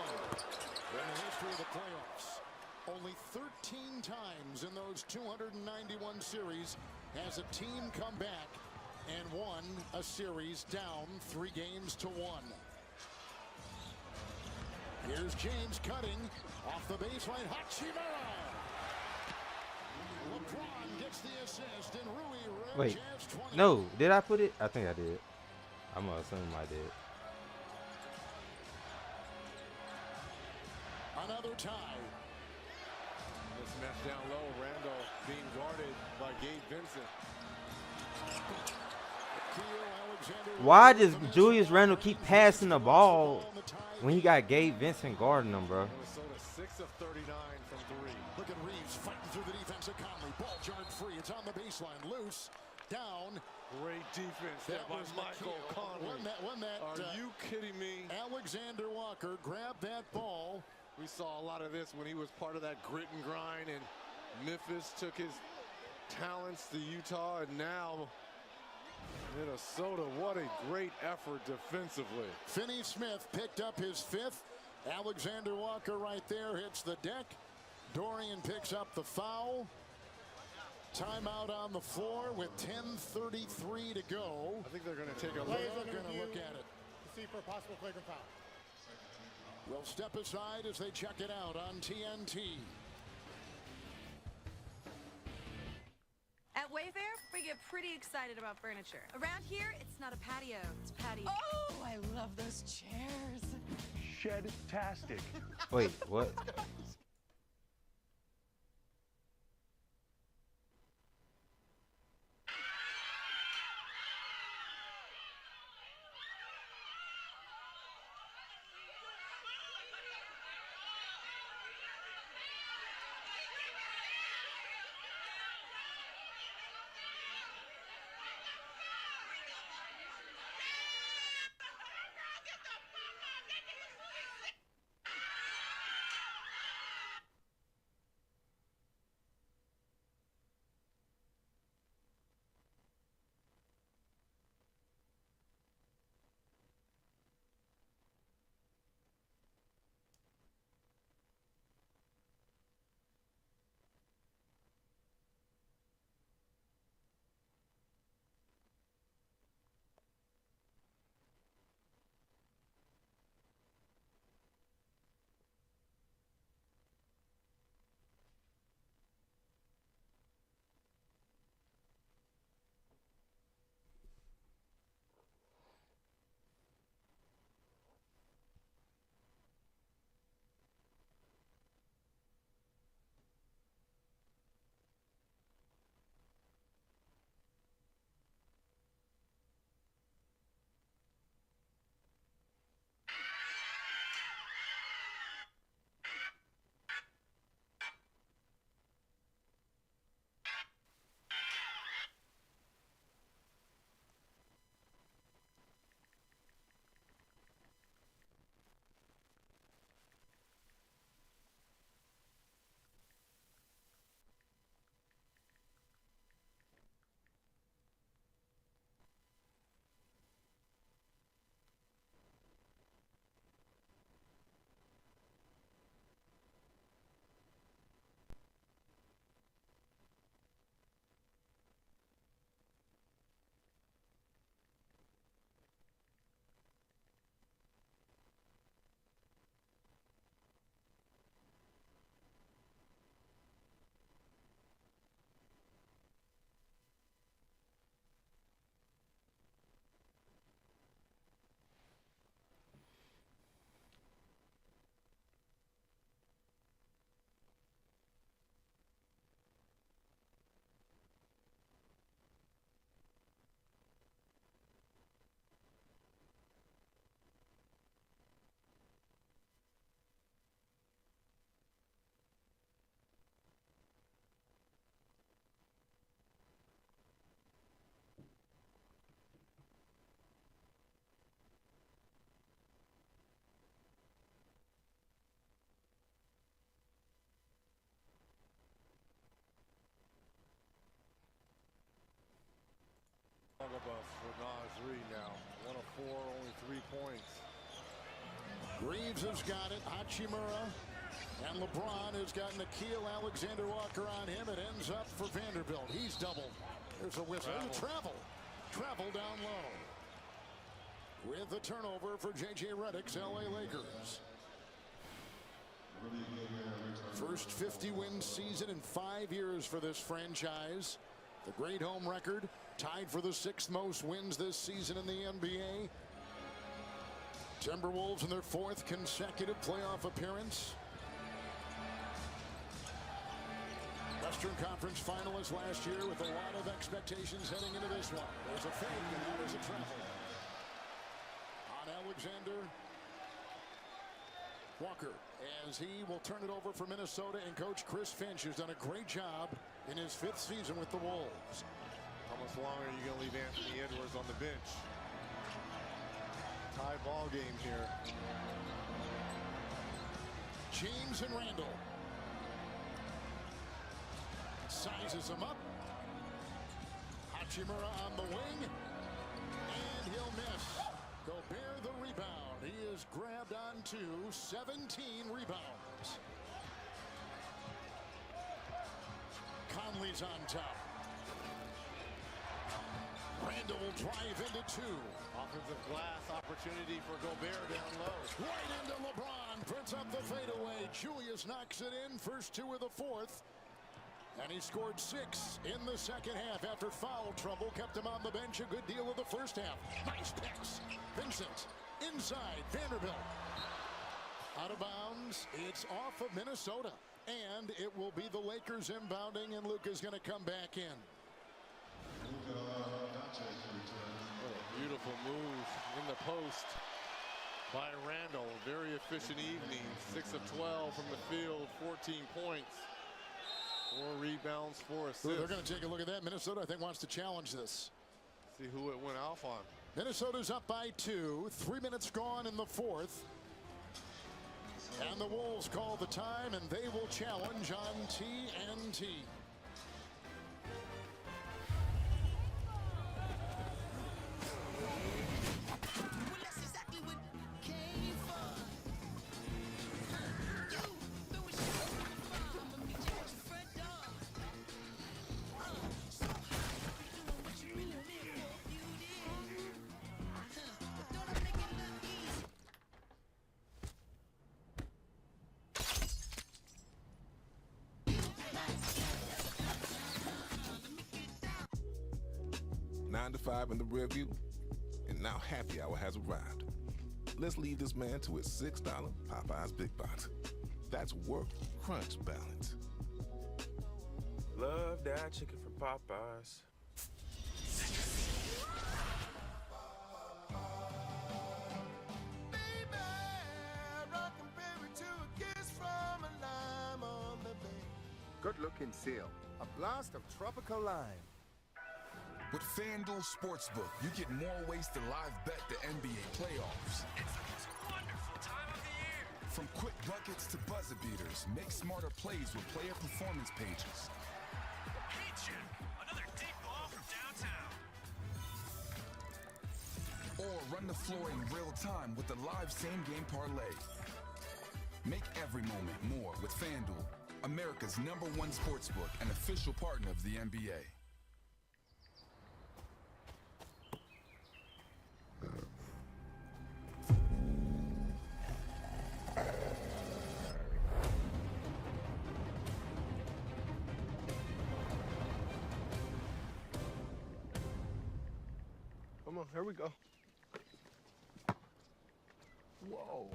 the history of the playoffs. Only 13 times in those 291 series has a team come back and won a series down 3 games to 1. Here's James cutting off the baseline. Hachimura. LeBron gets the assist, and Rui
Wait,
has 20.
no, did I put it? I think I did. I'm gonna assume I did.
Another tie.
This match down low, Randall being guarded by Gabe Vincent.
Why does Julius Randle keep passing the ball when he got Gabe Vincent guarding him, bro?
Minnesota 6 of 39 from 3.
Look at Reeves fighting through the defense of Conley. Ball jarred free. It's on the baseline. Loose. Down.
Great defense there by Michael Conley. Are you kidding me?
Alexander Walker grabbed that ball.
We saw a lot of this when he was part of that grit and grind, and Memphis took his talents to Utah, and now Minnesota. What a great effort defensively.
Finney-Smith picked up his 5th. Alexander Walker right there hits the deck. Dorian picks up the foul. Timeout on the floor with 10:33 to go.
I think they're going to take a look.
They're going to look at it.
To see for a possible flagrant foul.
We'll step aside as they check it out on TNT.
At Wayfair, we get pretty excited about furniture. Around here, it's not a patio, it's a patio. Oh, I love those chairs.
Shed-tastic.
Wait, what?
3 now. 1 of 4, only 3 points.
Reeves has got it. Hachimura. And LeBron has got Nickeil Alexander-Walker on him. It ends up for Vanderbilt. He's doubled. There's a whistle. There's a travel. Travel down low. With the turnover for J.J. Redick's LA Lakers. First 50-win season in 5 years for this franchise. The great home record, tied for the 6th most wins this season in the NBA. Timberwolves in their 4th consecutive playoff appearance. Western Conference finalists last year with a lot of expectations heading into this one. There's a fake, and now there's a travel. On Alexander Walker, as he will turn it over for Minnesota, and Coach Chris Finch has done a great job in his 5th season with the Wolves.
How much longer are you going to leave Anthony Edwards on the bench? Tie ball game here.
James and Randall. Sizes him up. Hachimura on the wing. And he'll miss. Gobert the rebound. He is grabbed onto 17 rebounds. Conley's on top. Randall will drive into 2.
Offensive glass opportunity for Gobert down low.
Right into LeBron. Puts up the fadeaway. Julius knocks it in. First 2 of the 4th. And he scored 6 in the second half after foul trouble kept him on the bench. A good deal of the first half. Nice picks. Vincent inside. Vanderbilt. Out of bounds. It's off of Minnesota. And it will be the Lakers inbounding, and Luka's going to come back in.
What a beautiful move in the post by Randall. Very efficient evening. 6 of 12 from the field. 14 points. 4 rebounds, 4 assists.
They're going to take a look at that. Minnesota, I think, wants to challenge this.
See who it went off on.
Minnesota's up by 2. 3 minutes gone in the 4th. And the Wolves call the time, and they will challenge on TNT.
Nine to 5 in the rear view, and now happy hour has arrived. Let's leave this man to his $6 Popeyes Big Box. That's work crunch balance.
Love that chicken from Popeyes.
Good-looking seal. A blast of tropical lime.
With FanDuel Sportsbook, you get more ways to live bet the NBA playoffs.
It's the most wonderful time of the year.
From quick buckets to buzzer beaters, make smarter plays with player performance pages.
Hey, Jim, another deep ball from downtown.
Or run the floor in real time with the live same-game parlay. Make every moment more with FanDuel, America's #1 sportsbook and official partner of the NBA.
Come on, here we go. Whoa.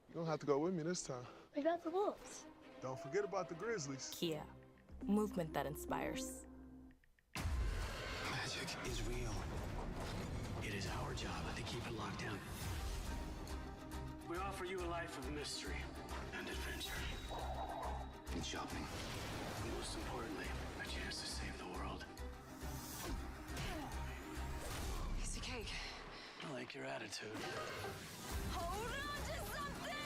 You don't have to go with me this time.
We got the Wolves.
Don't forget about the Grizzlies.
Kia. Movement that inspires.
Magic is real. It is our job to keep it locked down. We offer you a life of mystery and adventure. And shopping. And most importantly, a chance to save the world.
Piece of cake.
I like your attitude.
Hold on to something!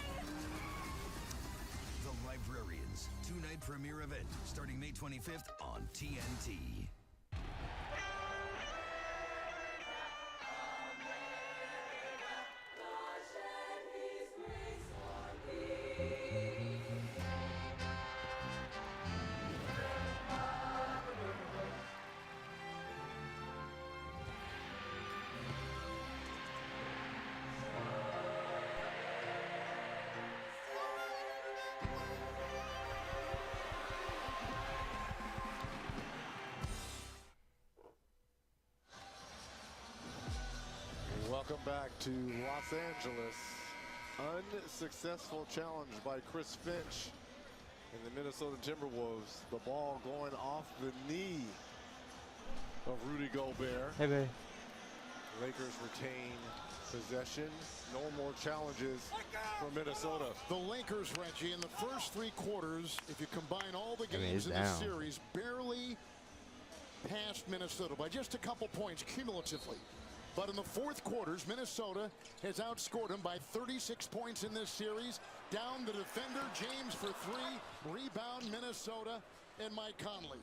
The Librarians, 2-night premiere event starting May 25th on TNT.
Welcome back to Los Angeles. Unsuccessful challenge by Chris Finch and the Minnesota Timberwolves. The ball going off the knee of Rudy Gobert.
Hey, babe.
Lakers retain possession. No more challenges for Minnesota.
The Lakers, Reggie, in the first 3 quarters, if you combine all the
I mean,
games
it's
in this
down.
series, barely passed Minnesota by just a couple points cumulatively. But in the fourth quarters, Minnesota has outscored them by 36 points in this series. Down the defender, James for 3. Rebound, Minnesota, and Mike Conley.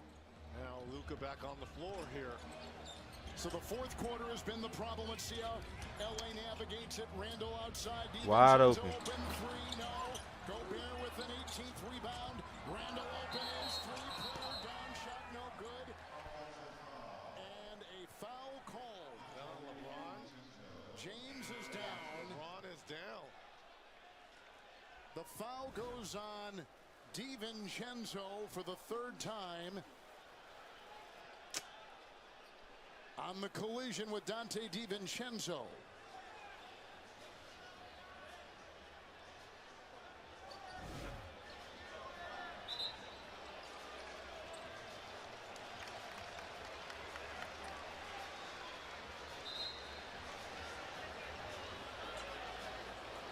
Now Luka back on the floor here.
So the fourth quarter has been the problem. Let's see how LA navigates it. Randall outside.
Wide
DiVincenzo
open.
3, no. Gobert with an 18th rebound. Randall open is 3-pointer. Down shot, no good. And a foul call.
Down LeBron.
James is down.
LeBron is down.
The foul goes on DiVincenzo for the 3rd time. On the collision with Dante DiVincenzo.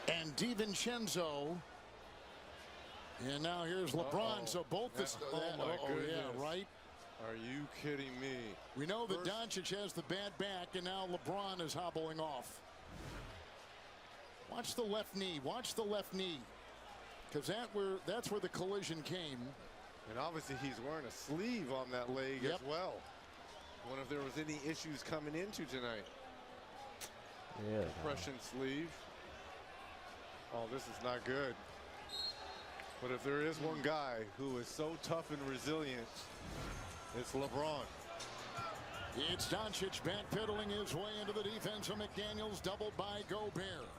And DiVincenzo. And now here's LeBron. So both this.
Oh my goodness.
Yeah, right.
Are you kidding me?
We know that Doncic has the bad back, and now LeBron is hobbling off. Watch the left knee. Watch the left knee. Because that's where the collision came.
And obviously he's wearing a sleeve on that leg as well. Wonder if there was any issues coming into tonight.
Yeah.
Compression sleeve. Oh, this is not good. But if there is one guy who is so tough and resilient, it's LeBron.
It's Doncic backpedaling his way into the defense of McDaniels, doubled by Gobert.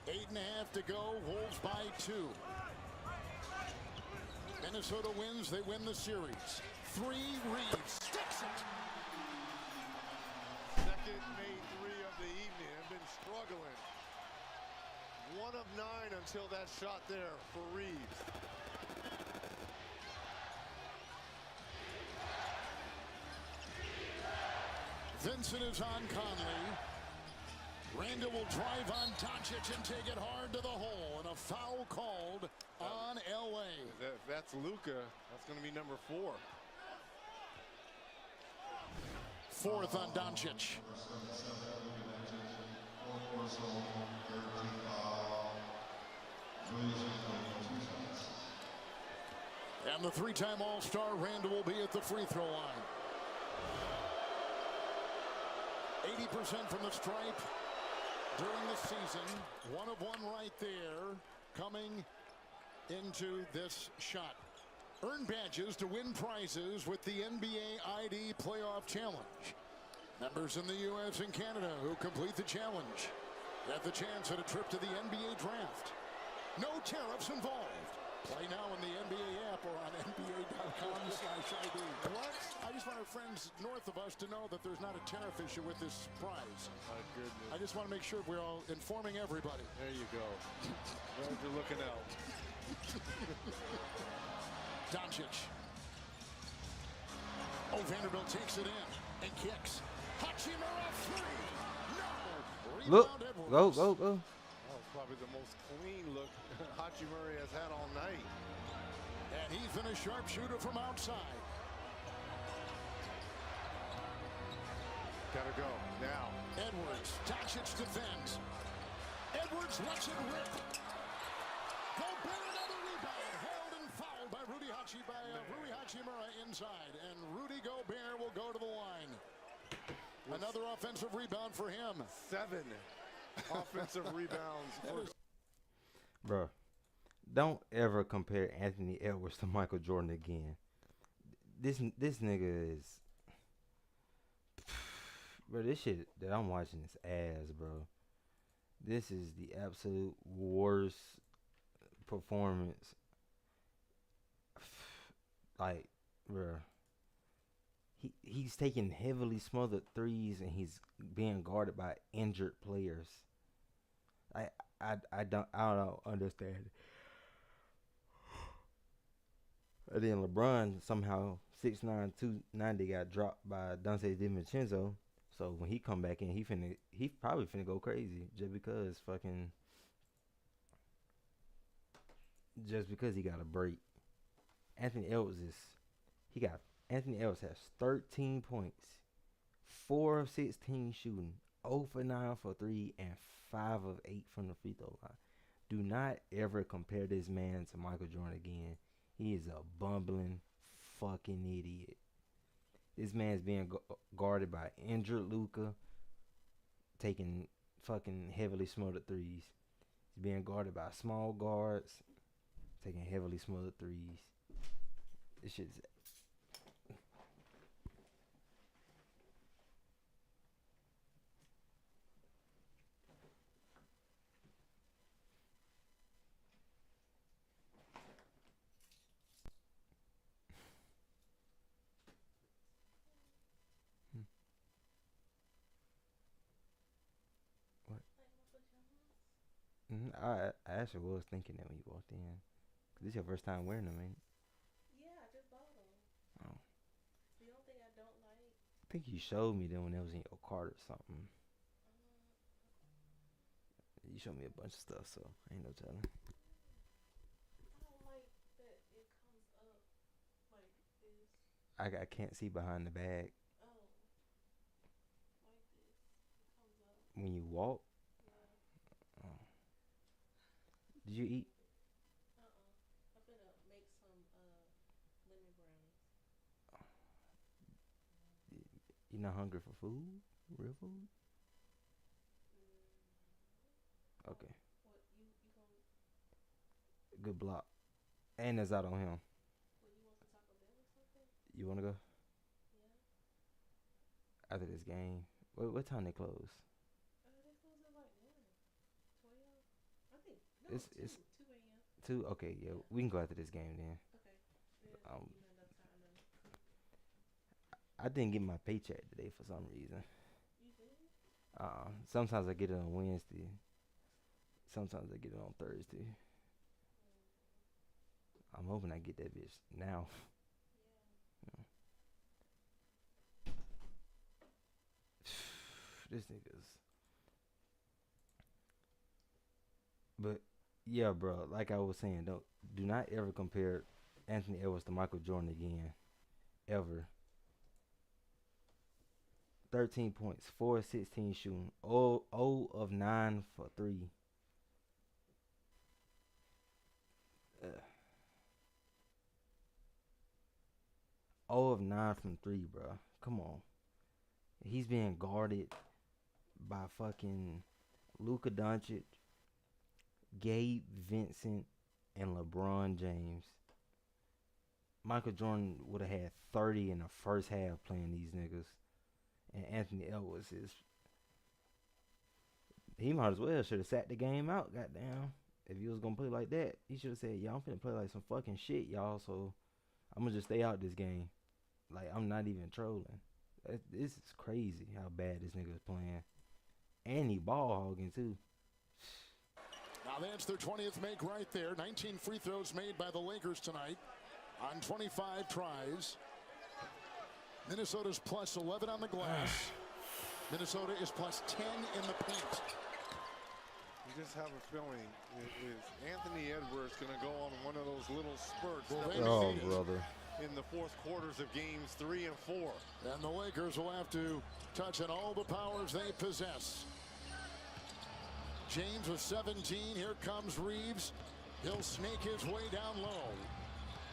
8.5 to go, Wolves by 2. Minnesota wins, they win the series. 3, Reeves sticks it.
Second made 3 of the evening. Have been struggling. 1 of 9 until that shot there for Reeves.
Vincent is on Conley. Randall will drive on Doncic and take it hard to the hole. And a foul called on LA.
If that's Luka, that's going to be number 4.
4th on Doncic. And the 3-time All-Star Randall will be at the free throw line. 80% from the stripe during the season. 1 of 1 right there coming into this shot. Earn badges to win prizes with the NBA ID Playoff Challenge. Members in the U.S. and Canada who complete the challenge have the chance at a trip to the NBA Draft. No tariffs involved. Play now in the NBA app or on NBA.com/ID. What? I just want our friends north of us to know that there's not a tariff issue with this prize.
My goodness.
I just want to make sure we're all informing everybody.
There you go. Glad you're looking out.
Doncic. Oh, Vanderbilt takes it in and kicks. Hachimura 3. No.
Look.
Rebound Edwards.
Go.
That was probably the most clean look Hachimura has had all night.
And he's been a sharpshooter from outside.
Gotta go now.
Edwards. Doncic defends. Edwards lets it rip. Gobert another rebound. Held and fouled by Rudy Hachimura inside. And Rudy Gobert will go to the line. Another offensive rebound for him.
7 offensive rebounds.
Bro, don't ever compare Anthony Edwards to Michael Jordan again. This nigga is, bro. This shit that I'm watching is ass, bro. This is the absolute worst performance. Like, bro, he's taking heavily smothered threes and he's being guarded by injured players. I don't understand. And then LeBron somehow 6'9", 290 got dropped by Dante DiVincenzo. So when he come back in, he probably finna go crazy just because he got a break. Anthony Edwards has 13 points, 4 of 16 shooting, 0 for 9 for 3, and 5 of 8 from the free throw line. Do not ever compare this man to Michael Jordan again. He is a bumbling fucking idiot. This man's being guarded by injured Luka, taking fucking heavily smothered threes. He's being guarded by small guards, taking heavily smothered threes. This shit's... I actually was thinking that when you walked in. Cause this is your first time wearing them, ain't it?
Yeah, I just bought them.
Oh.
The only thing I don't like.
I think you showed me them when it was in your cart or something. You showed me a bunch of stuff, so ain't no telling.
I don't like that it comes up like this.
I can't see behind the bag.
Oh. Like this. It comes up.
When you walk?
Yeah.
Oh. Did you eat?
I'm finna make some lemon brownies.
You not hungry for food? Real food? Okay.
What you gonna?
Good block. And that's out on him.
What, you want some Taco Bell or something?
You wanna go?
Yeah.
After this game. What time they close?
They close at like 1, 12. I think no,
It's
2 a.m.
2? Okay, yeah. We can go after this game then.
Okay. Then you got enough time to.
I didn't get my paycheck today for some reason.
You did?
Sometimes I get it on Wednesday. Sometimes I get it on Thursday. I'm hoping I get that bitch now. Yeah. This nigga's. But yeah, bro. Like I was saying, do not ever compare Anthony Edwards to Michael Jordan again, ever. 13 points, 4 of 16 shooting, 0 of 9 for 3. 0 of 9 from 3, bro. Come on. He's being guarded by fucking Luka Doncic, Gabe Vincent, and LeBron James. Michael Jordan would have had 30 in the first half playing these niggas. And Anthony Edwards he might as well should have sat the game out, goddamn. If he was gonna play like that, he should have said, "Y'all, I'm finna play like some fucking shit, y'all. So I'm gonna just stay out this game. Like, I'm not even trolling. This is crazy how bad this nigga is playing, and he ball hogging too."
Now that's their 20th make right there. 19 free throws made by the Lakers tonight on 25 tries. Minnesota's plus 11 on the glass. Minnesota is plus 10 in the paint.
You just have a feeling is Anthony Edwards going to go on one of those little spurts
brother.
in the fourth quarters of games 3 and 4.
And the Lakers will have to touch on all the powers they possess. James with 17. Here comes Reeves. He'll snake his way down low.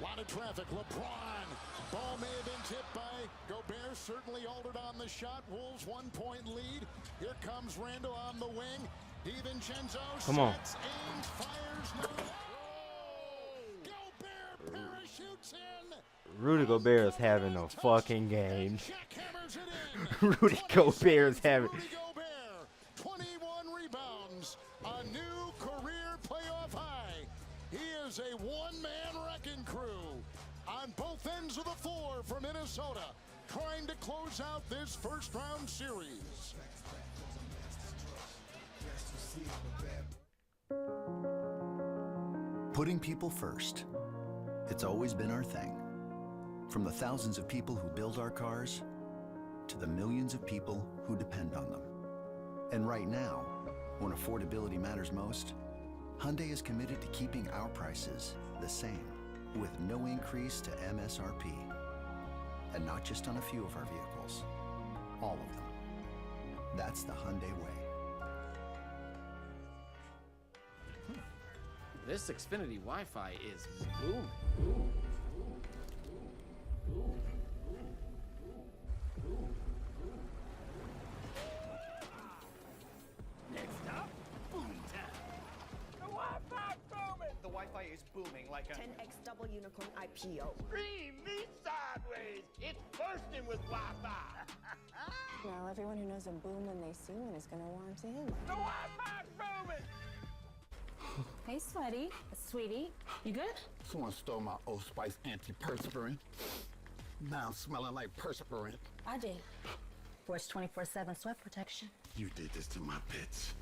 A lot of traffic. LeBron. Ball may have been tipped by Gobert. Certainly altered on the shot. Wolves 1-point lead. Here comes Randall on the wing. DiVincenzo
Come on.
sets, aims, fires. No. Gobert parachutes in.
Rudy Gobert is having a fucking game. Rudy Gobert is having.
Rudy Gobert, 21 rebounds, a new career playoff high. He is a one-man wrecking crew on both ends of the floor for Minnesota. trying to close out this first round series.
Putting people first. It's always been our thing. From the thousands of people who build our cars to the millions of people who depend on them. And right now, when affordability matters most, Hyundai is committed to keeping our prices the same, with no increase to MSRP. And not just on a few of our vehicles, all of them. That's the Hyundai way.
This Xfinity Wi-Fi is booming.
Next up, boom time. The Wi-Fi booming.
The Wi-Fi is booming like a
10x double unicorn IPO.
Scream me sideways. It's bursting with Wi-Fi.
Well, everyone who knows a boom when they see one is gonna want in.
The Wi-Fi's booming.
Hey, sweaty. Sweetie, you good?
Someone stole my Old Spice antiperspirant. Now I'm smelling like perspirant.
I did. Force 24/7 sweat protection.
You did this to my pets.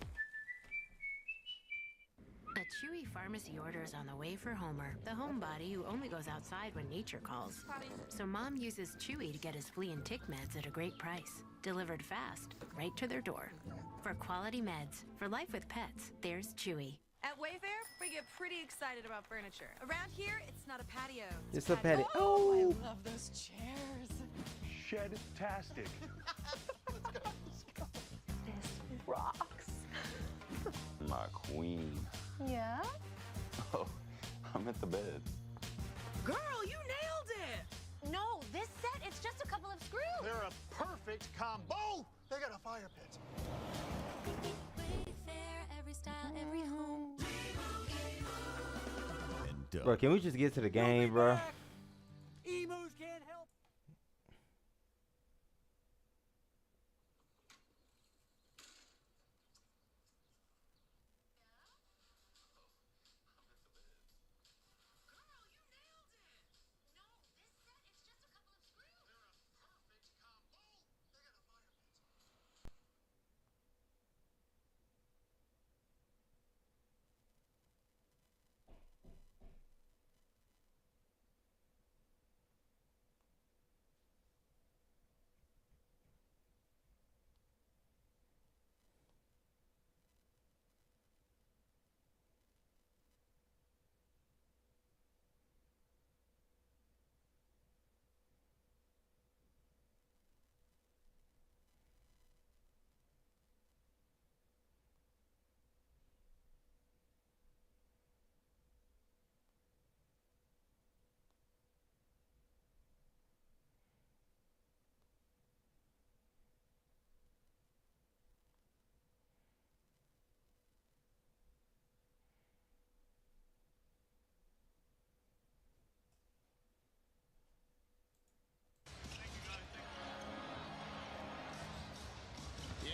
A Chewy pharmacy order is on the way for Homer, the homebody who only goes outside when nature calls. So Mom uses Chewy to get his flea and tick meds at a great price. Delivered fast, right to their door. For quality meds, for life with pets, there's Chewy.
At Wayfair, we get pretty excited about furniture. Around here, it's not a patio.
It's a patio.
Oh, I love those chairs.
Shed-tastic.
This rocks.
My queen.
Yeah?
Oh, I'm at the bed.
Girl, you nailed it!
No, this set, it's just a couple of screws.
They're a perfect combo. They got a fire pit.
Wayfair, every style, every home.
Bro, can we just get to the game, bro?
Emus can't help.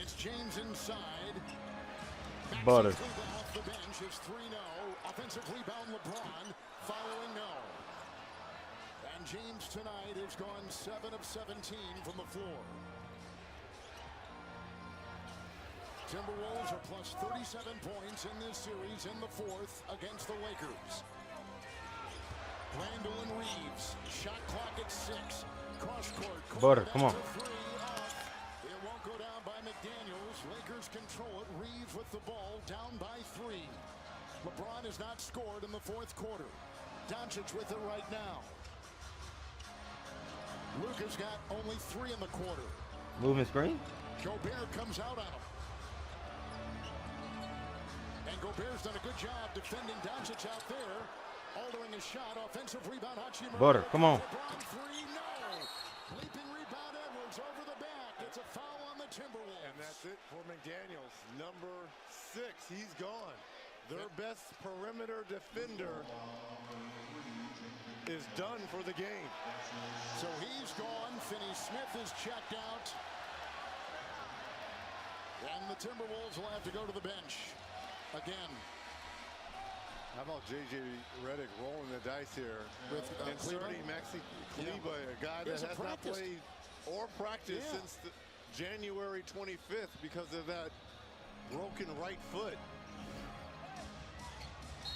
It's James inside.
Butter.
Off the bench is 3-0. Offensive rebound LeBron. Following no. And James tonight has gone 7 of 17 from the floor. Timberwolves are plus 37 points in this series in the fourth against the Lakers. Randall and Reeves. Shot clock at 6. Cross court.
Butter, come on.
It won't go down by McDaniels. Lakers control it. Reeves with the ball, down by 3. LeBron has not scored in the fourth quarter. Doncic with it right now. Luka's got only 3 in the quarter.
Moving screen.
Gobert comes out on him. And Gobert's done a good job defending Doncic out there. Altering his shot. Offensive rebound. Hachimura.
Butter, come on.
LeBron 3, no. Leaping rebound Edwards over the back. It's a foul on the Timberwolves.
And that's it for McDaniels. Number 6, he's gone. Their best perimeter defender is done for the game.
So he's gone. Finney-Smith is checked out. And the Timberwolves will have to go to the bench again.
How about J.J. Redick rolling the dice here with inserting Maxi Kleber, a guy that has not played or practice since January 25th because of that broken right foot.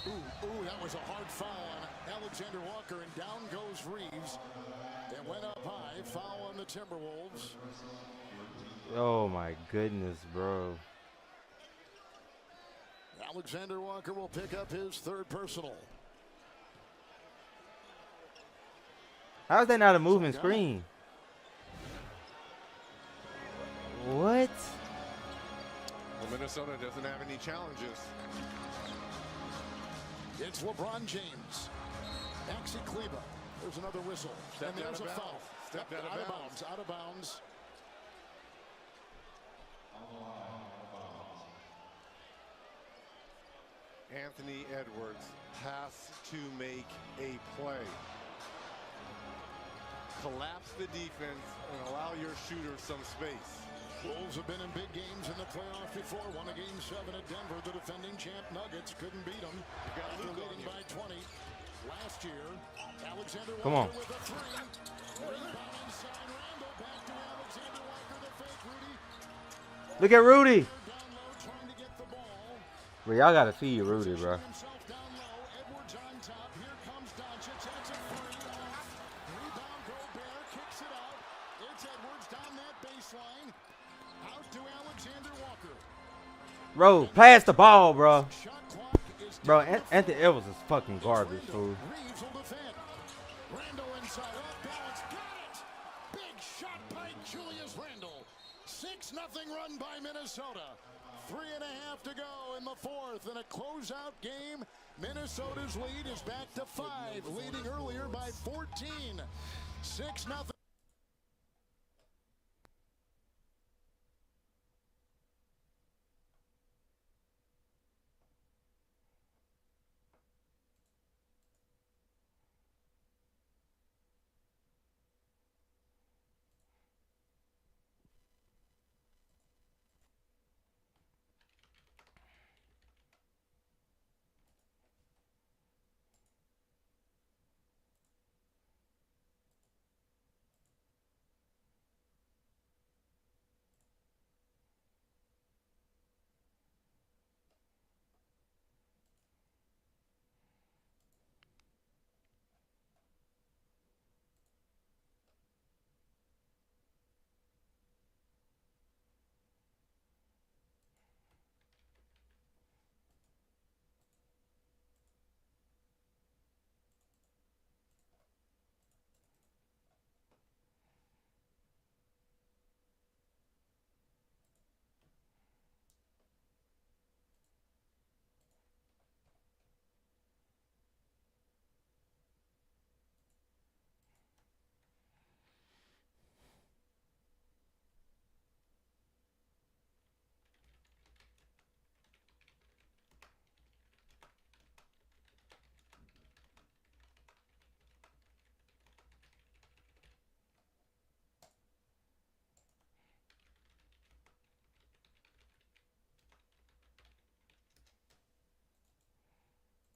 Ooh, that was a hard foul on Alexander Walker, and down goes Reeves. It went up high, foul on the Timberwolves.
Oh my goodness, bro.
Alexander Walker will pick up his third personal.
How is that not a moving screen? What?
Well, Minnesota doesn't have any challenges.
It's LeBron James. Maxi Kleba. There's another whistle.
Stepped
and there's
out
a
of
foul.
bounds. Stepped out of bounds.
Out of bounds.
Anthony Edwards has to make a play. Collapse the defense and allow your shooter some space.
Wolves have been in big games in the playoffs before. Won a game 7 at Denver. The defending champ Nuggets couldn't beat them. After leading by 20 last year. Alexander
Come on.
Walker with a 3. Rebound inside. Randall back to Alexander Walker. The fake. Rudy.
Look at Rudy.
Down low trying to get the ball.
Bro, y'all gotta feed Rudy, bro.
Himself down low. Edwards on top. Here comes Doncic. That's a 3. Off. Rebound. Gobert kicks it out. It's Edwards down that baseline. Out to Alexander Walker.
Bro, pass the ball, bro. Bro, Anthony Edwards is fucking garbage, fool.
Reeves will defend. Randall inside. Off balance. Got it. Big shot by Julius Randall. 6-0 run by Minnesota. 3.5 to go in the fourth. In a closeout game, Minnesota's lead is back to 5. Leading earlier by 14. 6-0.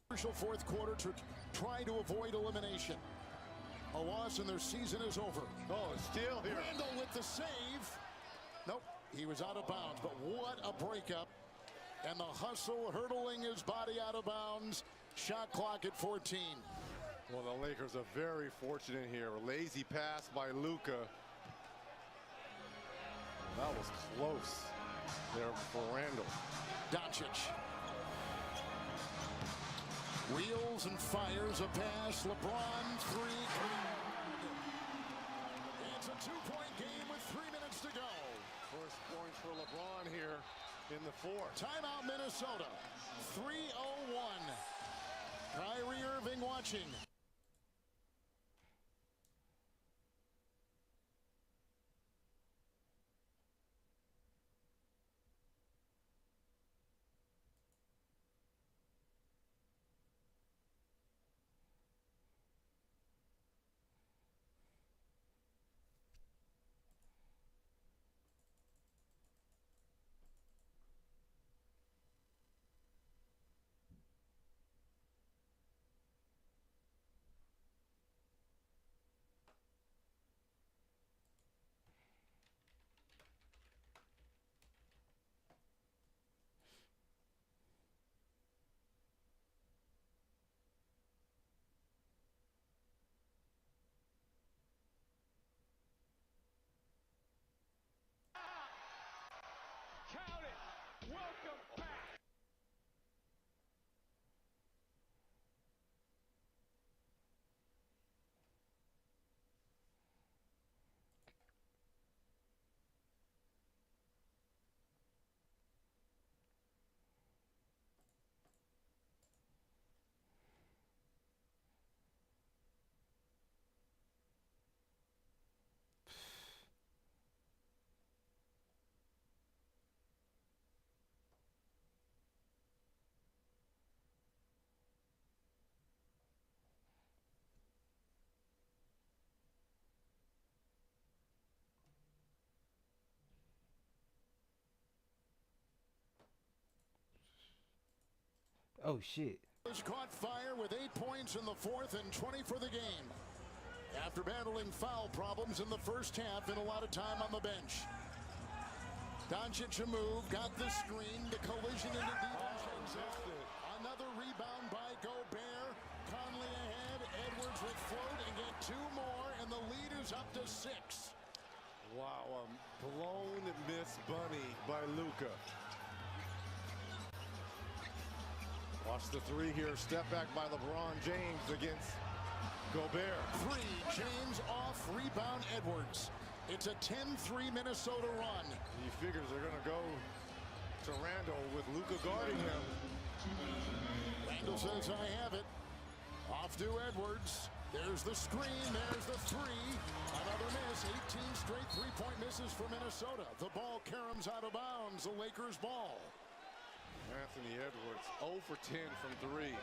Crucial fourth quarter to try to avoid elimination. A loss and their season is over.
Oh, steal here.
Randall with the save. Nope, he was out of bounds, but what a breakup. And the hustle hurdling his body out of bounds. Shot clock at 14.
Well, the Lakers are very fortunate here. A lazy pass by Luka. That was close there for Randall.
Doncic. Wheels and fires a pass. LeBron 3. It's a 2-point game with 3 minutes to go.
First points for LeBron here in the fourth.
Timeout Minnesota. 3:01. Kyrie Irving watching.
Oh shit.
Caught fire with 8 points in the fourth and 20 for the game. After battling foul problems in the first half and a lot of time on the bench. Doncic a move, got the screen, the collision into DiVincenzo. Another rebound by Gobert. Conley ahead, Edwards will float and get 2 more, and the lead is up to 6.
Wow, a blown miss bunny by Luka. Watch the 3 here, step back by LeBron James against Gobert.
3, James off, rebound Edwards. It's a 10-3 Minnesota run.
He figures they're going to go to Randall with Luka guarding him.
Randall says, I have it. Off to Edwards. There's the screen, there's the 3. Another miss, 18 straight 3-point misses for Minnesota. The ball caroms out of bounds, the Lakers ball.
Anthony Edwards, 0 for 10 from 3. Yeah,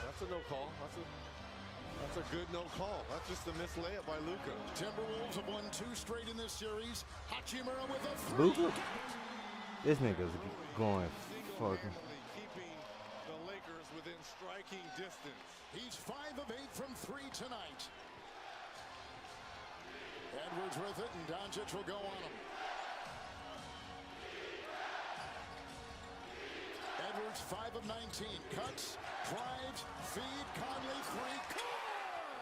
that's a no call. That's a good no call. That's just a missed layup by Luka.
Timberwolves have won 2 straight in this series. Hachimura with a 3.
Luka? This nigga's going fucking.
Keeping the Lakers within striking distance.
He's 5 of 8 from 3 tonight. Edwards with it, and Doncic will go on him. Edwards 5 of 19. Cuts, drives, feed, Conley 3.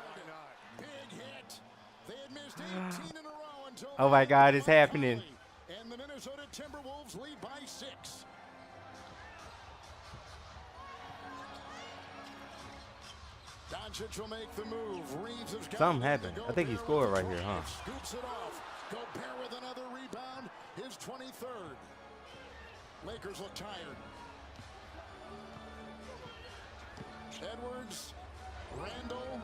Why not? Big hit. They had missed 18 in a row until.
Oh my God, it's happening.
And the Minnesota Timberwolves lead by 6. Doncic will make the move. Reeves has got
Something happened. I think he scored right here, huh?
Scoops it off. Gobert with another rebound. His 23rd. Lakers look tired. Edwards, Randall,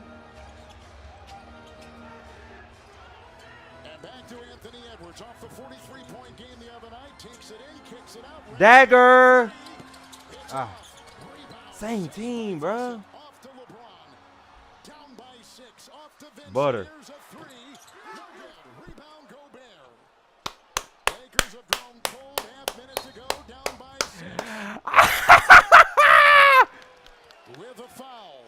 and back to Anthony Edwards off the 43-point game the other night. Takes it in, kicks it out.
Dagger. Same team, bro.
Off to LeBron. Down by 6. Off to Vince.
Butter.
Here's a 3. No good. Rebound Gobert. Lakers have grown cold. Half minute to go. Down by 6. With a foul.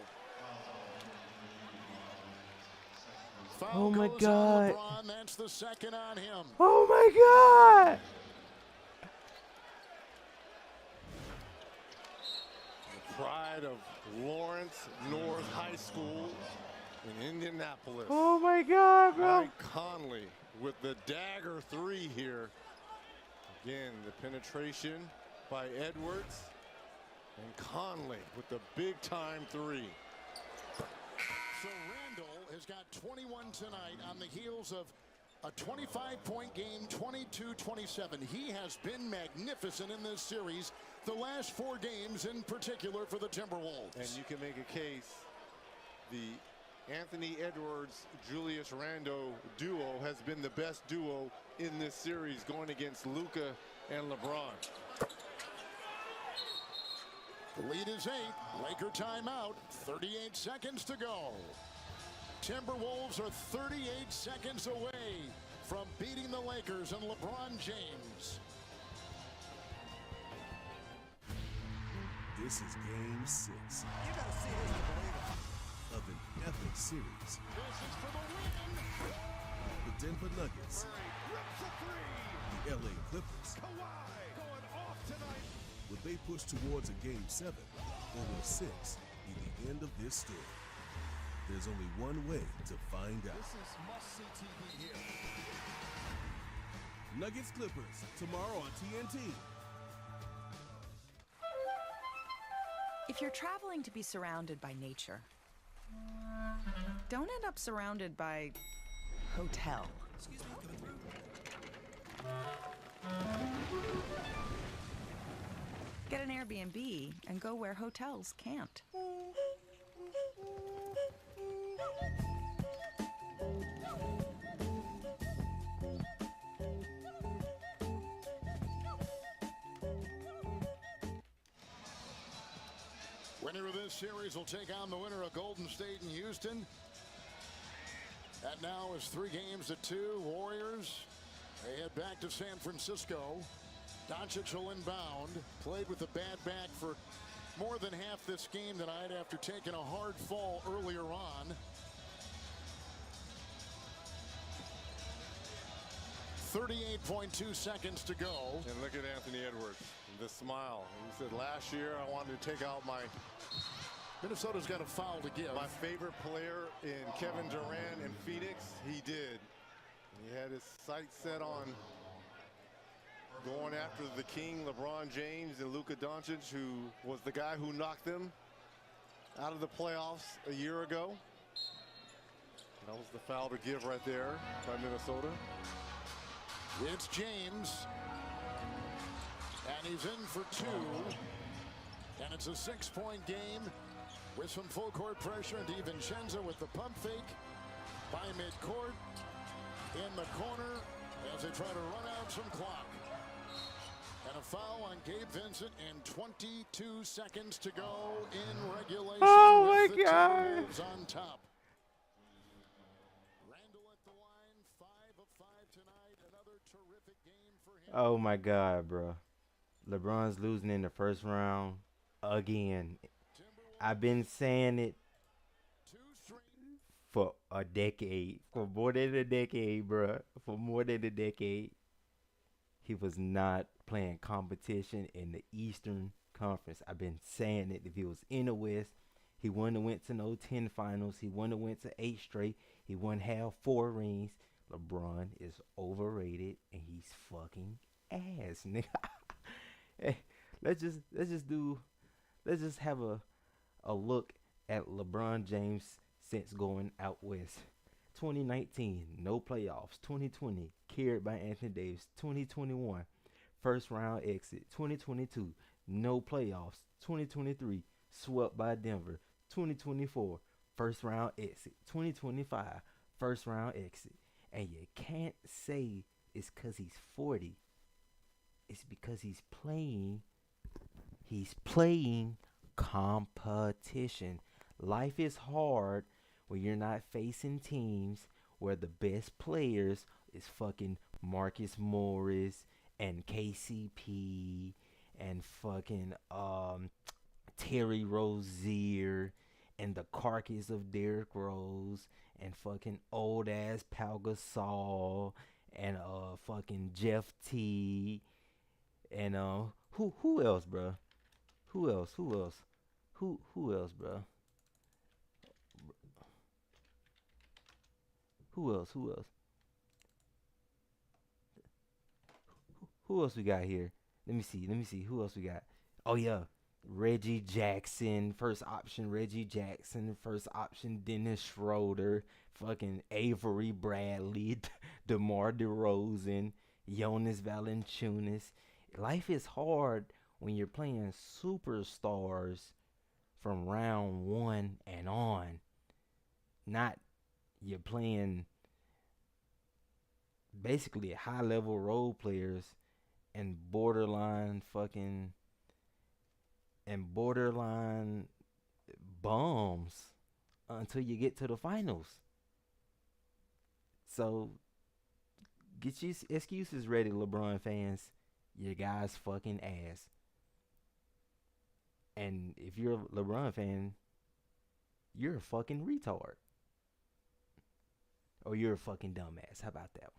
Oh my God.
LeBron, that's the second on him.
Oh my God.
The pride of Lawrence North High School in Indianapolis.
Oh my God, bro.
Mike Conley with the dagger 3 here. Again, the penetration by Edwards. And Conley with the big-time 3.
So Randall has got 21 tonight on the heels of a 25-point game, 22-27. He has been magnificent in this series, the last 4 games in particular for the Timberwolves.
And you can make a case, the Anthony Edwards, Julius Randle duo has been the best duo in this series going against Luka and LeBron.
The lead is 8. Laker timeout. 38 seconds to go. Timberwolves are 38 seconds away from beating the Lakers and LeBron James.
This is Game 6. You gotta see this to believe it. Of an epic series.
This is for the win.
The Denver Nuggets. The LA Clippers.
Kawhi going off tonight.
Will they push towards a Game 7, or will 6 be the end of this story? There's only one way to find out.
This is must-see TV here.
Nuggets Clippers, tomorrow on TNT.
If you're traveling to be surrounded by nature, don't end up surrounded by hotel.
Excuse me, coming through.
Get an Airbnb and go where hotels can't.
Winner of this series will take on the winner of Golden State and Houston. That now is 3 games to 2. Warriors, they head back to San Francisco. Doncic will inbound. Played with a bad back for more than half this game tonight after taking a hard fall earlier on. 38.2 seconds to go.
And look at Anthony Edwards, the smile. He said, last year I wanted to take out my...
Minnesota's got a foul to give.
My favorite player in Kevin Durant in Phoenix, he did. He had his sights set on going after the king, LeBron James, and Luka Doncic, who was the guy who knocked them out of the playoffs a year ago. That was the foul to give right there by Minnesota.
It's James. And he's in for two. And it's a 6-point game with some full court pressure. And DiVincenzo with the pump fake by midcourt. In the corner as they try to run out some clock. And a foul on Gabe Vincent and 22 seconds to go in regulation.
Oh my
with
God.
the Timberwolves on top. Randall at the line, 5 of 5 tonight. Another terrific game for him.
Oh my God, bro. LeBron's losing in the first round again. I've been saying it for a decade, for more than a decade, bro. For more than a decade. He was not playing competition in the Eastern Conference. I've been saying it. If he was in the West, he wouldn't have went to no 10 finals. He wouldn't have went to 8 straight. He wouldn't have 4 rings. LeBron is overrated and he's fucking ass, nigga. Hey, let's just have a look at LeBron James since going out west. 2019, no playoffs. 2020, carried by Anthony Davis. 2021, first round exit. 2022, no playoffs. 2023, swept by Denver. 2024, first round exit. 2025, first round exit. And you can't say it's because he's 40. It's because he's playing competition. Life is hard when you're not facing teams where the best players is fucking Marcus Morris and KCP and fucking Terry Rozier and the carcass of Derrick Rose and fucking old ass Pau Gasol and fucking Jeff T and who else, bro? Who else, bro? Who else? Who else we got here? Let me see. Who else we got? Oh yeah, Reggie Jackson, first option. Reggie Jackson, first option. Dennis Schroeder, fucking Avery Bradley, DeMar DeRozan, Jonas Valanciunas. Life is hard when you're playing superstars from round 1 and on. Not you're playing basically high level role players and borderline bums until you get to the finals. So get your excuses ready, LeBron fans. Your guy's fucking ass. And if you're a LeBron fan, you're a fucking retard. Or you're a fucking dumbass. How about that?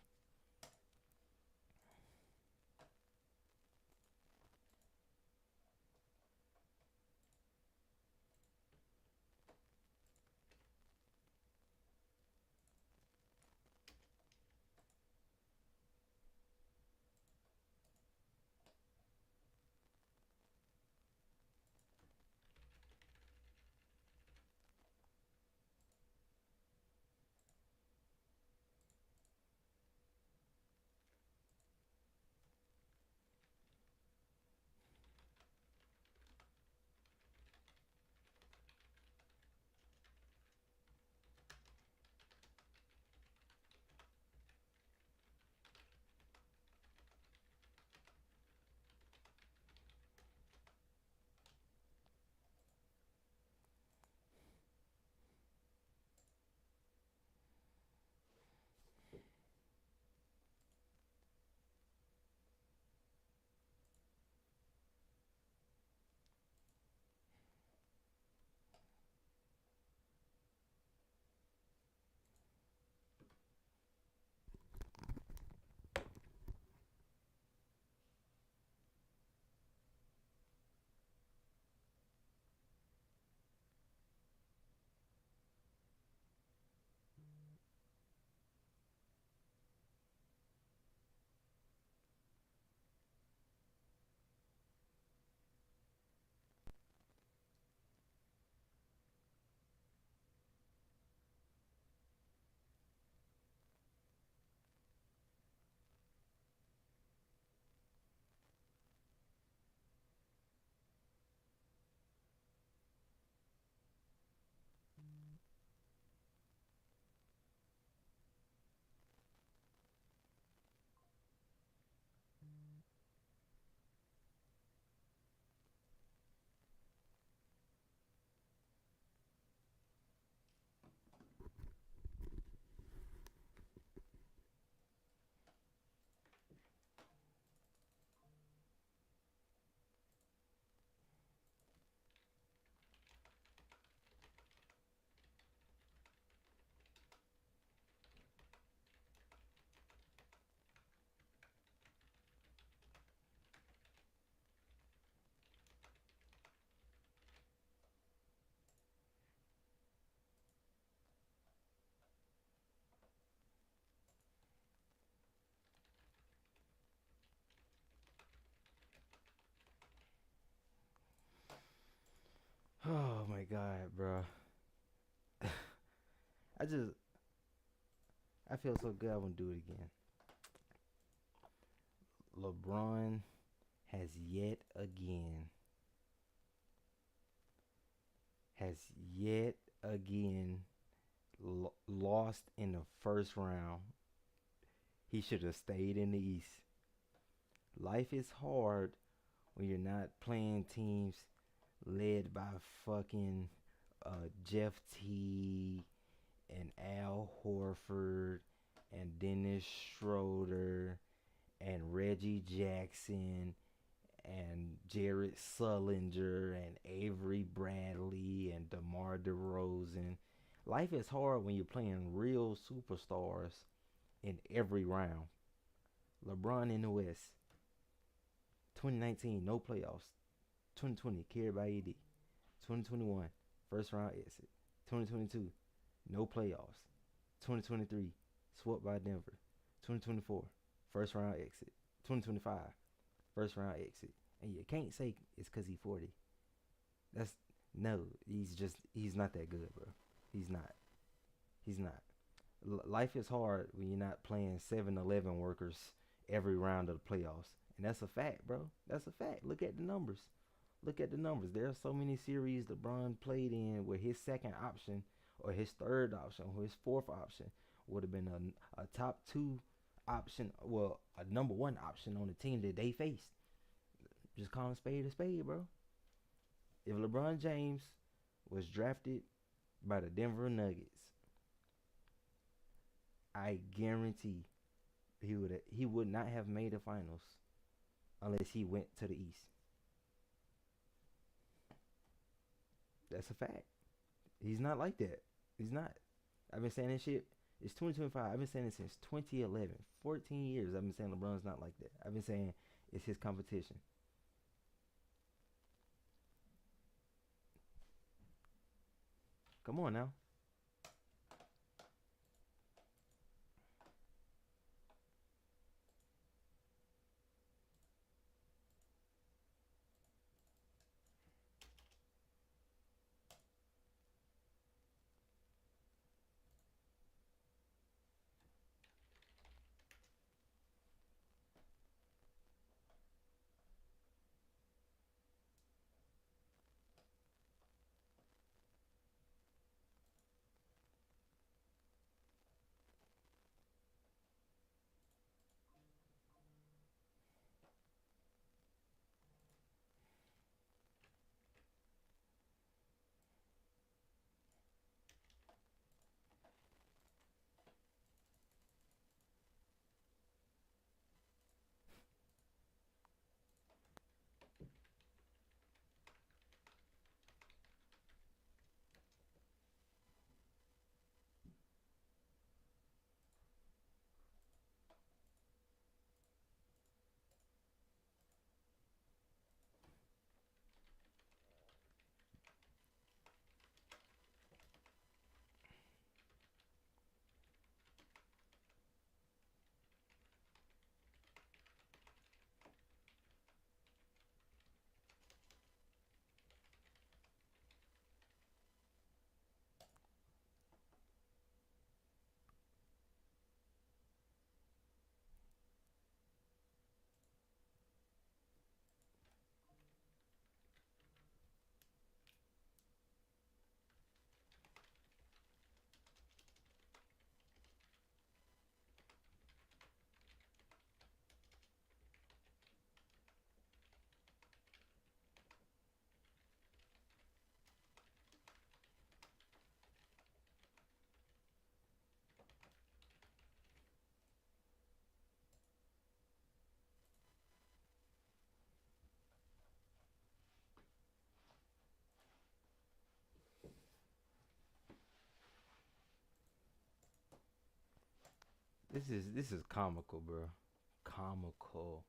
my God, bro. I feel so good I won't do it again. LeBron has yet again lost in the first round. He should have stayed in the East. Life is hard when you're not playing teams led by fucking Jeff T and Al Horford and Dennis Schroeder and Reggie Jackson and Jared Sullinger and Avery Bradley and DeMar DeRozan. Life is hard when you're playing real superstars in every round. LeBron in the West. 2019, no playoffs. 2020, carried by AD. 2021, first round exit. 2022, no playoffs. 2023, swept by Denver. 2024, first round exit. 2025, first round exit. And you can't say it's because he's 40. He's not that good, bro. He's not. Life is hard when you're not playing 7-11 workers every round of the playoffs. And that's a fact, bro. That's a fact. Look at the numbers. There are so many series LeBron played in where his second option or his third option or his fourth option would have been a top 2 option, well, a number 1 option on the team that they faced. Just call him spade a spade, bro. If LeBron James was drafted by the Denver Nuggets, I guarantee he would not have made the finals unless he went to the East. That's a fact. He's not like that. He's not. I've been saying this shit. It's 2025. I've been saying it since 2011. 14 years I've been saying LeBron's not like that. I've been saying it's his competition. Come on now. This is comical, bro. Comical.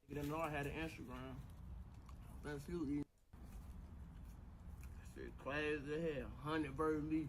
You didn't know I had an Instagram. That's you eating. Shit, class as hell. 100 versus me.